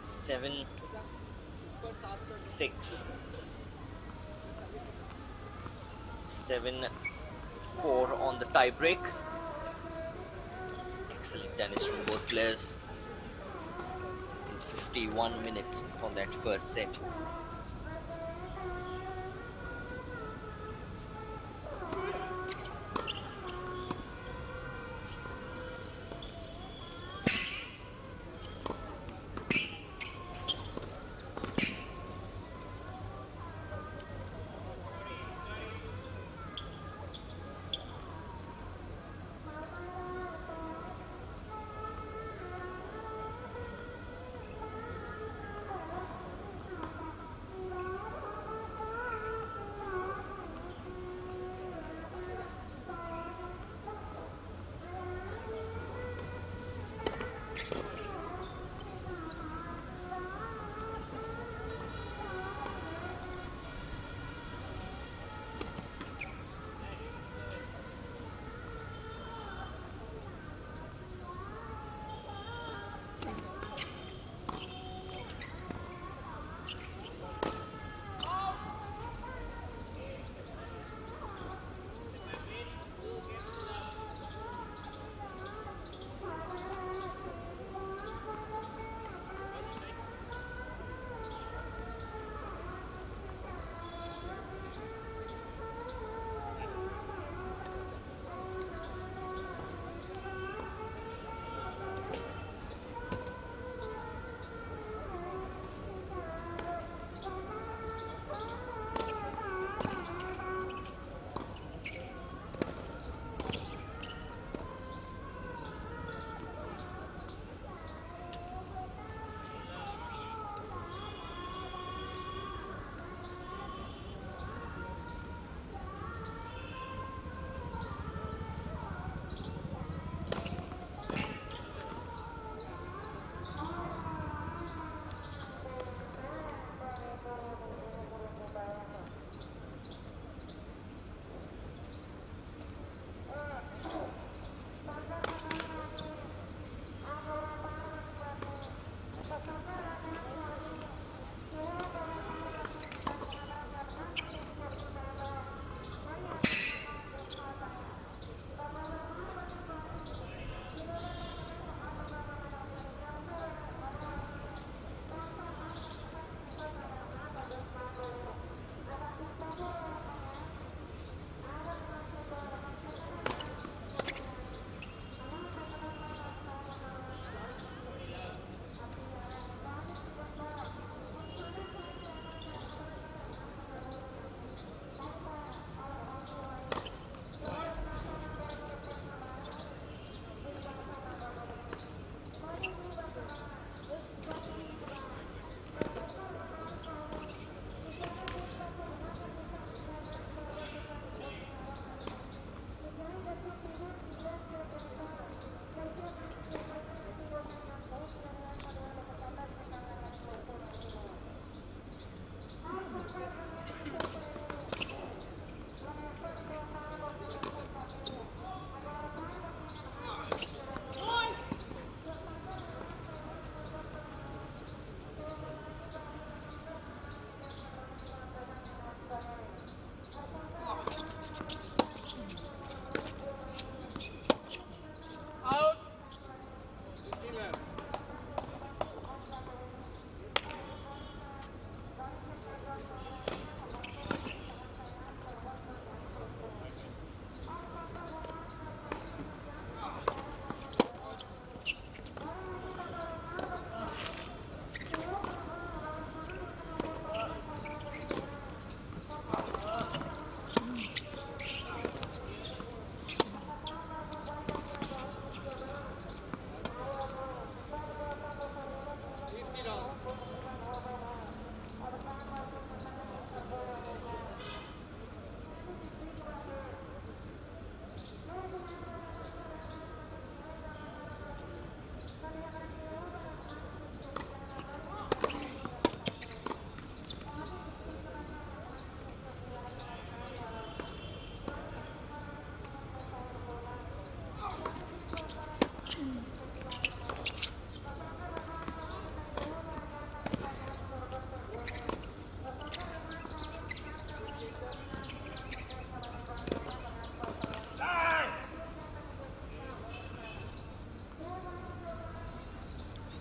Seven, 6, 7-4 on the tie break. Excellent tennis from both players. In 51 minutes for that first set.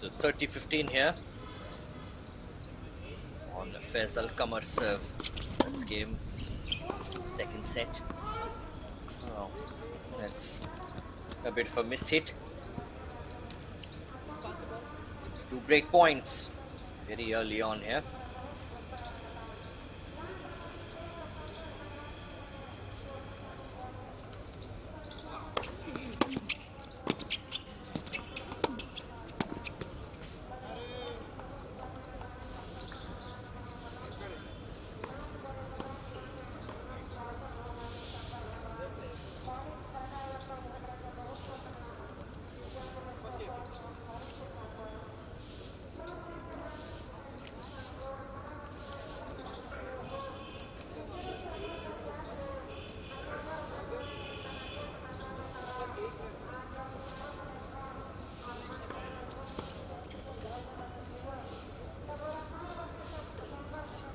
So 30-15 here on Faisal Qamar's serve. First game, second set. Oh, that's a bit of a miss hit. 2 break points very early on here.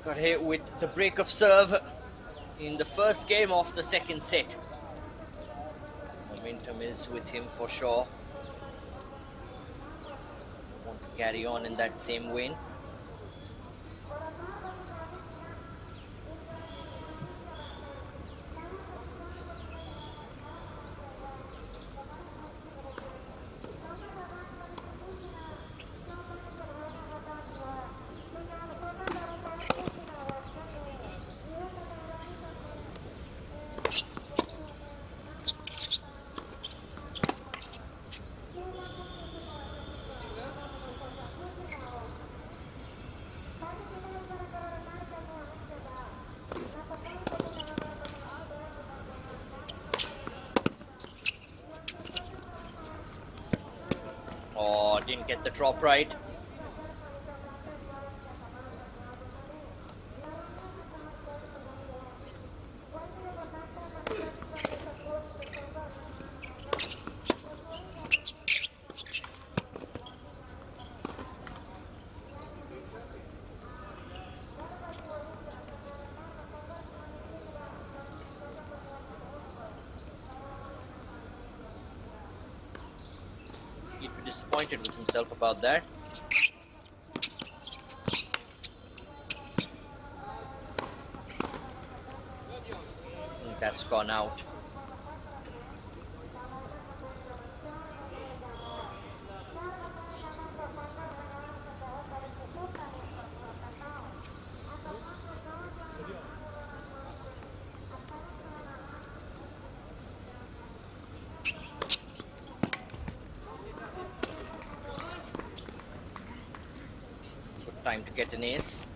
Kadhe with the break of serve in the first game of the second set. Momentum is with him for sure. Want to carry on in that same vein. Oh, didn't get the drop right. He'd be disappointed with himself about that. That's gone out. Good time to get an ace.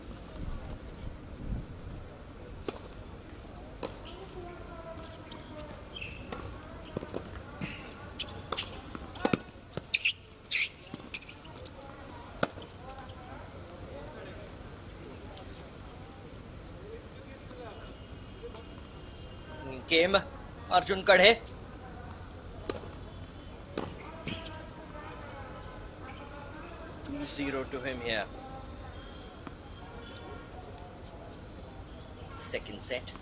Came Arjun Kadhe. Two 0 to him here. Second set.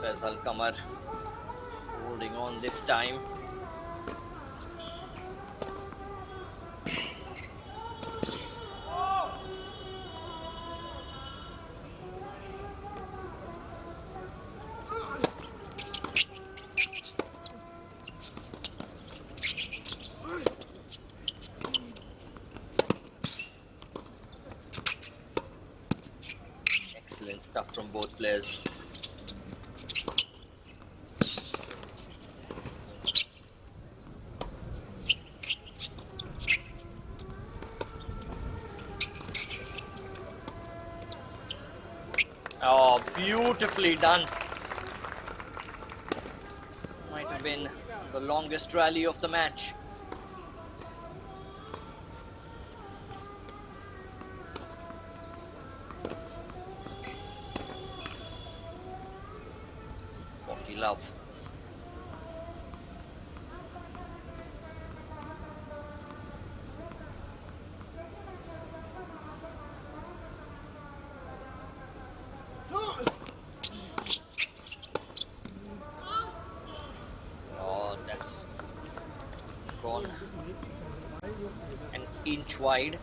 Faisal Qamar holding on this time. both players. Oh, beautifully done. Might have been the longest rally of the match. Love. Oh, that's gone an inch wide.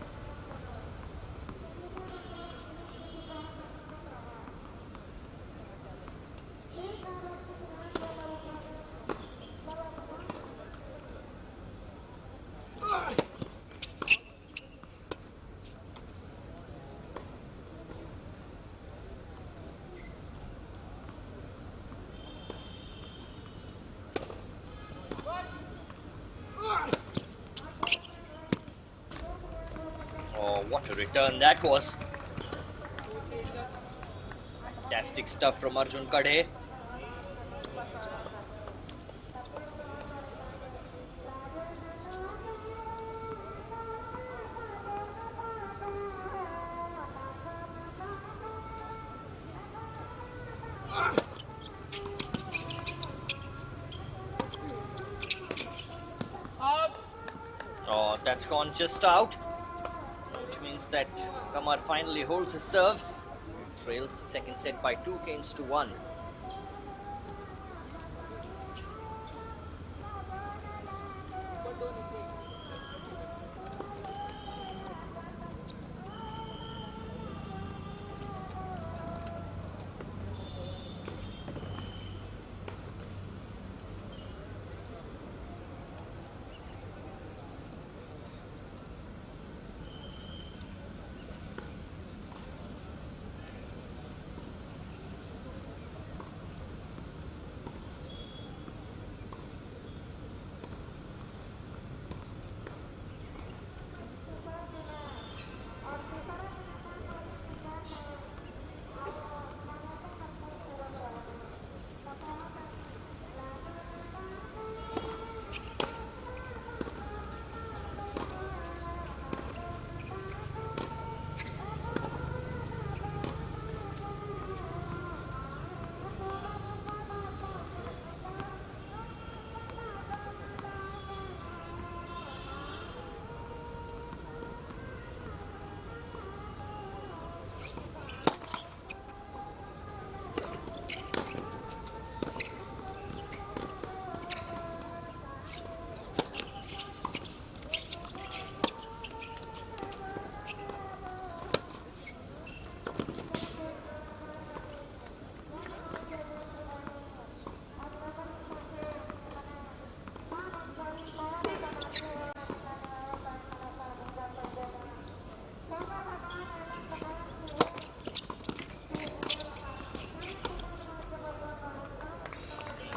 Oh, what a return that was. Fantastic stuff from Arjun Kadhe. Oh, that's gone just out, which means that Qamar finally holds his serve. Trails the second set by 2 games to 1.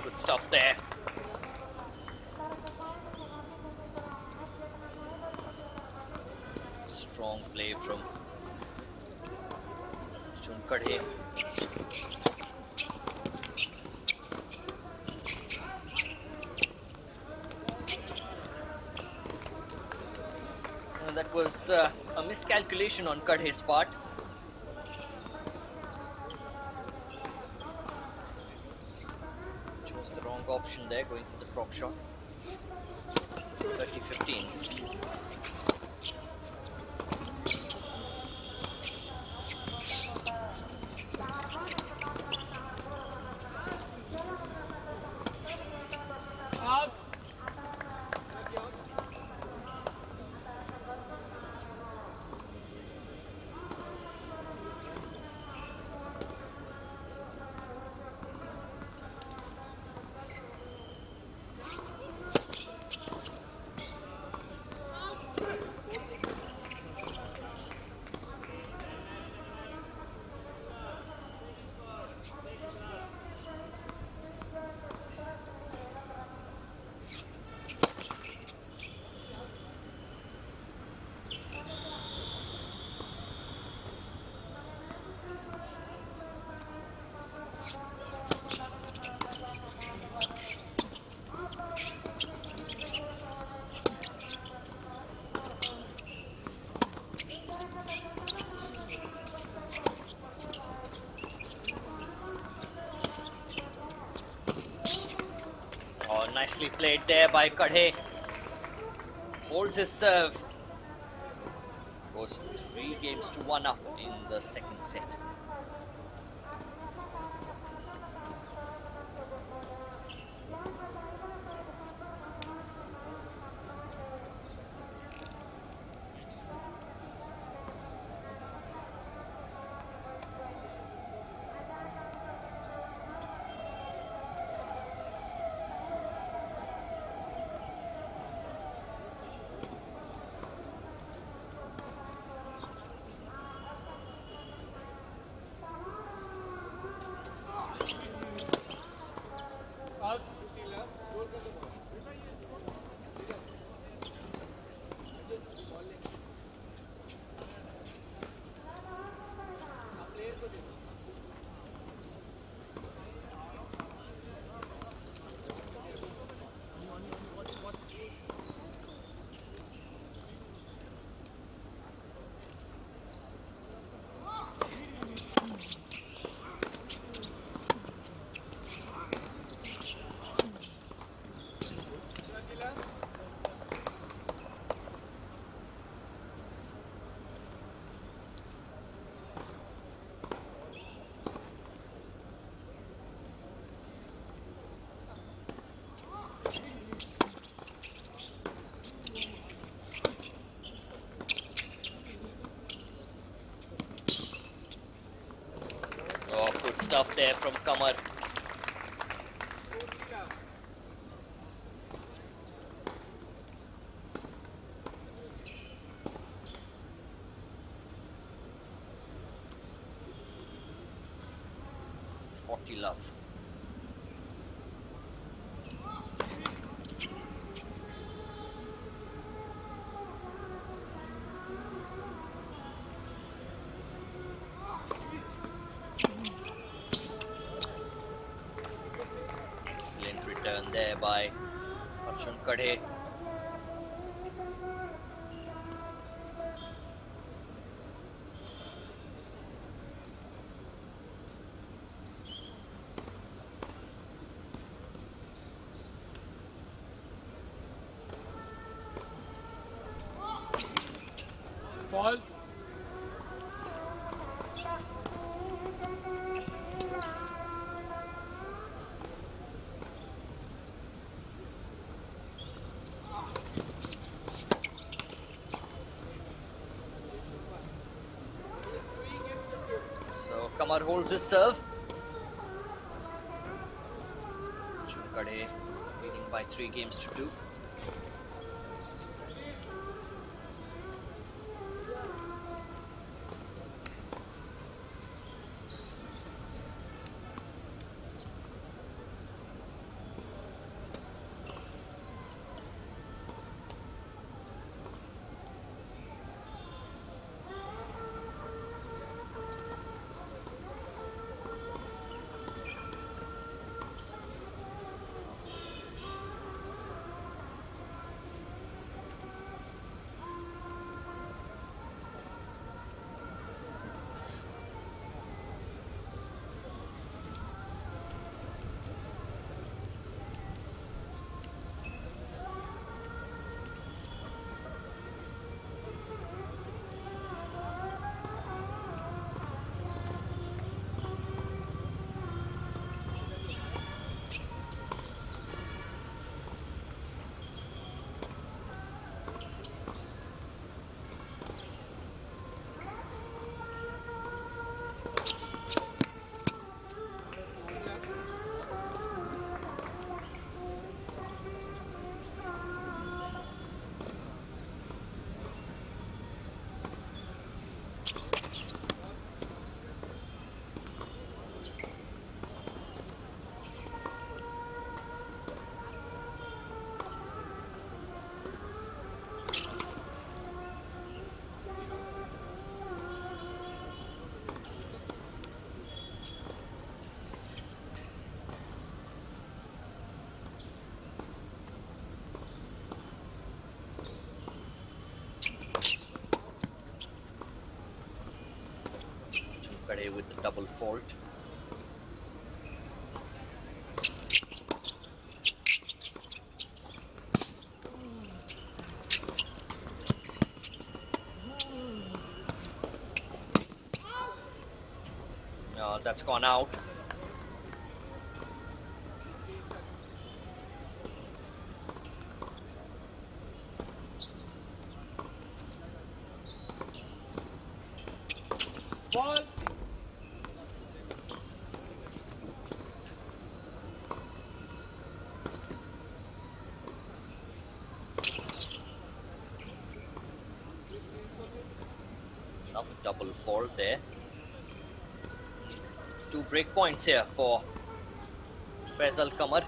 Good stuff there. Strong play from Arjun Kadhe. That was a miscalculation on Kadhe's part. Chose the wrong option there, going for the drop shot. 30-15. Nicely played there by Kadhe. Holds his serve. Goes 3-1 up in the second set. Oh, good stuff there from Qamar. Love. Excellent return there by Arjun Kadhe. Ball. So Qamar holds his serve. Arjun Kadhe leading by 3-2. Kadhe with the double fault. that's gone out. Ball. Another double fault there. It's 2 break points here for Faisal Qamar.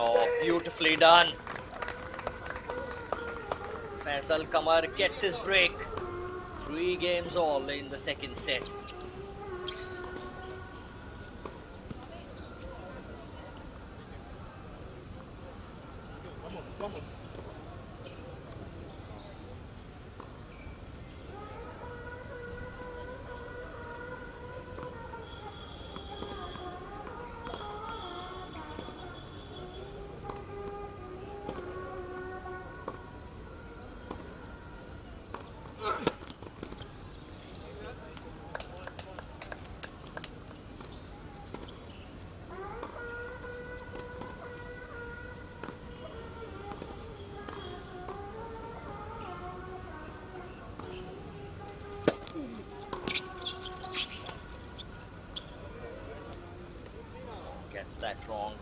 Oh, beautifully done. Faisal Qamar gets his break. 3 games all in the second set. Gets that wrong.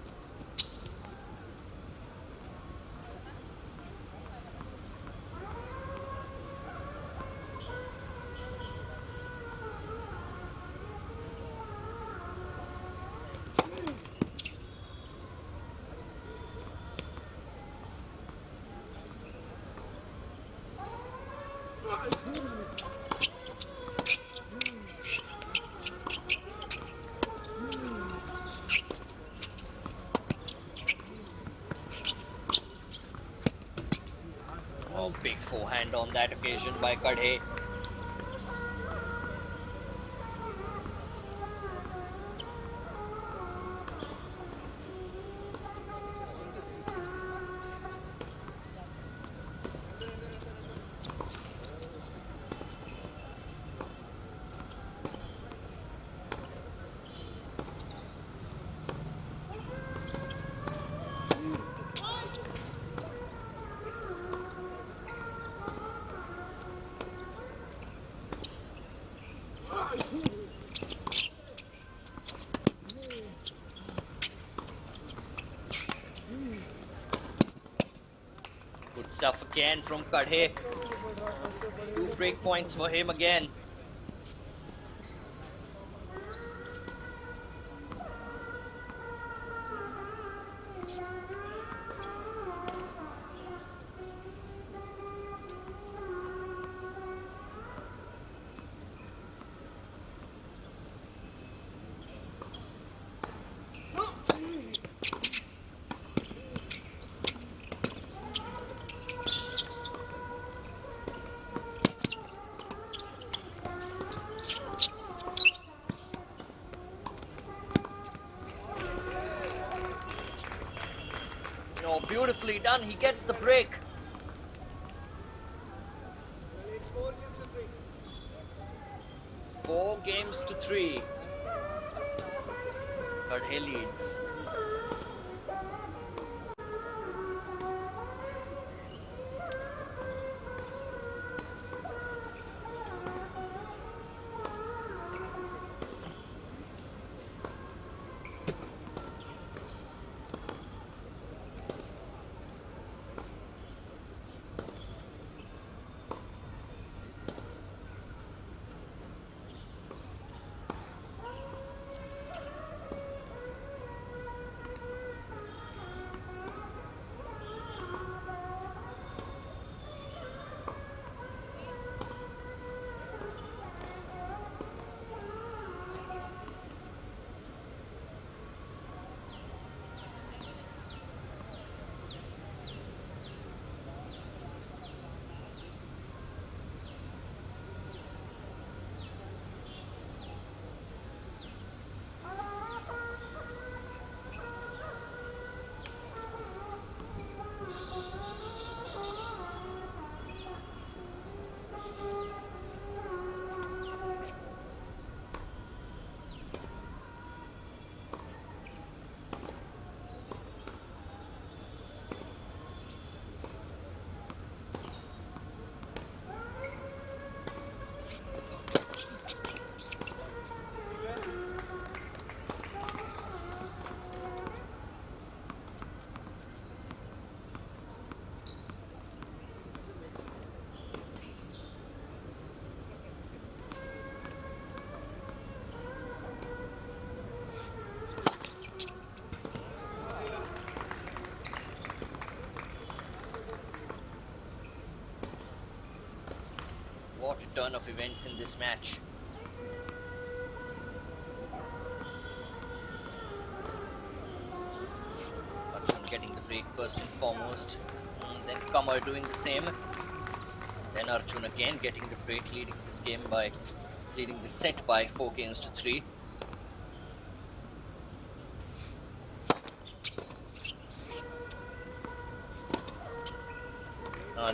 Oh, big forehand on that occasion by Kadhe. Good stuff again from Kadhe. 2 break points for him again. Oh, beautifully done. He gets the break. Four games to 3. Kadhe leads. What a turn of events in this match. Arjun getting the break first and foremost. And then Kamar doing the same. Then Arjun again getting the break, leading this set by 4 games to 3.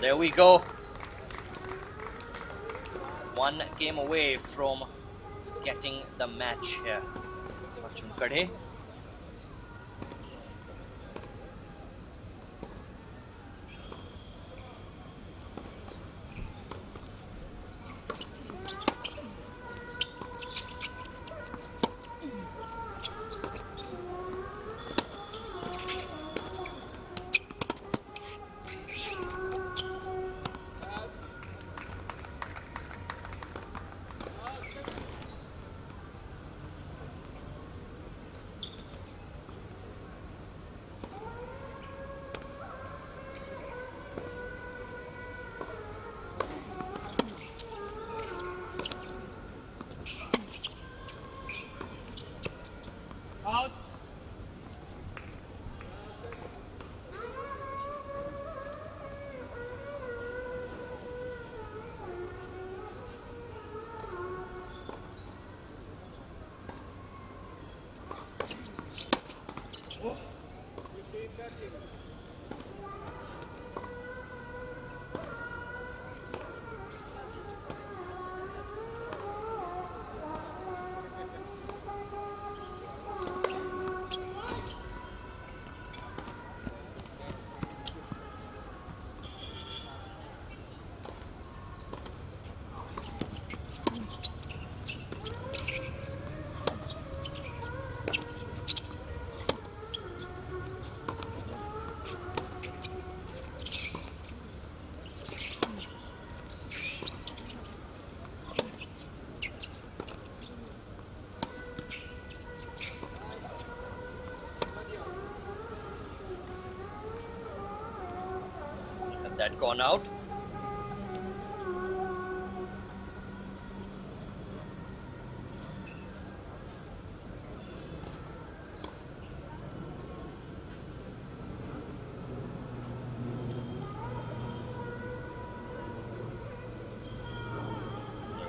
There we go. 1 game away from getting the match here. Arjun Kadhe. That gone out.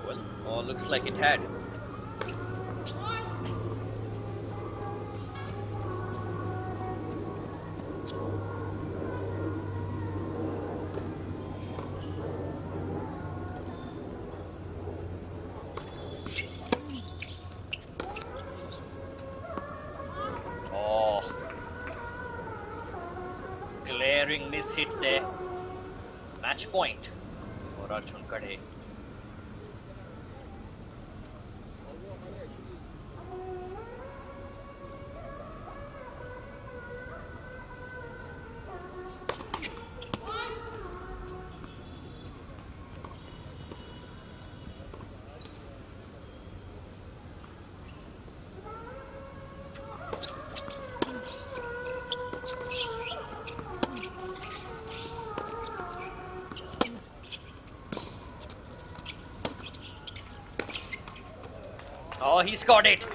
Well, all looks like it had. Glaring miss hit there. Match point for Arjun Kadhe. Oh, he's got it.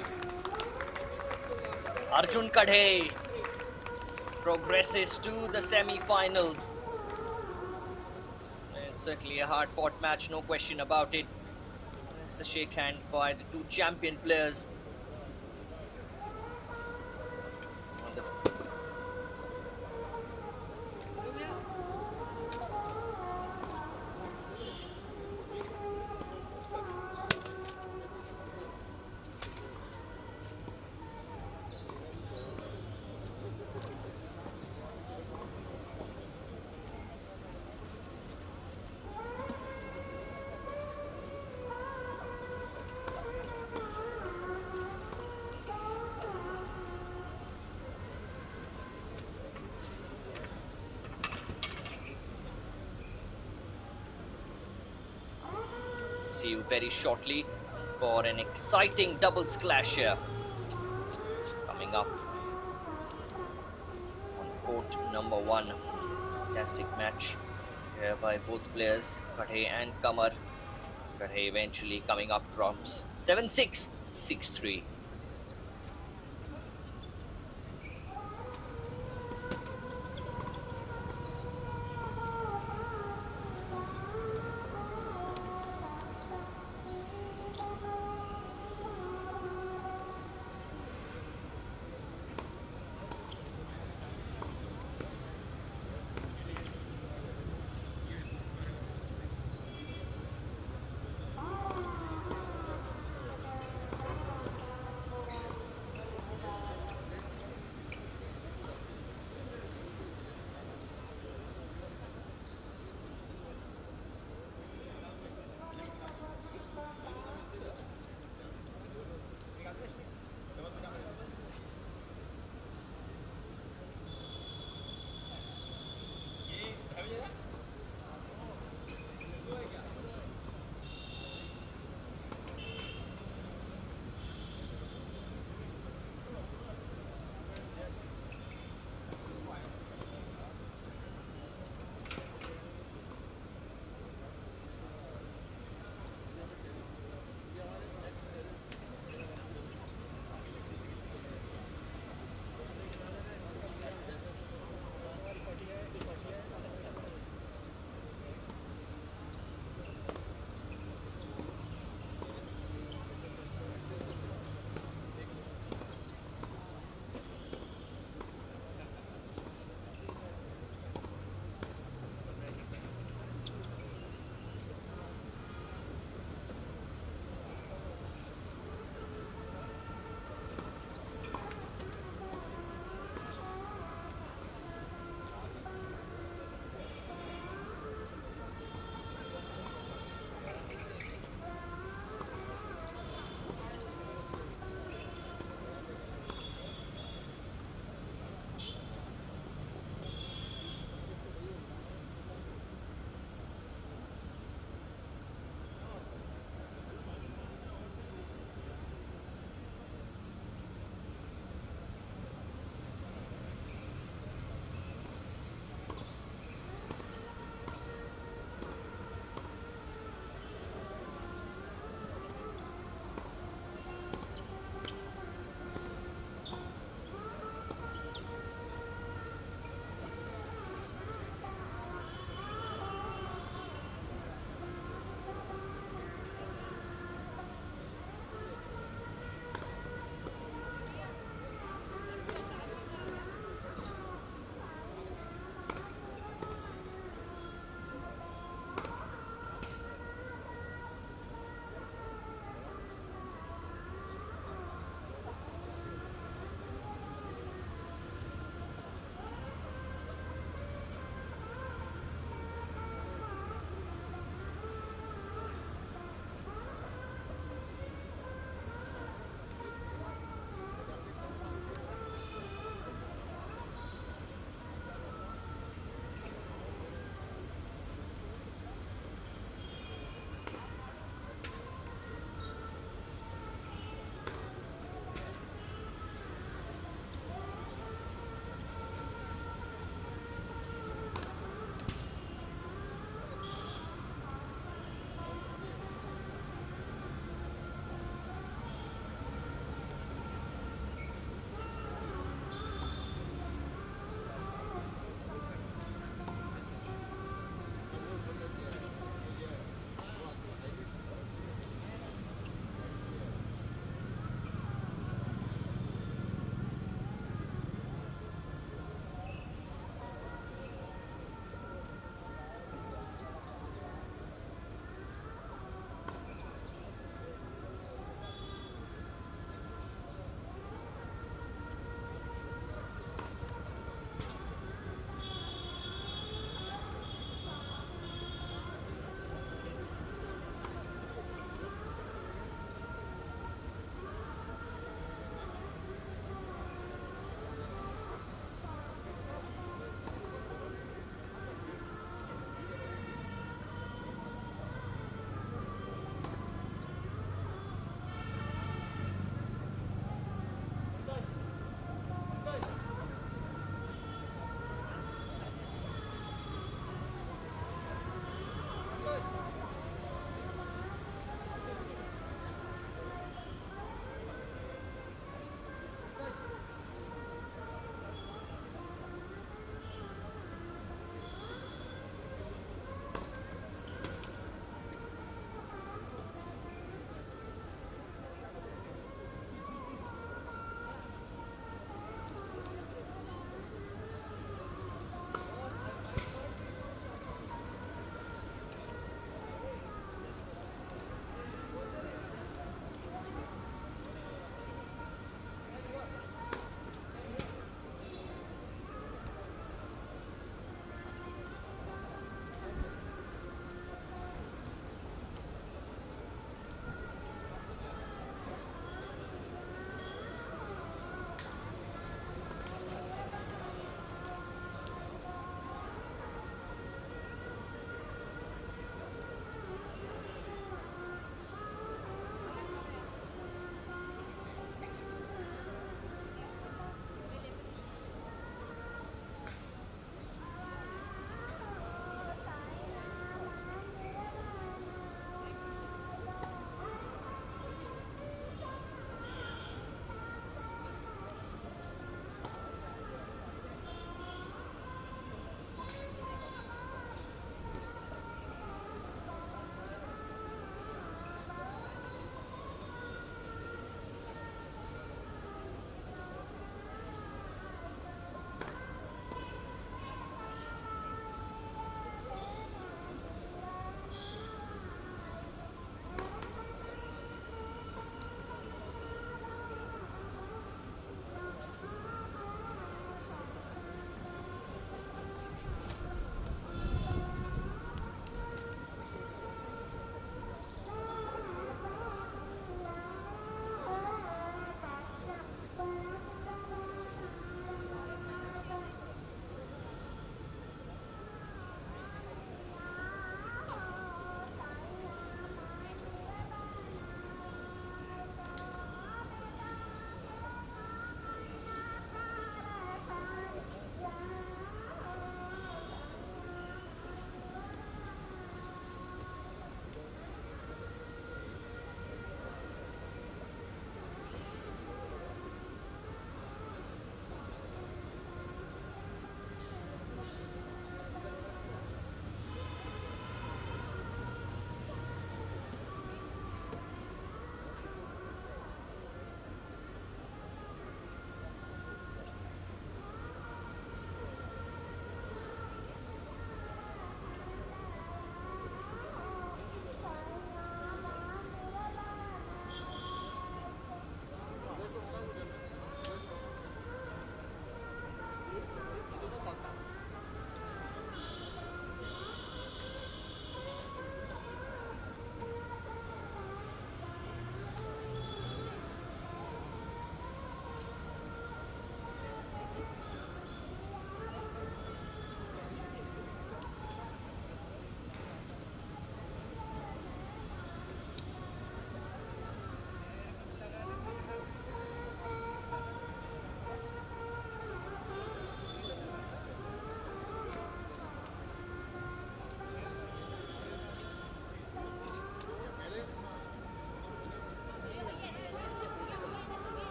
Arjun Kadhe progresses to the semi-finals. It's certainly a hard-fought match, no question about it. It's the shake hand by the 2 champion players. See you very shortly for an exciting doubles clash here coming up on court number 1. Fantastic match here by both players, Kadhe and Kamar. Kadhe eventually coming up trumps 7-6, 6-3.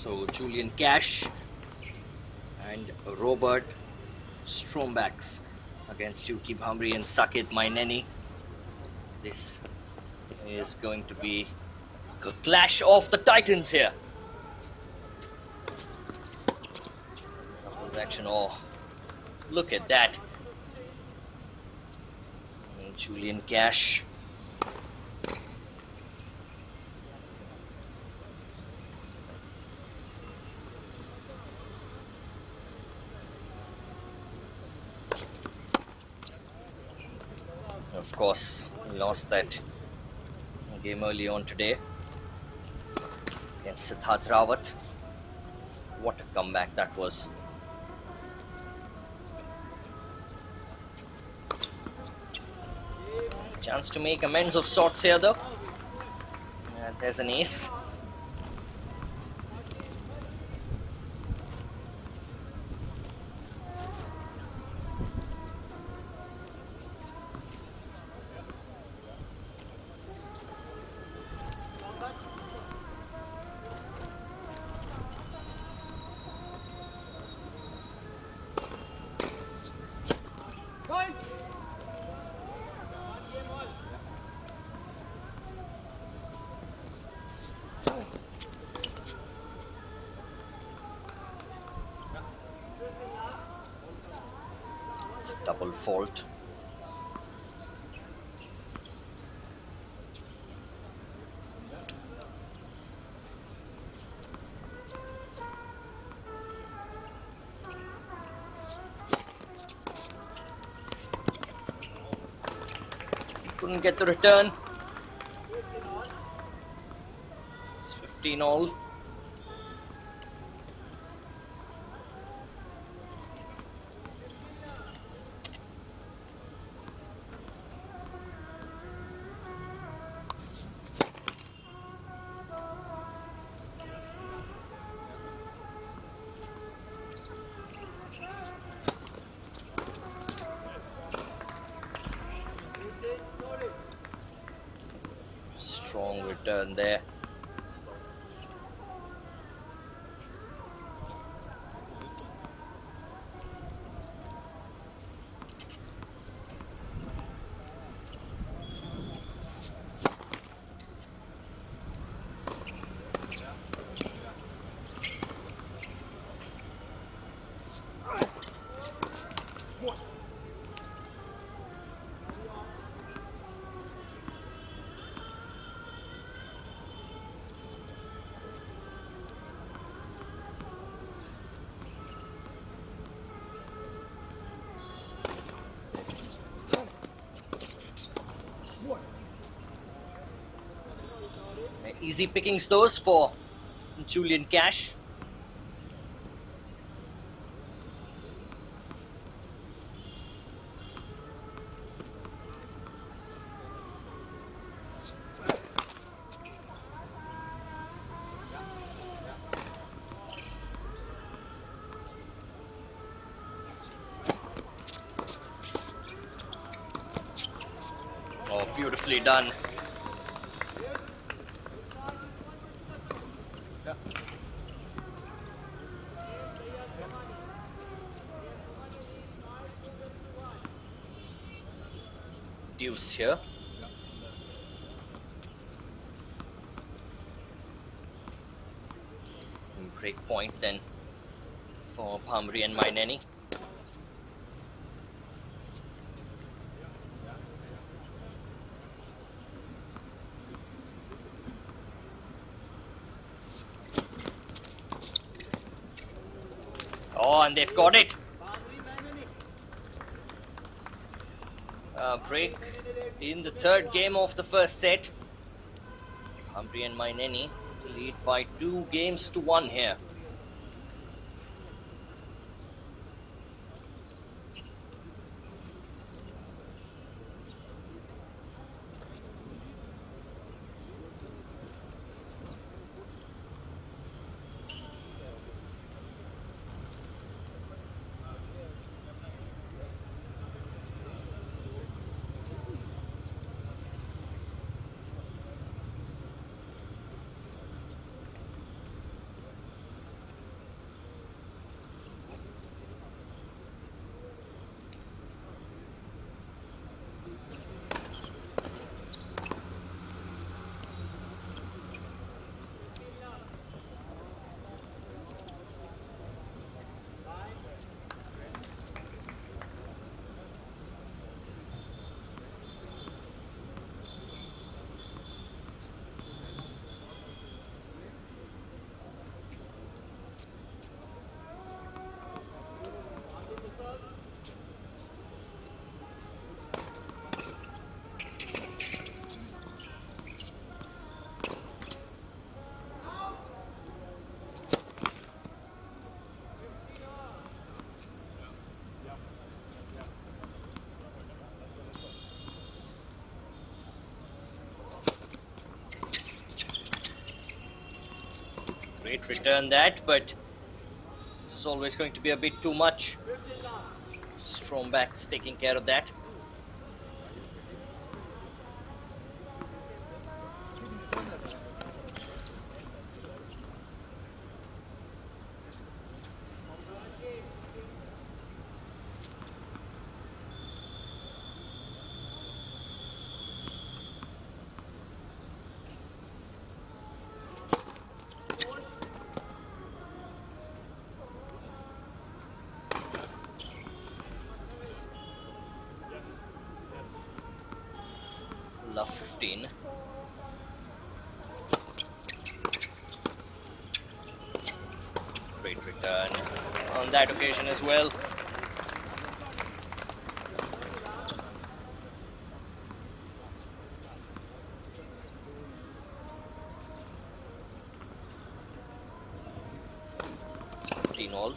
So Julian Cash and Robert Strombax against Yuki Bhamri and Sakit Maineni. This is going to be a clash of the titans here. transaction. Oh, look at that. And Julian Cash. Of course, he lost that game early on today against Siddharth Rawat. What a comeback that was. Chance to make amends of sorts here though. And there's an ace. It's a double fault. Couldn't get the return. It's 15 all. Strong return there. Easy pickings those for Julian Cash. Oh, beautifully done. Deuce here. Break point then for Bhamri and Maineni. Oh, and they've got it. Break in the third game of the first set. Bhamri and Maineni lead by 2 games to 1 here. Great return that, but it's always going to be a bit too much. Stromback's taking care of that. Love 15. Great return on that occasion as well. It's 15 all.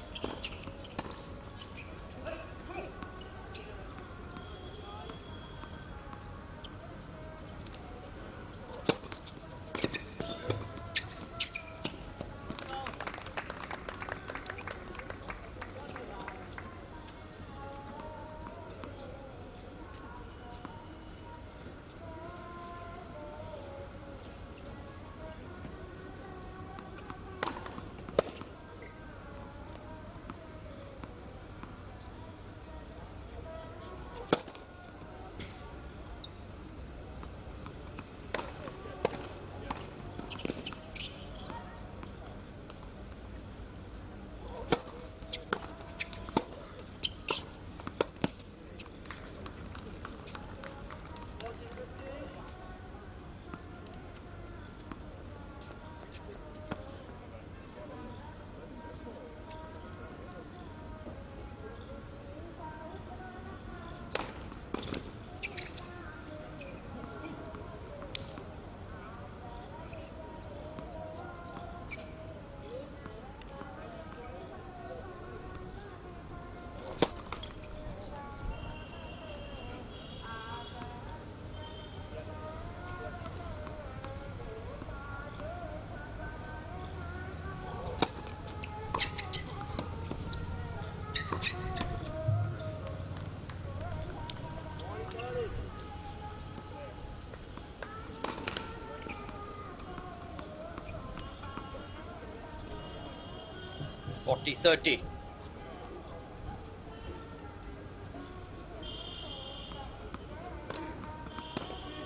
(40-30).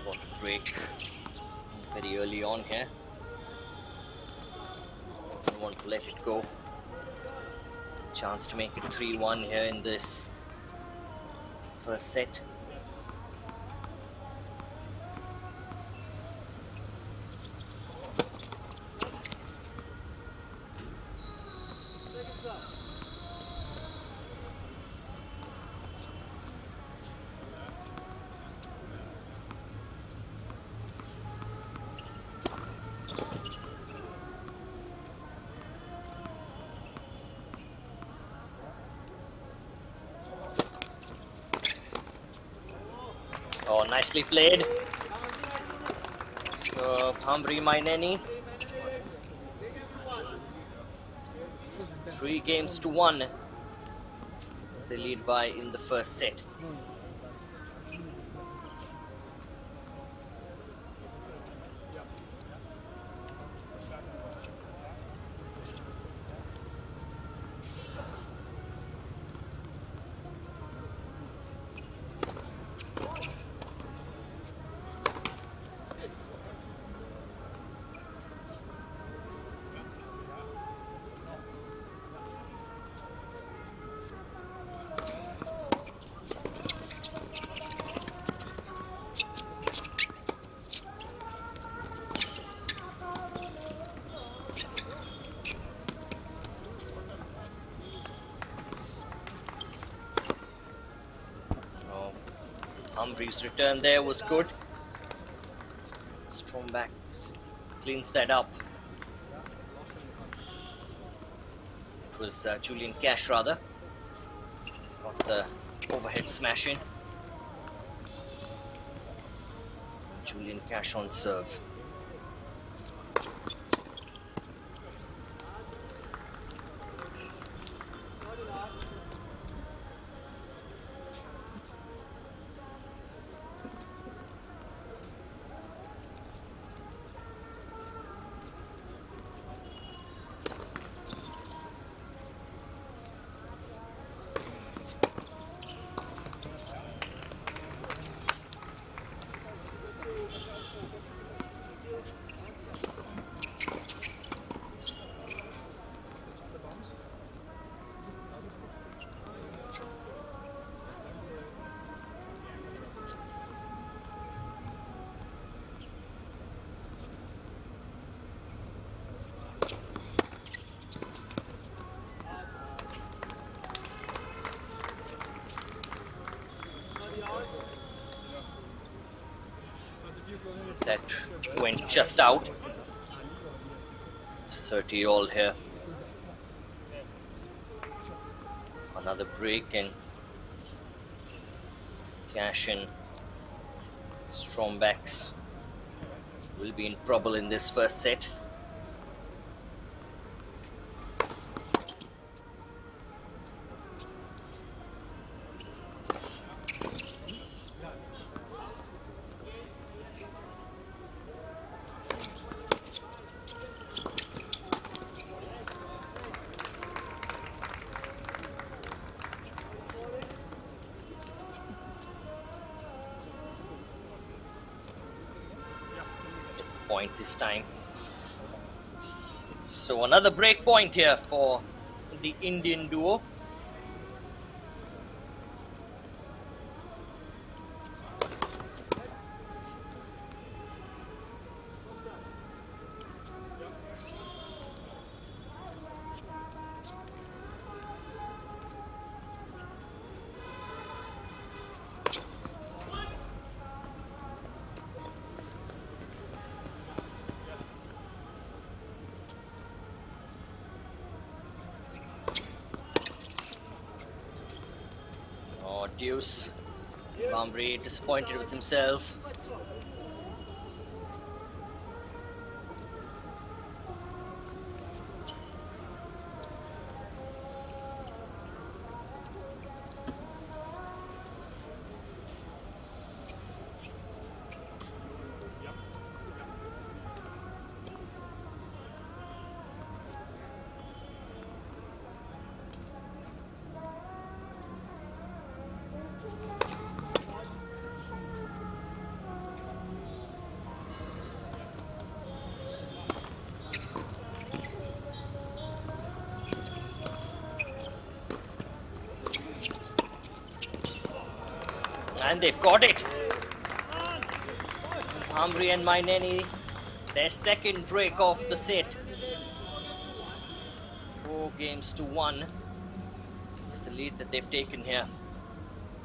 What a break very early on here. Don't want to let it go. Chance to make it 3-1 here in this first set. Oh, nicely played. So, Hamri Maineni. 3-1. They lead by in the first set. Hamri's return there was good. Stromback cleans that up. It was Julian Cash rather. Got the overhead smash in. Julian Cash on serve. went just out. It's 30 all here. Another break and Cash and Strombex will be in trouble in this first set. Point this time. So another break point here for the Indian duo. Deuce. Bhambre disappointed with himself. And they've got it. Bhambre and Maineni, their second break of the set. 4-1 is the lead that they've taken here.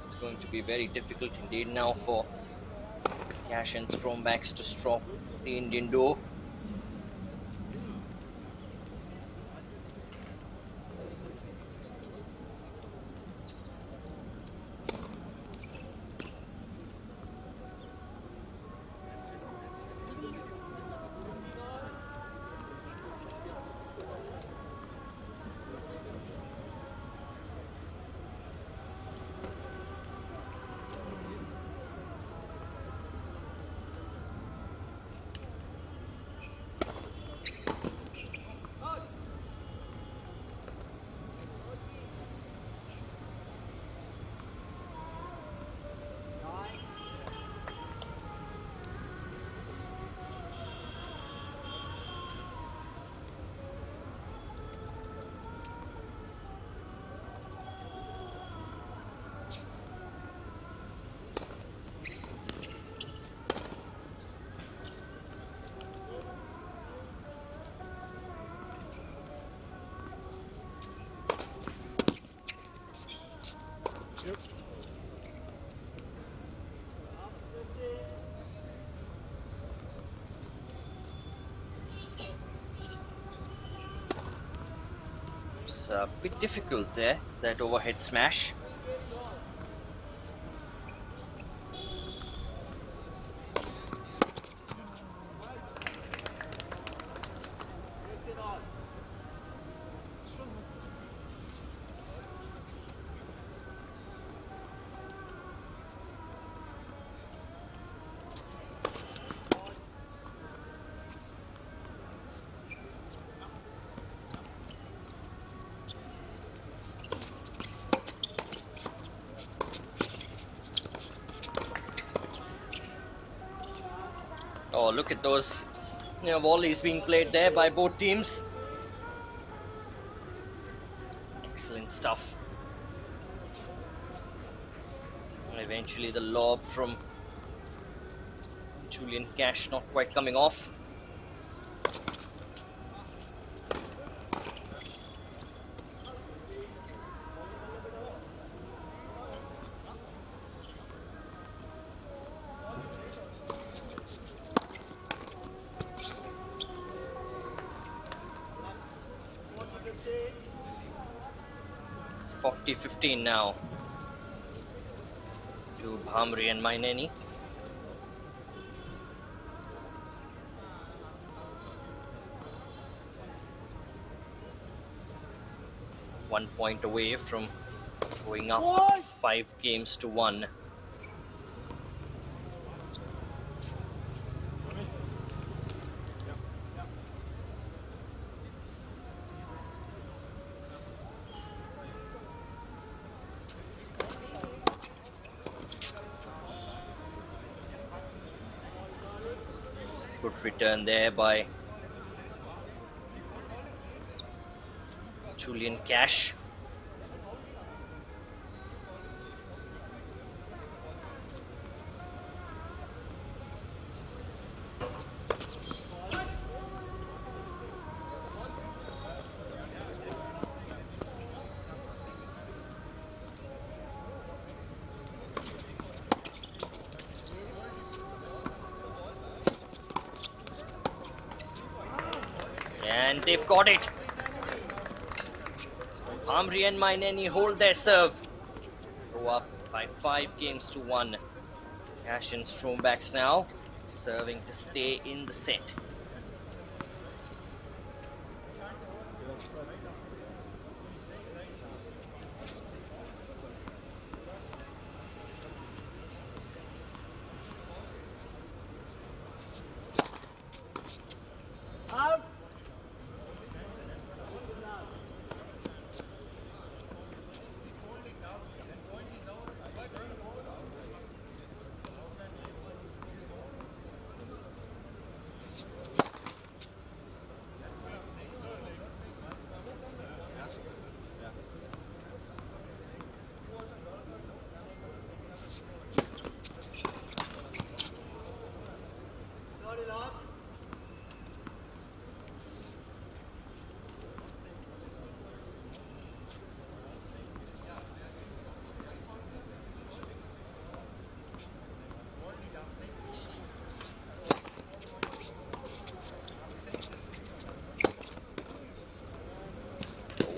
It's going to be very difficult indeed now for Cash and Strombex to stop the Indian duo. It's a bit difficult there, that overhead smash. Oh, look at those volleys being played there by both teams. Excellent stuff. And eventually the lob from Julian Cash not quite coming off. 40-15 now to Bhamri and Maineni. One point away from going up 5-1. Good return there by Julian Cash. And they've got it. Bhamri and Maineni hold their serve. Go up by 5-1. Cash and Strombacks now serving to stay in the set.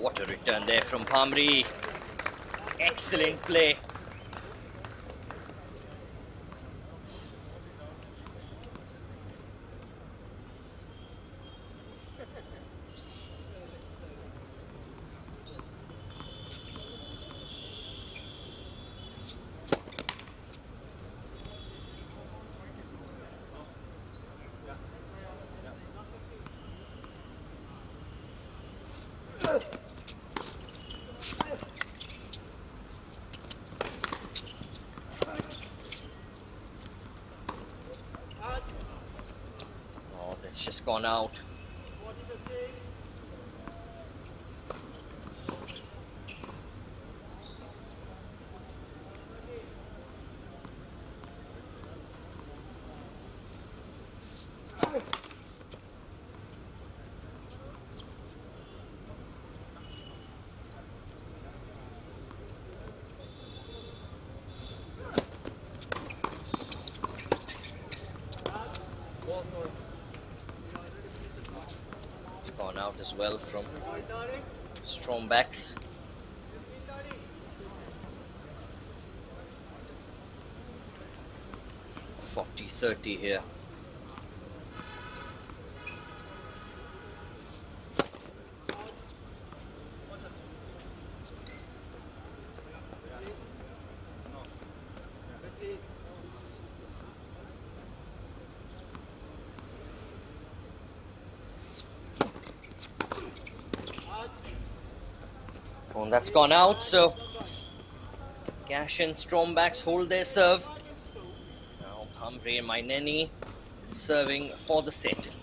What a return there from Bhamri. Excellent play. Oh, that's just gone out. It's gone out as well from Strombacks. .40-30 here. And that's gone out, so Cash and Strombacks hold their serve. Now Bhamri and Maineni serving for the set.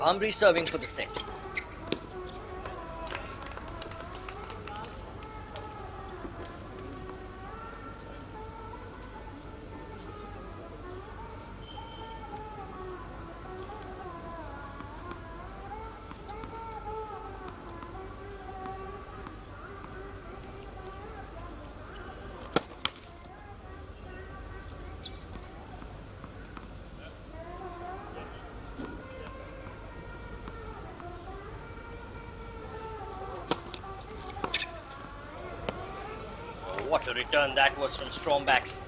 Bhamri serving for the set. What a return that was from Strombax.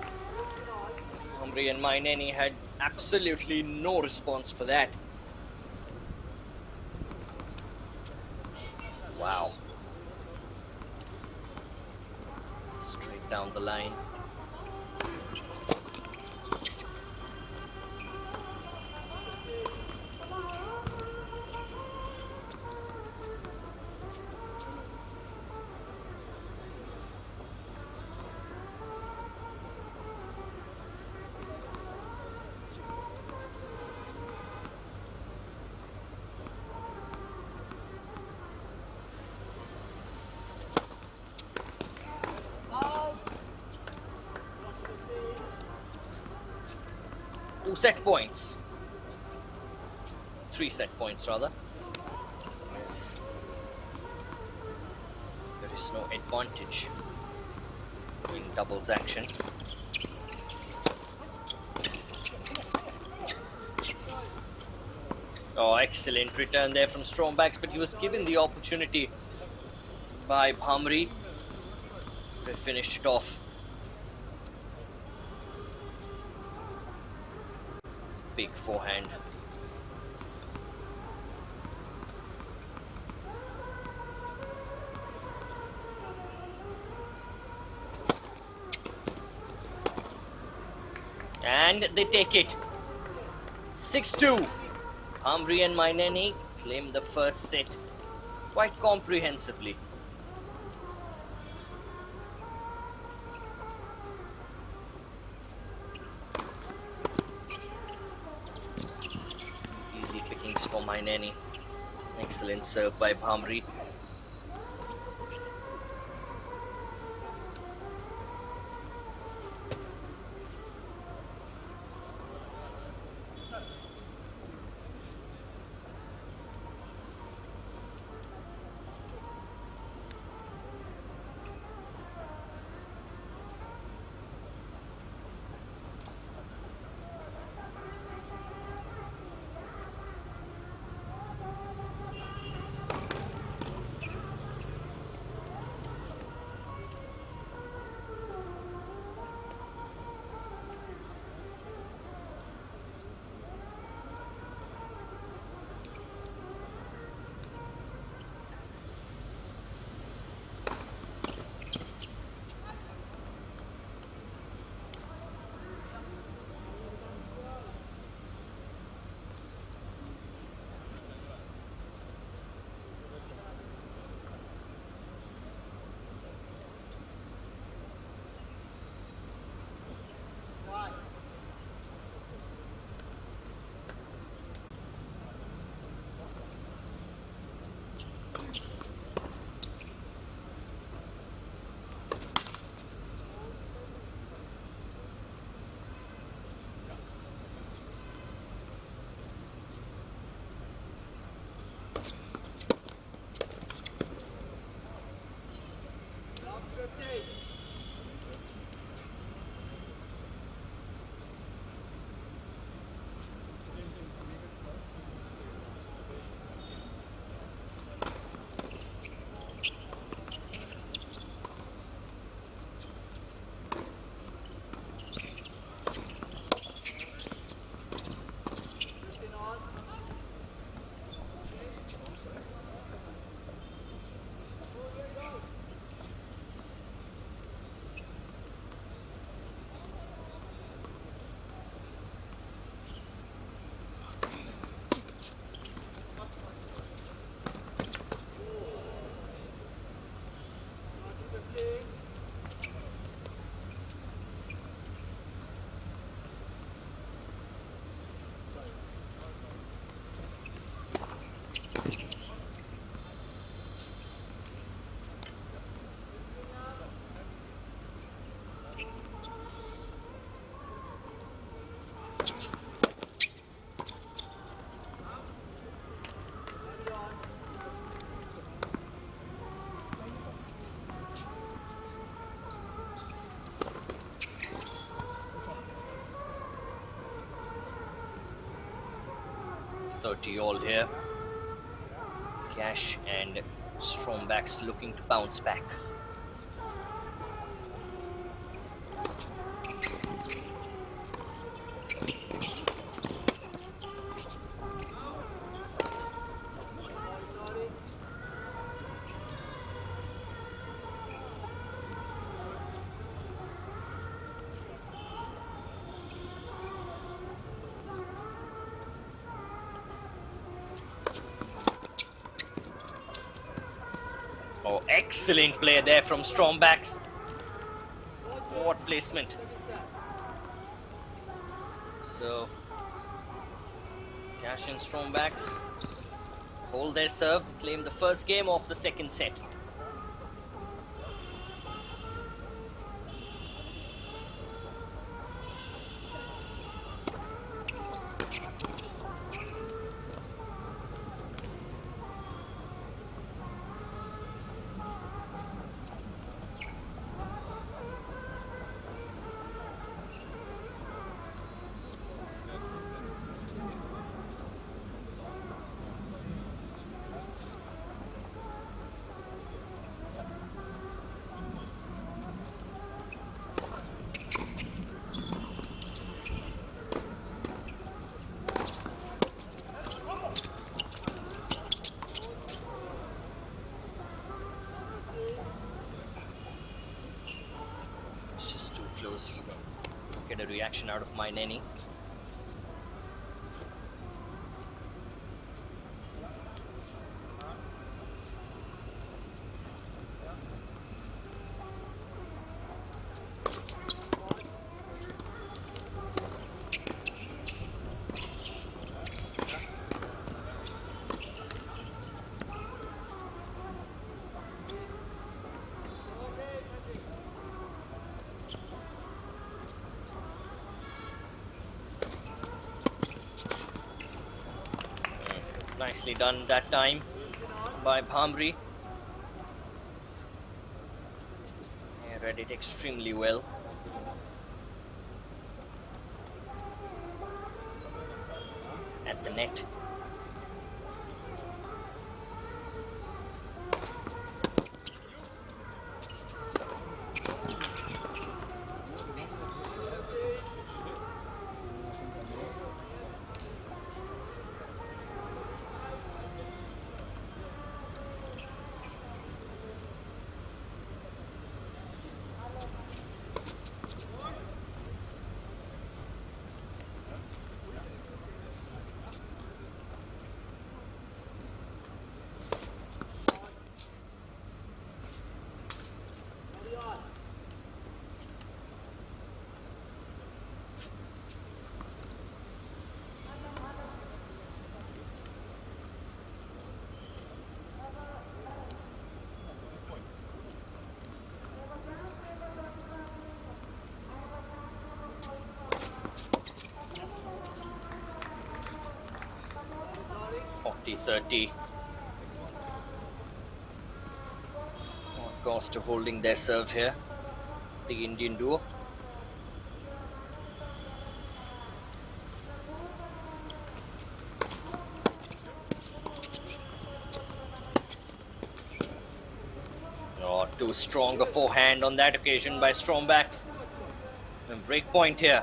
Bhamri and Maineni had absolutely no response for that. Wow. Straight down the line. Two set points. 3 set points rather. Yes. There is no advantage in doubles action. Oh, excellent return there from Strombax, but he was given the opportunity by Bhamri to finish it off. Big forehand. And they take it. 6-2. Bhamri and Maineni claim the first set quite comprehensively. Easy pickings for Maineni. Excellent serve by Bhamri. 30 all here. Cash and Strombacks looking to bounce back. Oh, excellent play there from Strombacks. What placement. So, Cash and Strombacks hold their serve to claim the first game of the second set. Get a reaction out of Maineni. Nicely done that time by Bhamri. He read it extremely well. At the net. .30. Cost to holding their serve here, the Indian duo. Oh, too strong a forehand on that occasion by Strombacks. And break point here.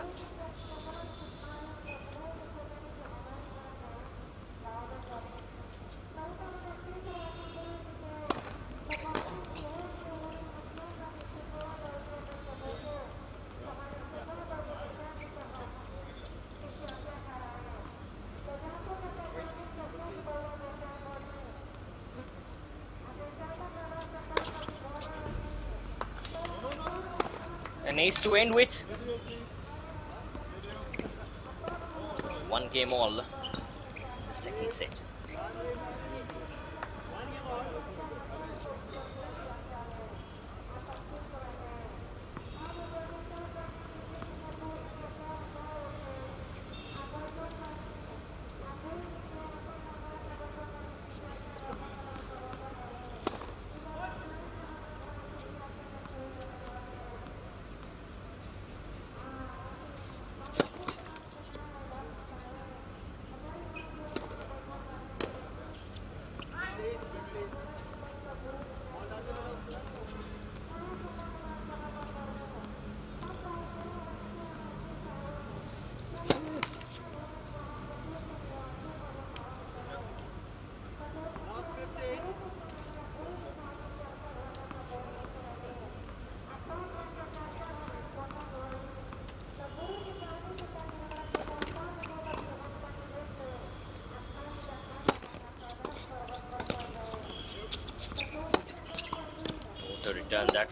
An ace to end with. One game all, the second set.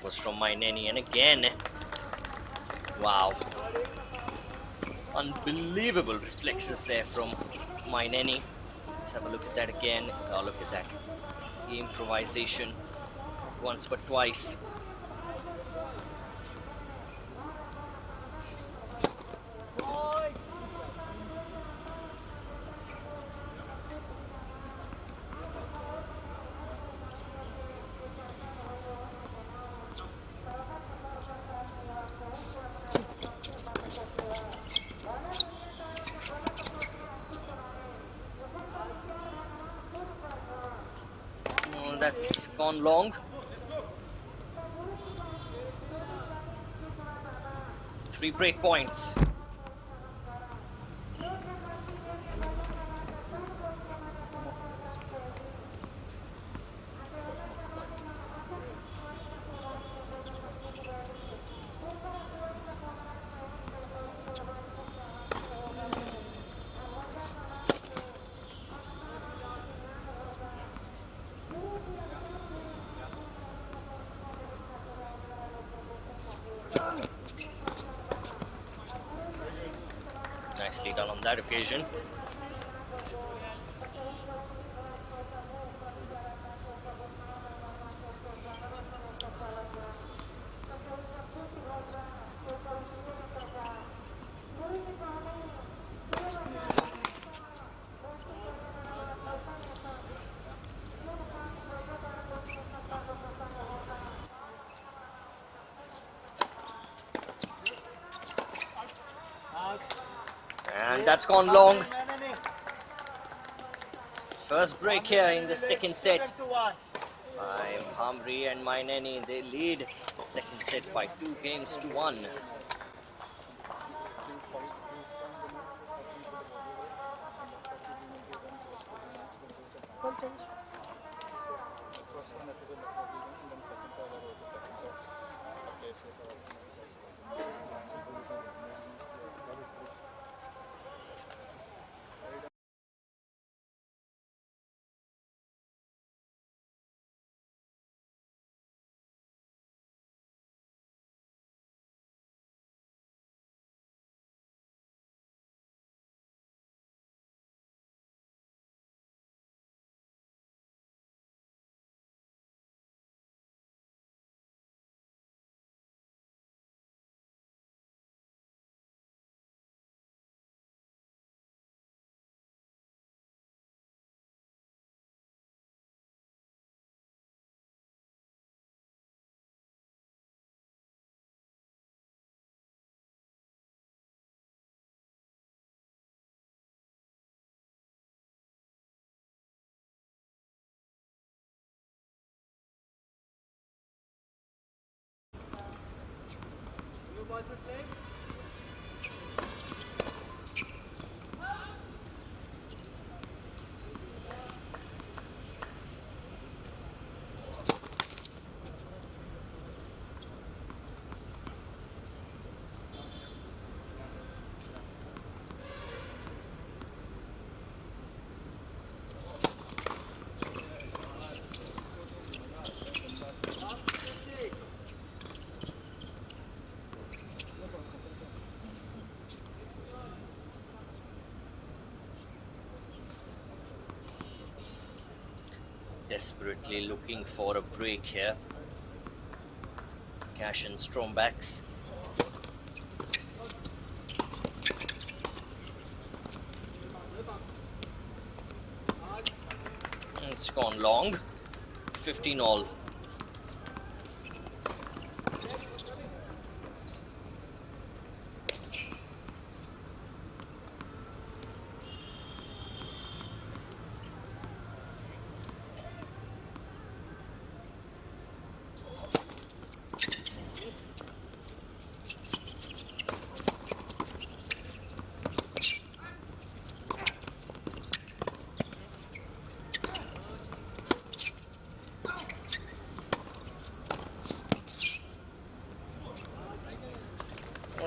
was from Maineni, and again, wow, unbelievable reflexes there from Maineni. Let's have a look at that again. Oh, look at that improvisation, not once but twice. That's gone long. 3 break points. Nicely done on that occasion. And that's gone long. First break here in the second set. Bhamri and Maineni, they lead the second set by 2 games to 1. Desperately looking for a break here. Cash and Strombacks. It's gone long. 15 all.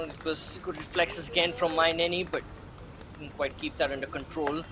It was good reflexes again from Maineni, but didn't quite keep that under control.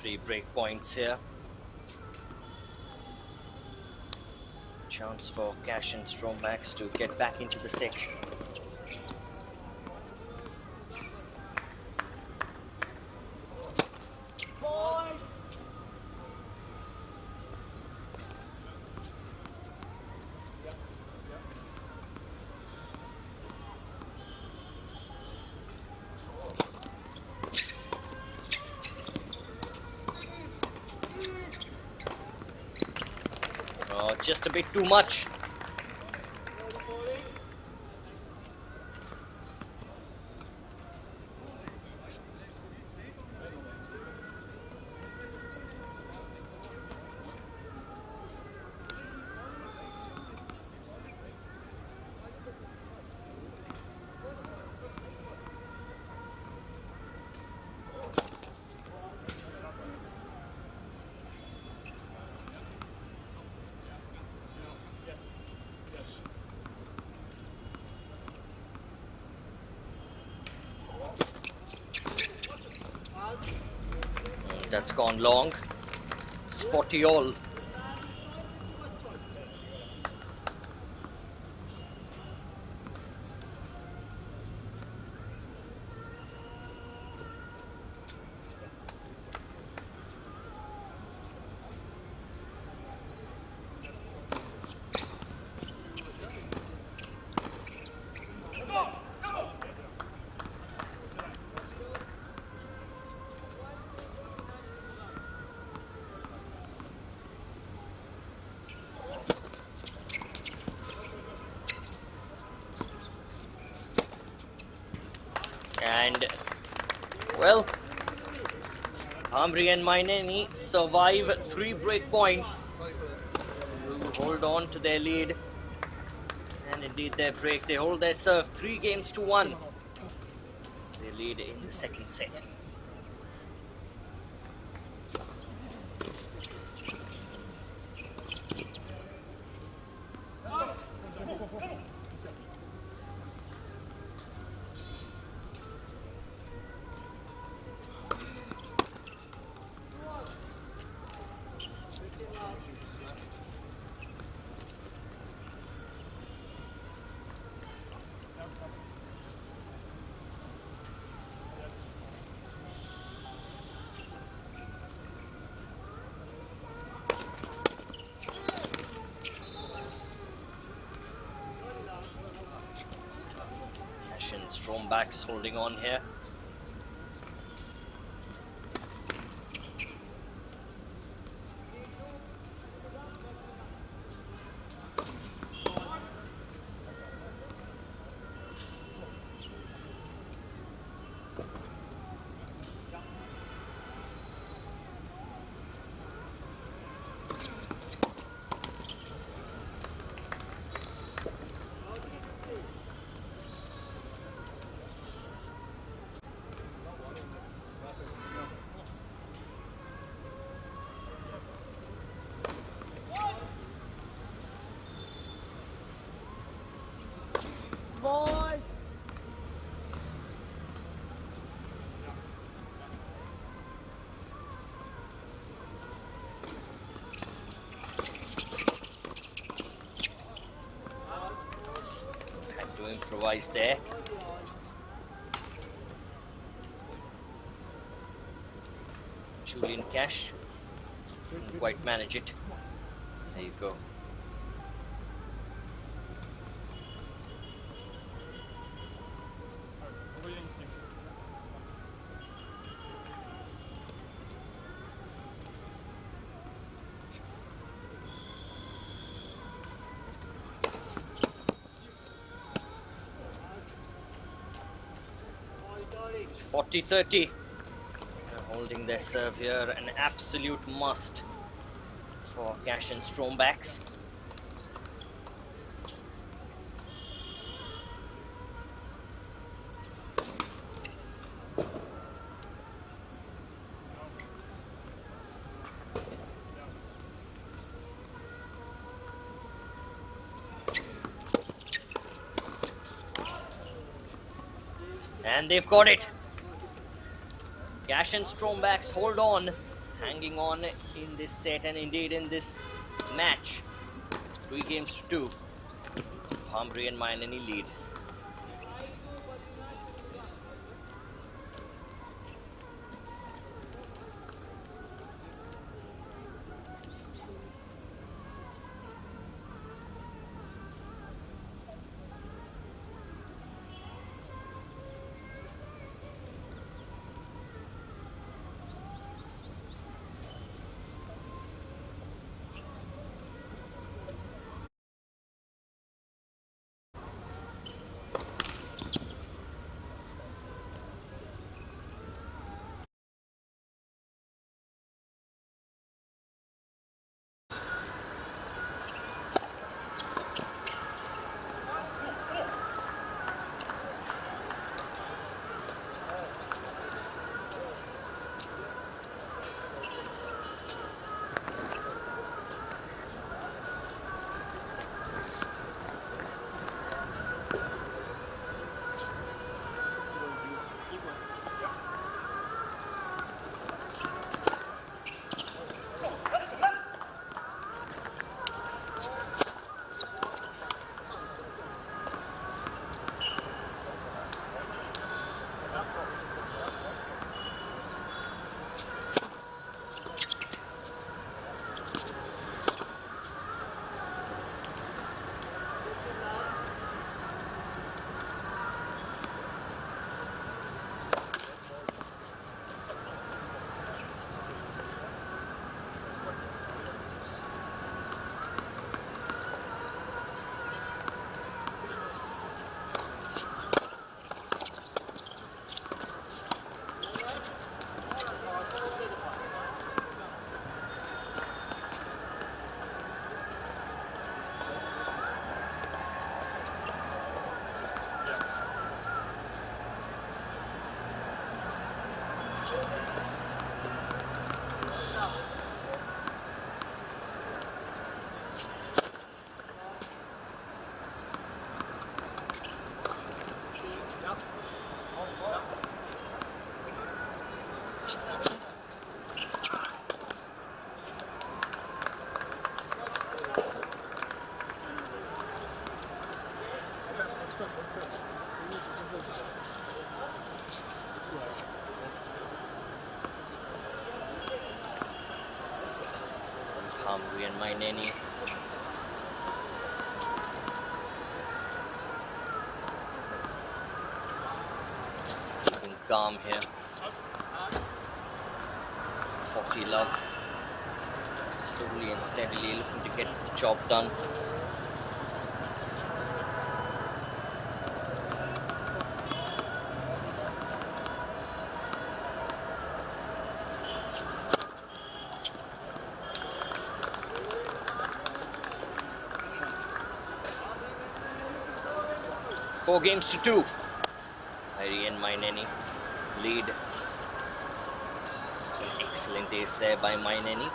3 break points here. Chance for Cash and Strombax to get back into the set. Just a bit too much. That's gone long. It's 40 all. And, well, Bhamri and Maineni survive 3 break points. Hold on to their lead. And indeed their break. They hold their serve 3 games to 1. They lead in the second set. Strombax holding on here. Improvise there. Julian Cash couldn't quite manage it. There you go. .40-30. Holding their serve here, an absolute must for Cash and Strombax. And they've got it. Cash and Strombax hold on hanging on in this set and indeed in this match. 3 games to 2. Bhamri and Mainini lead. Bhamri and Mainini. Just keeping calm here. 40 love. Slowly and steadily looking to get the job done. Four games to 2. Hari and Mainini lead. Some excellent ace there by Mainini.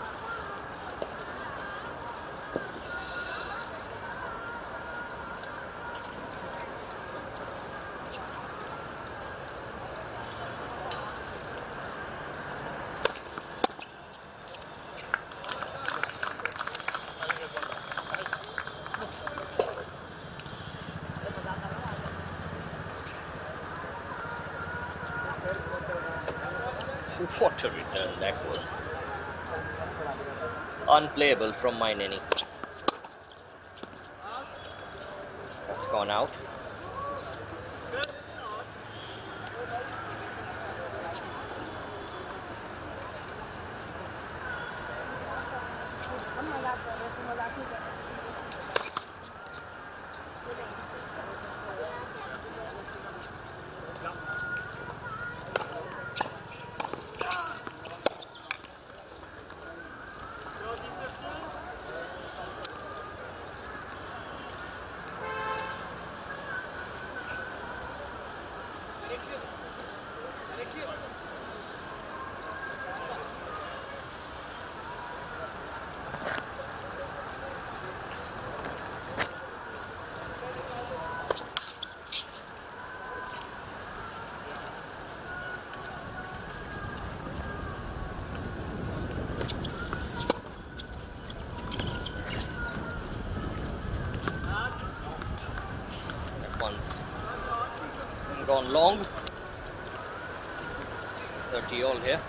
What a return that was. Unplayable from Mainini. That's gone out. one's gone long. 30 all here.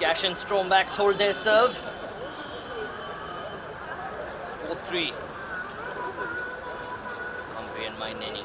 Cash and Strombax hold their serve. 4-3. Bhamri and Maineni.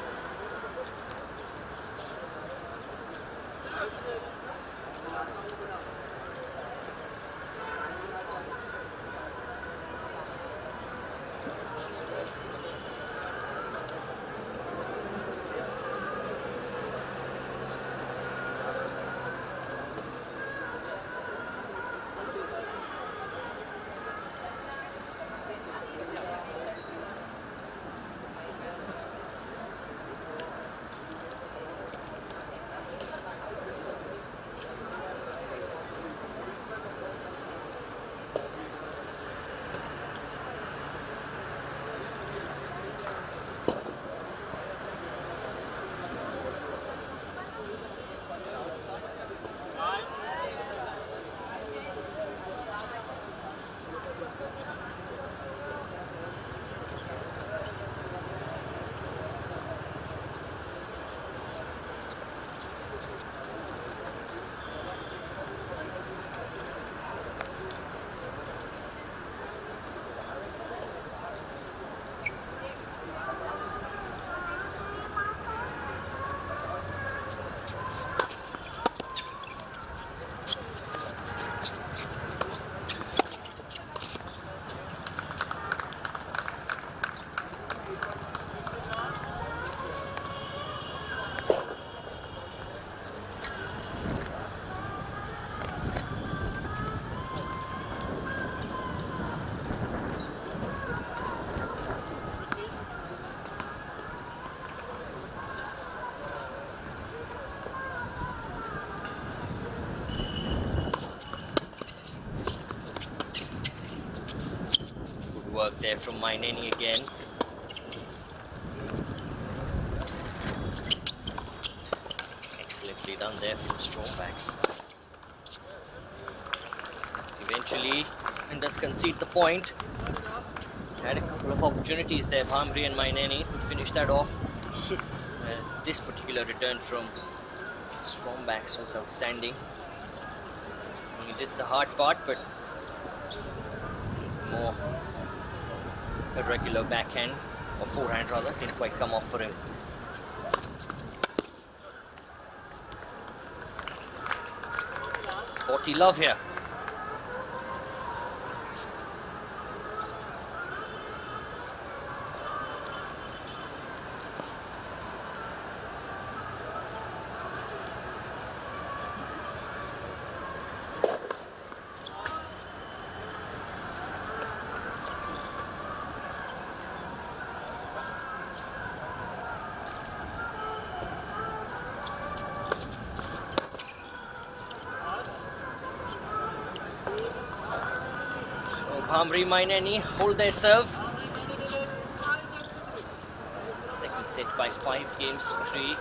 Work there from Maineni again. Excellently done there from Strombax. Eventually, and does concede the point. Had a couple of opportunities there, Bhamri and Maineni, to finish that off. This particular return from Strombax was outstanding. He did the hard part, but more a regular backhand, or forehand rather, didn't quite come off for him. .40 love here. Bhamri Maineni hold their serve. The second set by 5 games to 3.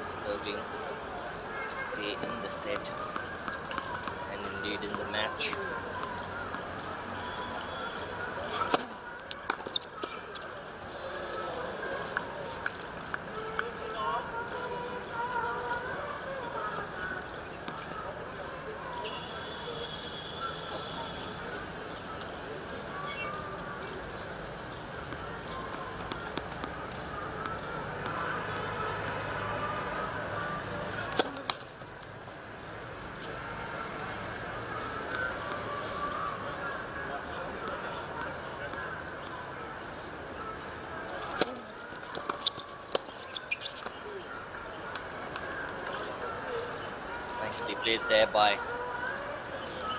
Serving to stay in the set and indeed in the match. played there by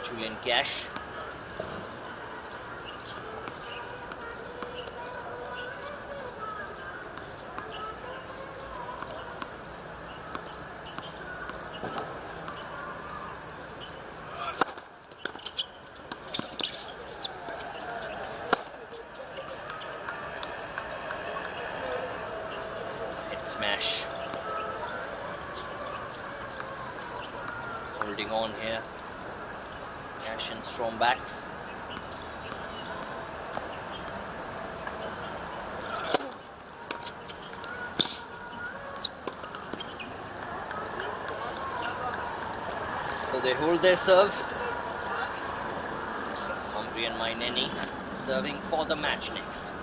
Julian Cash. Head smash. Holding on here. Cash and strong backs. So they hold their serve. Humphrey and Maineni serving for the match next.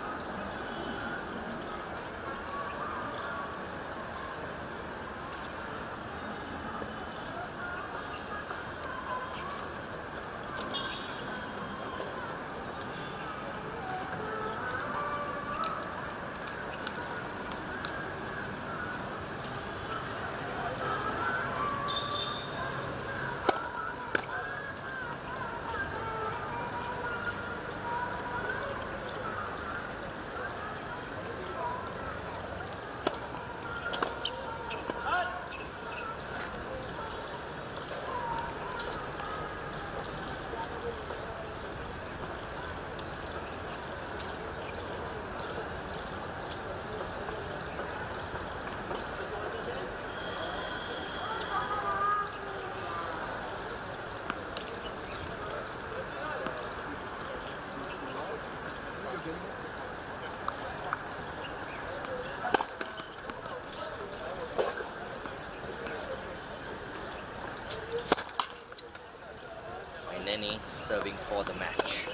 Maineni serving for the match.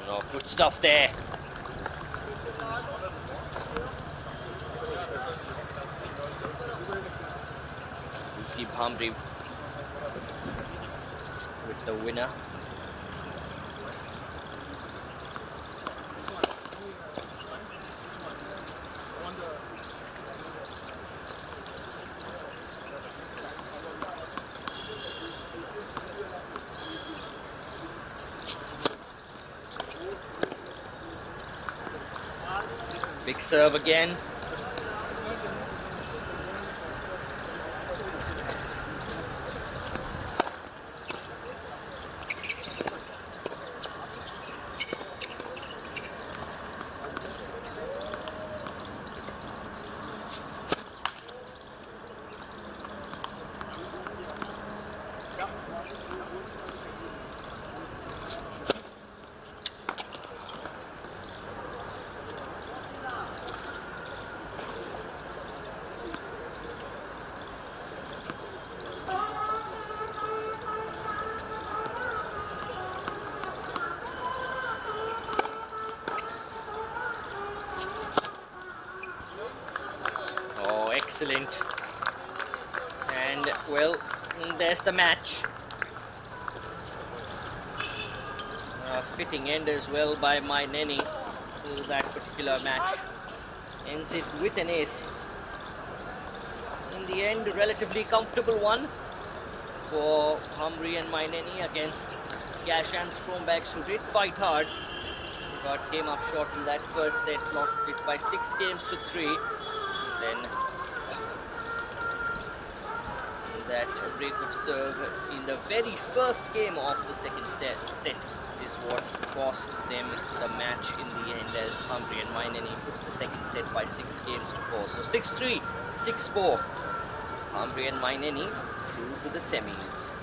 Oh, good stuff there. Keep Humphrey with the winner. Big serve again. Excellent. And well, there's the match. A fitting end as well by Maineni to that particular match. Ends it with an ace. In the end, a relatively comfortable one for Humphrey and Maineni against Cash and Strombergs, who did fight hard but came up short in that first set, lost it by 6 games to 3. Then that break of serve in the very first game of the second set is what cost them the match in the end, as Humphrey and Maineni took the second set by 6 games to 4. So 6-3, 6-4. Humphrey and Maineni through to the semis.